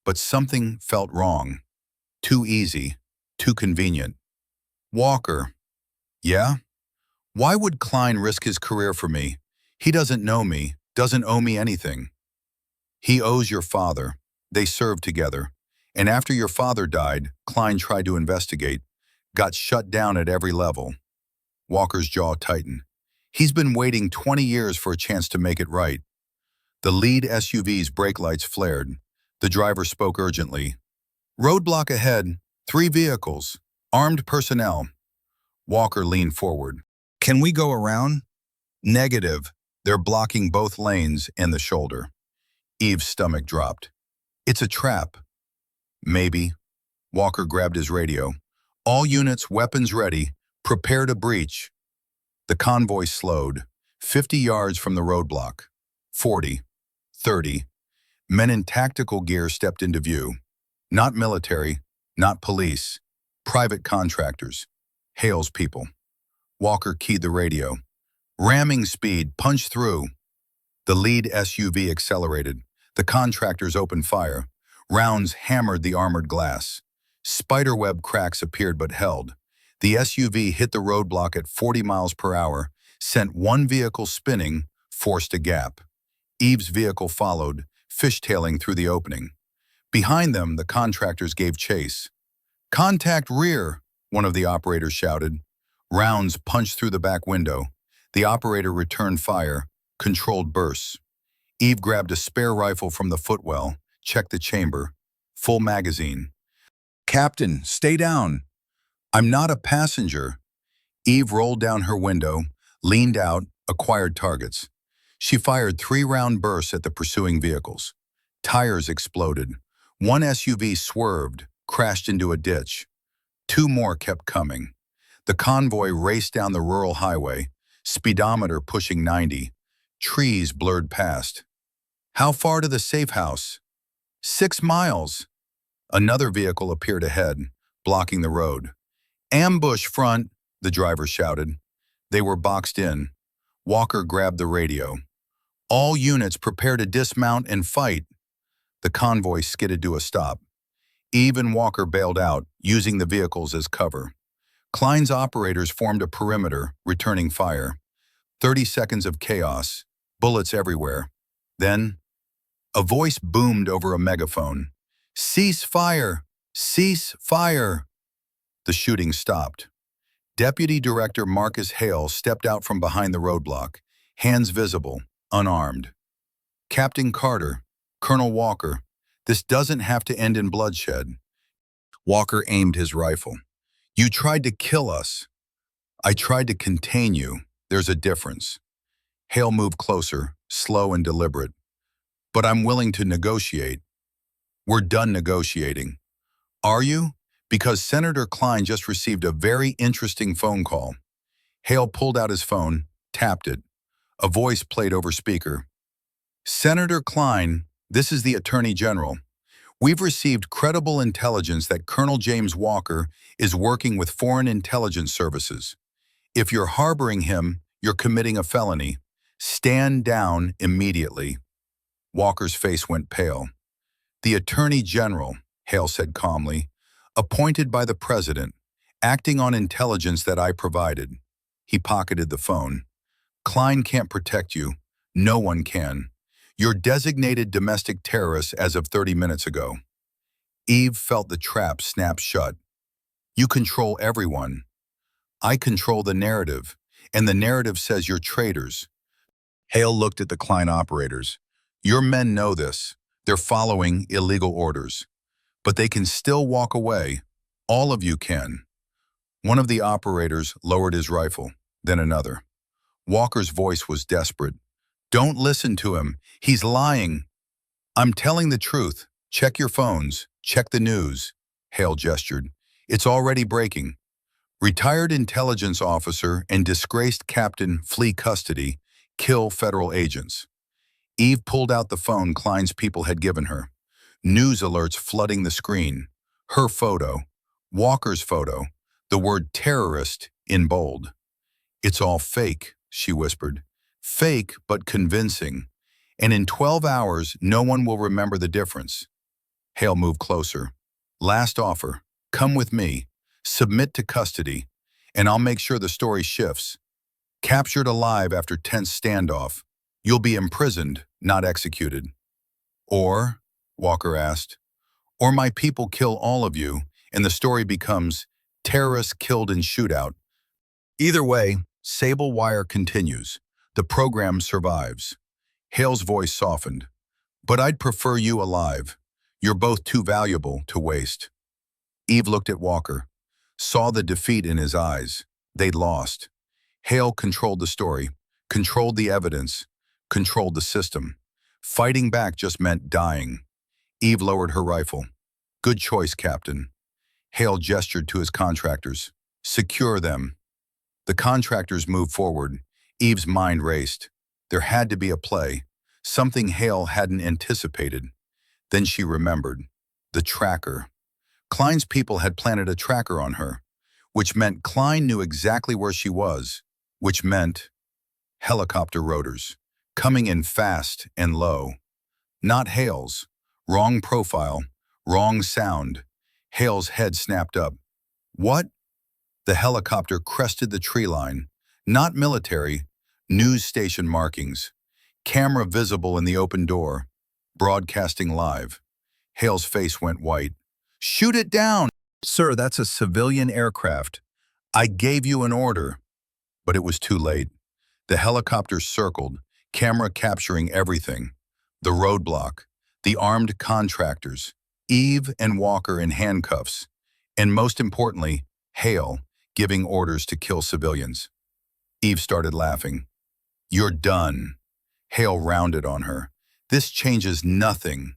But something felt wrong. Too easy, too convenient. Walker. Yeah? Why would Klein risk his career for me? He doesn't know me, doesn't owe me anything. He owes your father. They served together. And after your father died, Klein tried to investigate, got shut down at every level. Walker's jaw tightened. He's been waiting 20 years for a chance to make it right. The lead SUV's brake lights flared. The driver spoke urgently. Roadblock ahead, 3 vehicles, armed personnel. Walker leaned forward. Can we go around? Negative. They're blocking both lanes and the shoulder. Eve's stomach dropped. It's a trap. Maybe. Walker grabbed his radio. All units, weapons ready. Prepare to breach. The convoy slowed, 50 yards from the roadblock. 40. 30. Men in tactical gear stepped into view. Not military, not police. Private contractors. Hale's people. Walker keyed the radio. Ramming speed, punch through. The lead SUV accelerated. The contractors opened fire. Rounds hammered the armored glass. Spiderweb cracks appeared but held. The SUV hit the roadblock at 40 miles per hour, sent one vehicle spinning, forced a gap. Eve's vehicle followed, fishtailing through the opening. Behind them, the contractors gave chase. Contact rear, one of the operators shouted. Rounds punched through the back window. The operator returned fire, controlled bursts. Eve grabbed a spare rifle from the footwell, checked the chamber. Full magazine. Captain, stay down. I'm not a passenger. Eve rolled down her window, leaned out, acquired targets. She fired 3-round bursts at the pursuing vehicles. Tires exploded. One SUV swerved, crashed into a ditch. 2 more kept coming. The convoy raced down the rural highway, speedometer pushing 90. Trees blurred past. How far to the safe house? 6 miles. Another vehicle appeared ahead, blocking the road. Ambush front, the driver shouted. They were boxed in. Walker grabbed the radio. All units prepare to dismount and fight. The convoy skidded to a stop. Eve and Walker bailed out, using the vehicles as cover. Klein's operators formed a perimeter, returning fire. 30 seconds of chaos, bullets everywhere. Then, a voice boomed over a megaphone. Cease fire! Cease fire! The shooting stopped. Deputy Director Marcus Hale stepped out from behind the roadblock, hands visible, unarmed. Captain Carter, Colonel Walker, this doesn't have to end in bloodshed. Walker aimed his rifle. You tried to kill us. I tried to contain you. There's a difference. Hale moved closer, slow and deliberate. But I'm willing to negotiate. We're done negotiating. Are you? Because Senator Klein just received a very interesting phone call. Hale pulled out his phone, tapped it. A voice played over speaker. Senator Klein, this is the Attorney General. We've received credible intelligence that Colonel James Walker is working with foreign intelligence services. If you're harboring him, you're committing a felony. Stand down immediately. Walker's face went pale. The Attorney General, Hale said calmly, appointed by the President, acting on intelligence that I provided. He pocketed the phone. Klein can't protect you. No one can. You're designated domestic terrorist as of 30 minutes ago. Eve felt the trap snap shut. You control everyone. I control the narrative, and the narrative says you're traitors. Hale looked at the Klein operators. Your men know this. They're following illegal orders. But they can still walk away. All of you can. One of the operators lowered his rifle, then another. Walker's voice was desperate. Don't listen to him. He's lying. I'm telling the truth. Check your phones. Check the news. Hale gestured. It's already breaking. Retired intelligence officer and disgraced captain flee custody, kill federal agents. Eve pulled out the phone Klein's people had given her. News alerts flooding the screen. Her photo. Walker's photo. The word terrorist in bold. It's all fake, she whispered. Fake, but convincing. And in 12 hours, no one will remember the difference. Hale moved closer. Last offer. Come with me. Submit to custody. And I'll make sure the story shifts. Captured alive after tense standoff. You'll be imprisoned, not executed. Or, Walker asked, or my people kill all of you, and the story becomes terrorists killed in shootout. Either way, Sable Wire continues. The program survives. Hale's voice softened. But I'd prefer you alive. You're both too valuable to waste. Eve looked at Walker, saw the defeat in his eyes. They'd lost. Hale controlled the story, controlled the evidence, controlled the system. Fighting back just meant dying. Eve lowered her rifle. Good choice, Captain. Hale gestured to his contractors. Secure them. The contractors moved forward. Eve's mind raced. There had to be a play, something Hale hadn't anticipated. Then she remembered. The tracker. Klein's people had planted a tracker on her, which meant Klein knew exactly where she was, which meant helicopter rotors, coming in fast and low. Not Hale's. Wrong profile, wrong sound. Hale's head snapped up. What? The helicopter crested the tree line. Not military, news station markings. Camera visible in the open door. Broadcasting live. Hale's face went white. Shoot it down! Sir, that's a civilian aircraft. I gave you an order. But it was too late. The helicopter circled, camera capturing everything. The roadblock, the armed contractors, Eve and Walker in handcuffs, and most importantly, Hale giving orders to kill civilians. Eve started laughing. You're done. Hale rounded on her. This changes nothing.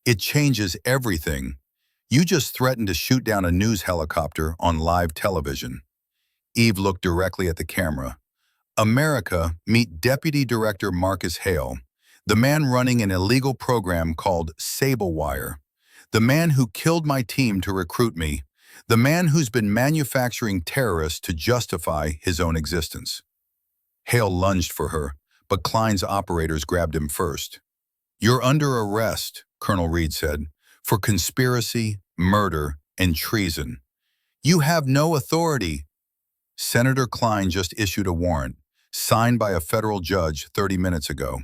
It changes everything. You just threatened to shoot down a news helicopter on live television. Eve looked directly at the camera. America, meet Deputy Director Marcus Hale, the man running an illegal program called SABLE WIRE, the man who killed my team to recruit me, the man who's been manufacturing terrorists to justify his own existence. Hale lunged for her, but Klein's operators grabbed him first. You're under arrest, Colonel Reed said, for conspiracy, murder, and treason. You have no authority. Senator Klein just issued a warrant, signed by a federal judge 30 minutes ago.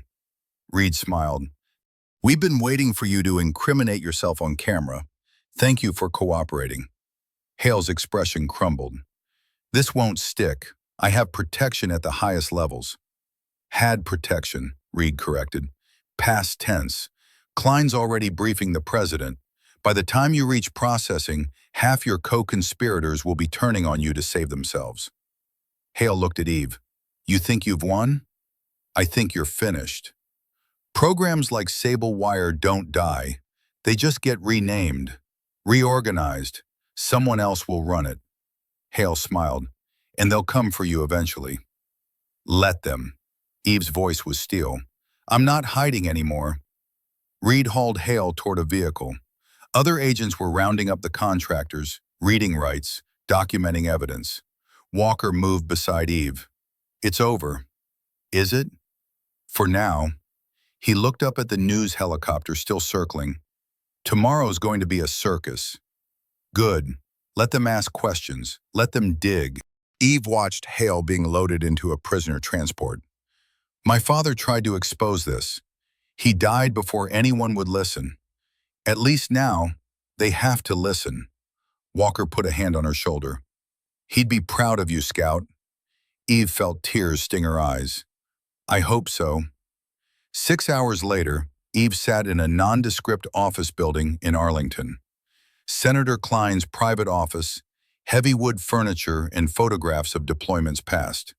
Reed smiled. We've been waiting for you to incriminate yourself on camera. Thank you for cooperating. Hale's expression crumbled. This won't stick. I have protection at the highest levels. Had protection, Reed corrected. Past tense. Klein's already briefing the president. By the time you reach processing, half your co-conspirators will be turning on you to save themselves. Hale looked at Eve. You think you've won? I think you're finished. Programs like Sable Wire don't die. They just get renamed, reorganized. Someone else will run it. Hale smiled. And they'll come for you eventually. Let them. Eve's voice was steel. I'm not hiding anymore. Reed hauled Hale toward a vehicle. Other agents were rounding up the contractors, reading rights, documenting evidence. Walker moved beside Eve. It's over. Is it? For now. He looked up at the news helicopter still circling. Tomorrow's going to be a circus. Good. Let them ask questions. Let them dig. Eve watched Hale being loaded into a prisoner transport. My father tried to expose this. He died before anyone would listen. At least now, they have to listen. Walker put a hand on her shoulder. He'd be proud of you, Scout. Eve felt tears sting her eyes. I hope so. 6 hours later, Eve sat in a nondescript office building in Arlington. Senator Klein's private office, heavy wood furniture and photographs of deployments past.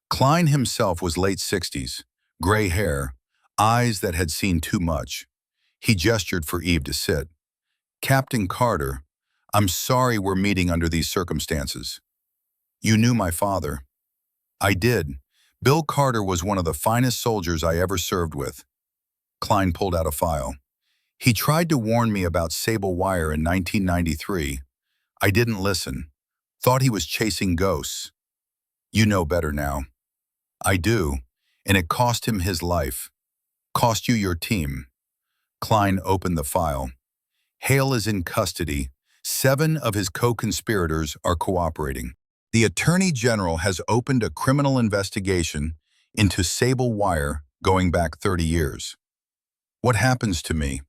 Klein himself was late 60s, gray hair, eyes that had seen too much. He gestured for Eve to sit. Captain Carter, I'm sorry we're meeting under these circumstances. You knew my father. I did. Bill Carter was one of the finest soldiers I ever served with. Klein pulled out a file. He tried to warn me about SABLE WIRE in 1993. I didn't listen. Thought he was chasing ghosts. You know better now. I do, and it cost him his life. Cost you your team. Klein opened the file. Hale is in custody. 7 of his co-conspirators are cooperating. The Attorney General has opened a criminal investigation into SABLE WIRE going back 30 years. What happens to me?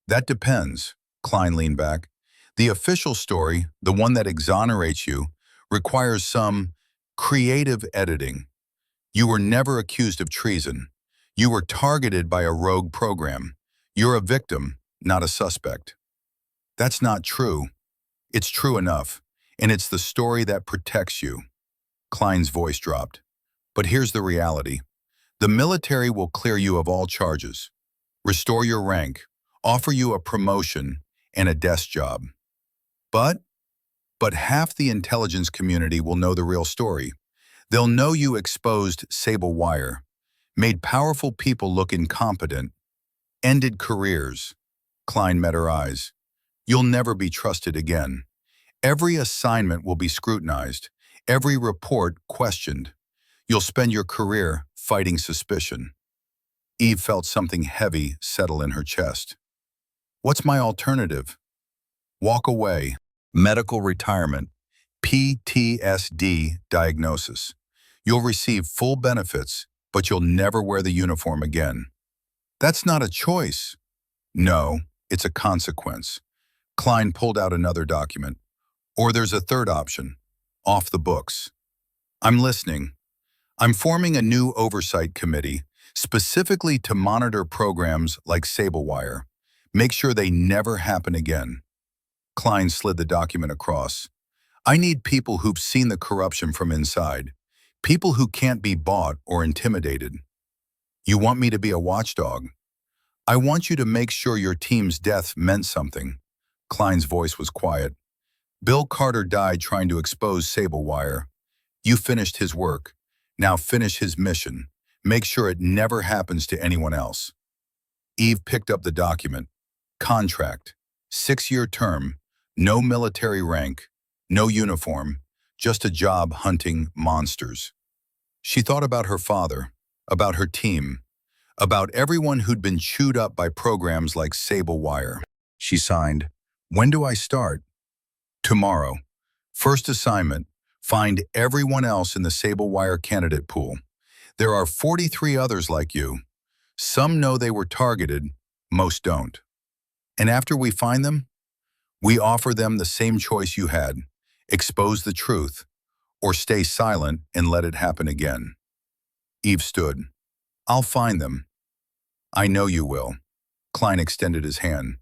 That depends, Klein leaned back. The official story, the one that exonerates you, requires some creative editing. You were never accused of treason. You were targeted by a rogue program. You're a victim, not a suspect. That's not true. It's true enough, and it's the story that protects you. Klein's voice dropped. But here's the reality. The military will clear you of all charges, restore your rank, offer you a promotion and a desk job. But half the intelligence community will know the real story. They'll know you exposed SABLE WIRE, made powerful people look incompetent, ended careers. Klein met her eyes. You'll never be trusted again. Every assignment will be scrutinized, every report questioned. You'll spend your career fighting suspicion. Eve felt something heavy settle in her chest. What's my alternative? Walk away. Medical retirement. PTSD diagnosis. You'll receive full benefits, but you'll never wear the uniform again. That's not a choice. No, it's a consequence. Klein pulled out another document. Or there's a third option. Off the books. I'm listening. I'm forming a new oversight committee, specifically to monitor programs like SABLE WIRE. Make sure they never happen again. Klein slid the document across. I need people who've seen the corruption from inside. People who can't be bought or intimidated. You want me to be a watchdog? I want you to make sure your team's death meant something. Klein's voice was quiet. Bill Carter died trying to expose SABLE WIRE. You finished his work. Now finish his mission. Make sure it never happens to anyone else. Eve picked up the document. Contract. 6-year term. No military rank. No uniform. Just a job hunting monsters. She thought about her father, about her team, about everyone who'd been chewed up by programs like SABLE WIRE. She signed, When do I start? Tomorrow. First assignment, find everyone else in the SABLE WIRE candidate pool. There are 43 others like you. Some know they were targeted, most don't. And after we find them, we offer them the same choice you had. Expose the truth, or stay silent and let it happen again. Eve stood. I'll find them. I know you will. Klein extended his hand.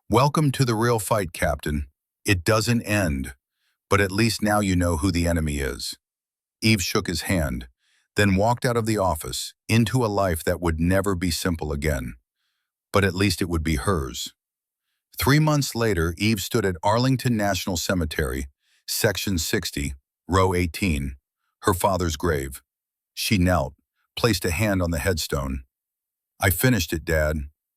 Welcome to the real fight, Captain. It doesn't end, but at least now you know who the enemy is. Eve shook his hand, then walked out of the office into a life that would never be simple again. But at least it would be hers. 3 months later, Eve stood at Arlington National Cemetery, Section 60, Row 18, her father's grave. She knelt, placed a hand on the headstone. I finished it, Dad.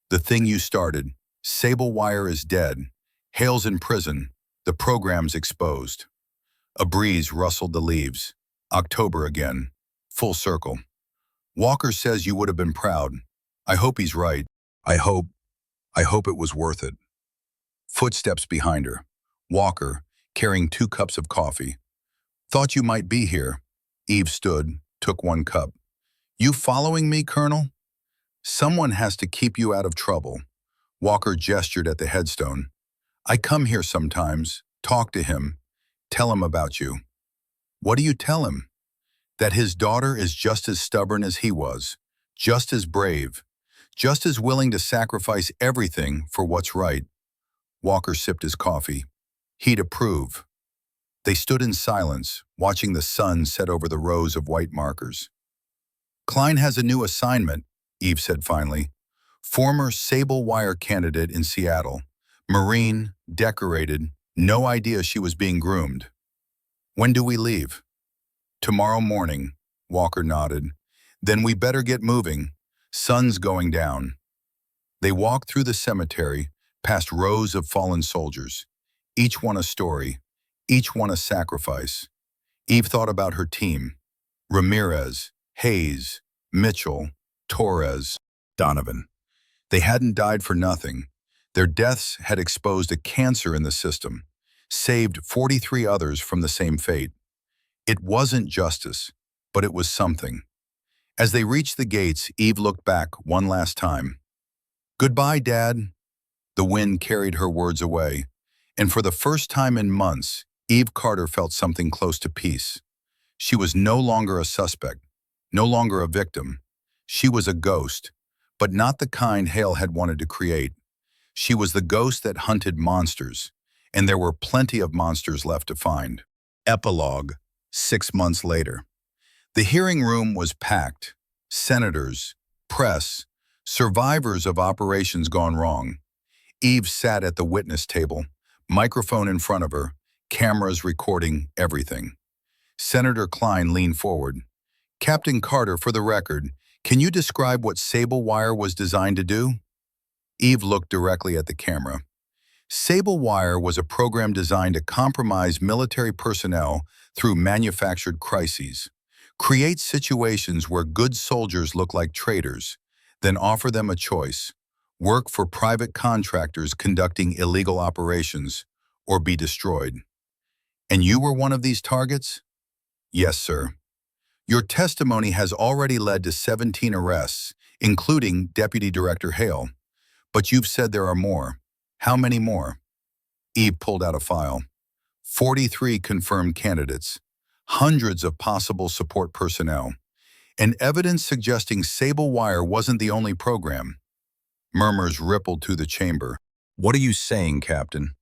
The thing you started. SABLE WIRE is dead. Hale's in prison. The program's exposed. A breeze rustled the leaves. October again. Full circle. Walker says you would have been proud. I hope he's right. I hope it was worth it. Footsteps behind her. Walker, carrying 2 cups of coffee. Thought you might be here. Eve stood, took 1 cup. You following me, Colonel? Someone has to keep you out of trouble. Walker gestured at the headstone. I come here sometimes, talk to him, tell him about you. What do you tell him? That his daughter is just as stubborn as he was, just as brave, just as willing to sacrifice everything for what's right. Walker sipped his coffee. He'd approve. They stood in silence, watching the sun set over the rows of white markers. Klein has a new assignment, Eve said finally. Former SABLE WIRE candidate in Seattle. Marine, decorated, no idea she was being groomed. When do we leave? Tomorrow morning, Walker nodded. Then we better get moving. Sun's going down. They walked through the cemetery, past rows of fallen soldiers. Each one a story, each one a sacrifice. Eve thought about her team. Ramirez, Hayes, Mitchell, Torres, Donovan. They hadn't died for nothing. Their deaths had exposed a cancer in the system, saved 43 others from the same fate. It wasn't justice, but it was something. As they reached the gates, Eve looked back one last time. "Goodbye, Dad." The wind carried her words away, and for the first time in months, Eve Carter felt something close to peace. She was no longer a suspect, no longer a victim. She was a ghost, but not the kind Hale had wanted to create. She was the ghost that hunted monsters, and there were plenty of monsters left to find. Epilogue, 6 months later. The hearing room was packed. Senators, press, survivors of operations gone wrong. Eve sat at the witness table, microphone in front of her, cameras recording everything. Senator Klein leaned forward. "Captain Carter, for the record, can you describe what SABLE WIRE was designed to do?" Eve looked directly at the camera. SABLE WIRE was a program designed to compromise military personnel through manufactured crises, create situations where good soldiers look like traitors, then offer them a choice: work for private contractors conducting illegal operations, or be destroyed. "And you were one of these targets?" "Yes, sir." "Your testimony has already led to 17 arrests, including Deputy Director Hale. But you've said there are more. How many more?" Eve pulled out a file. 43 confirmed candidates, hundreds of possible support personnel, and evidence suggesting SABLE WIRE wasn't the only program. Murmurs rippled through the chamber. "What are you saying, Captain?"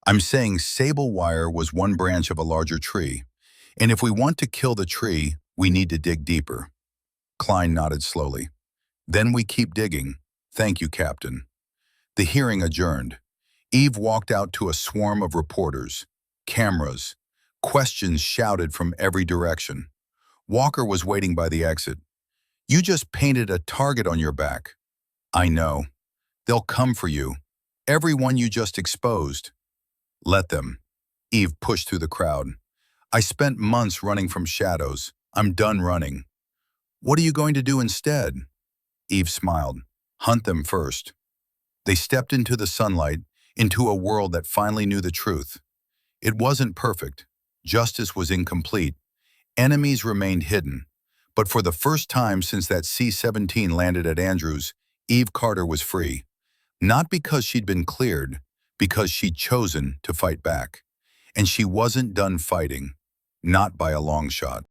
"I'm saying SABLE WIRE was one branch of a larger tree, and if we want to kill the tree, we need to dig deeper." Klein nodded slowly. "Then we keep digging. Thank you, Captain." The hearing adjourned. Eve walked out to a swarm of reporters, cameras, questions shouted from every direction. Walker was waiting by the exit. "You just painted a target on your back." "I know. They'll come for you. Everyone you just exposed." "Let them." Eve pushed through the crowd. "I spent months running from shadows. I'm done running." "What are you going to do instead?" Eve smiled. "Hunt them first." They stepped into the sunlight, into a world that finally knew the truth. It wasn't perfect. Justice was incomplete. Enemies remained hidden. But for the first time since that C-17 landed at Andrews, Eve Carter was free. Not because she'd been cleared, because she'd chosen to fight back. And she wasn't done fighting. Not by a long shot.